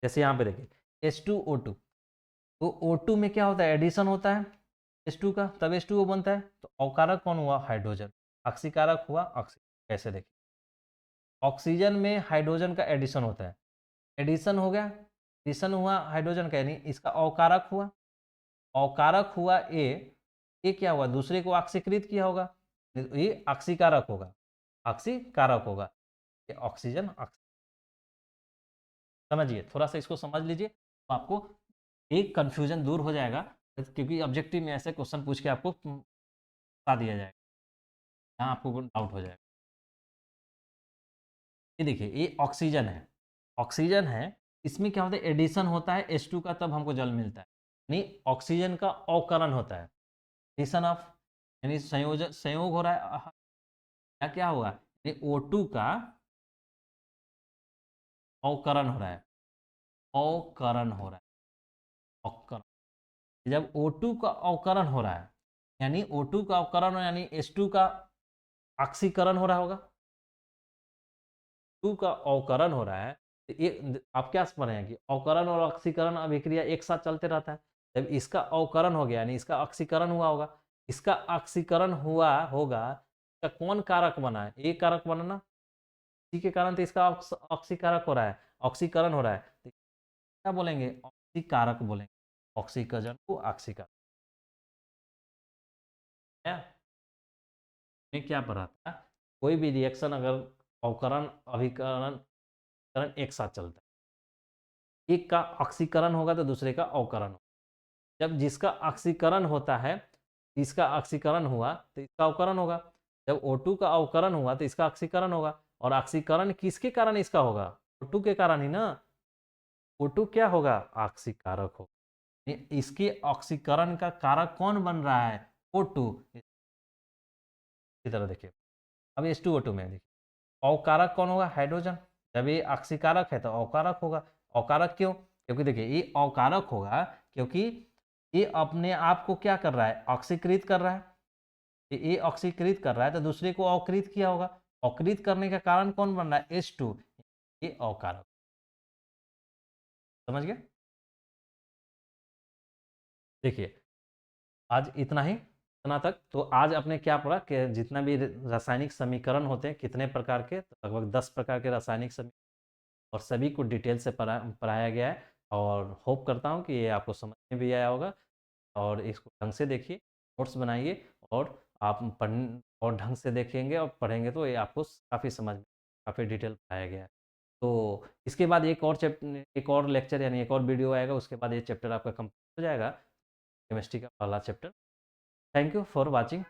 जैसे यहाँ पे देखिए H2O2, तो O2 में क्या होता है, एडिशन होता है H2 का, तब H2O बनता है, तो अवकारक कौन हुआ, हाइड्रोजन, ऑक्सीकारक हुआ ऑक्सीजन। कैसे देखिए, ऑक्सीजन में हाइड्रोजन का एडिशन होता है, एडिशन हो गया, एडिशन हुआ हाइड्रोजन का, यानी इसका अवकारक हुआ, अकारक हुआ ए क्या हुआ, दूसरे को ऑक्सीकृत किया होगा, ये ऑक्सीकारक होगा, ऑक्सीकारक होगा, ये ऑक्सीजन। समझिए, थोड़ा सा इसको समझ लीजिए तो आपको एक कंफ्यूजन दूर हो जाएगा, क्योंकि ऑब्जेक्टिव में ऐसे क्वेश्चन पूछ के आपको बता दिया जाएगा, यहाँ आपको डाउट हो जाएगा। ये देखिए, ये ऑक्सीजन है, ऑक्सीजन है, इसमें क्या होता है, एडिशन होता है H2 का, तब हमको जल मिलता है, यानी ऑक्सीजन का अवकरण होता है, एडिशन ऑफ, यानी संयोजन, संयोग हो रहा है, या क्या हुआ, यानी O2 का अवकरण हो रहा है, अवकरण हो रहा है, अवकरण। जब O2 का अवकरण हो रहा है, यानी O2 का अवकरण हो, यानी H2 का ऑक्सीकरण हो रहा होगा, टू का अवकरण हो रहा है, तो ये आप क्या समझ रहे हैं कि अवकरण और ऑक्सीकरण अभिक्रिया एक साथ चलते रहता है। जब इसका अवकरण हो गया यानी इसका ऑक्सीकरण हुआ होगा, इसका ऑक्सीकरण हुआ होगा, इसका कौन कारक बना है, ए कारक बना ना, इसी के कारण तो इसका ऑक्सीकारक हो रहा है, ऑक्सीकरण हो रहा है, तो क्या बोलेंगे, ऑक्सीकारक बोलेंगे, ऑक्सीकरण को ऑक्सीकारक। क्या पढ़ा था, कोई भी रिएक्शन अगर अवकरण अभिकरण एक साथ चलता है, एक का ऑक्सीकरण होगा तो दूसरे का अवकरण होगा, जब जिसका ऑक्सीकरण होता है, इसका ऑक्सीकरण हुआ तो इसका अवकरण होगा, जब O2 का अवकरण हुआ तो इसका ऑक्सीकरण होगा, और ऑक्सीकरण किसके कारण इसका होगा, O2 के कारण ही ना, O2 क्या होगा, ऑक्सीकारक होगा, इसके ऑक्सीकरण का कारक कौन बन रहा है, O2। इसी तरह देखिए, अब H2O2 में देखिए, अवकारक कौन होगा, हाइड्रोजन, जब ये ऑक्सीकारक है तो अवकारक होगा, अवकारक क्यों, क्योंकि देखिए ये अवकारक होगा क्योंकि ये अपने आप को क्या कर रहा है, ऑक्सीकृत कर रहा है, ये ऑक्सीकृत कर रहा है तो दूसरे को अवकृत किया होगा, अवकृत करने का कारण कौन बन रहा है, H2, ये अवकारक। समझ गए, देखिए आज इतना ही, इतना तक तो आज आपने क्या पढ़ा कि जितना भी रासायनिक समीकरण होते हैं कितने प्रकार के, तो लगभग 10 प्रकार के रासायनिक समीकरण, और सभी को डिटेल से पढ़ाया गया है, और होप करता हूँ कि ये आपको समझ में भी आया होगा, और इसको ढंग से देखिए, नोट्स बनाइए, और आप पढ़ और ढंग से देखेंगे और पढ़ेंगे तो ये आपको काफ़ी समझ में, काफ़ी डिटेल पढ़ाया गया है। तो इसके बाद एक और लेक्चर यानी एक और वीडियो आएगा, उसके बाद ये चैप्टर आपका कंप्लीट हो जाएगा, केमिस्ट्री का पहला chapter. Thank you for watching.